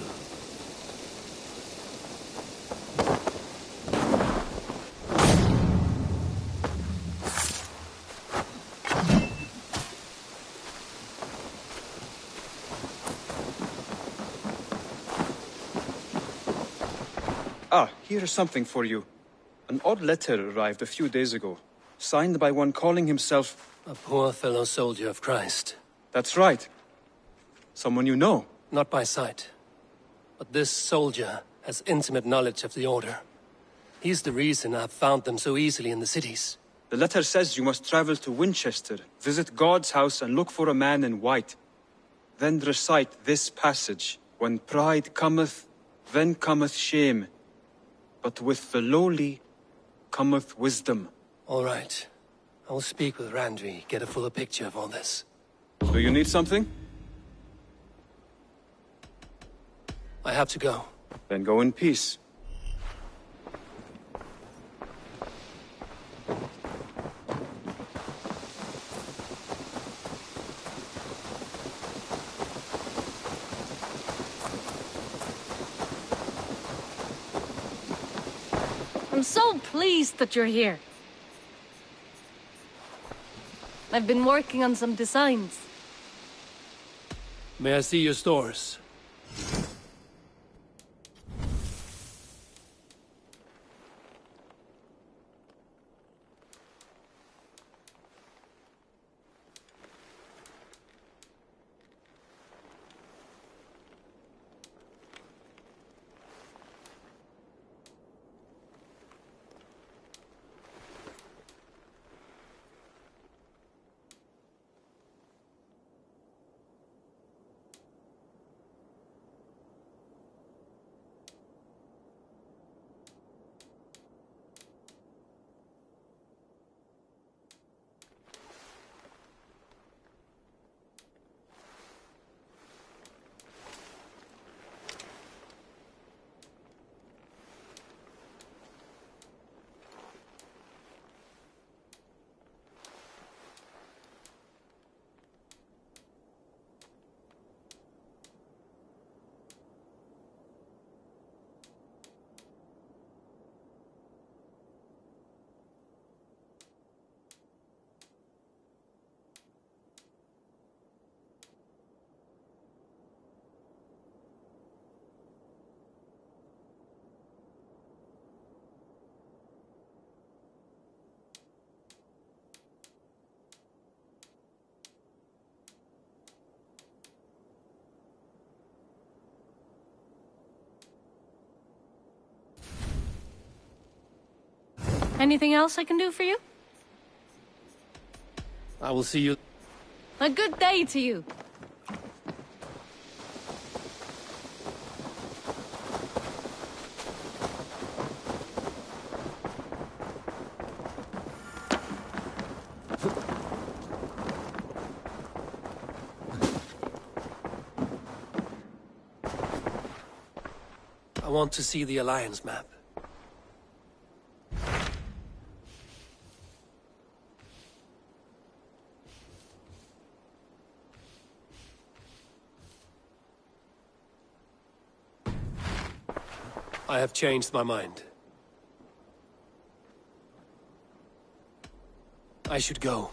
Ah, here is something for you. An odd letter arrived a few days ago, signed by one calling himself... A poor fellow soldier of Christ. That's right. Someone you know. Not by sight. But this soldier has intimate knowledge of the Order. He's the reason I've found them so easily in the cities. The letter says you must travel to Winchester, visit God's house and look for a man in white. Then recite this passage. When pride cometh, then cometh shame. But with the lowly cometh wisdom. All right. I will speak with Randvi, get a fuller picture of all this. Do you need something? I have to go. Then go in peace. I'm so pleased that you're here. I've been working on some designs. May I see your stores? Anything else I can do for you? I will see you. A good day to you. I want to see the Alliance map. I have changed my mind. I should go.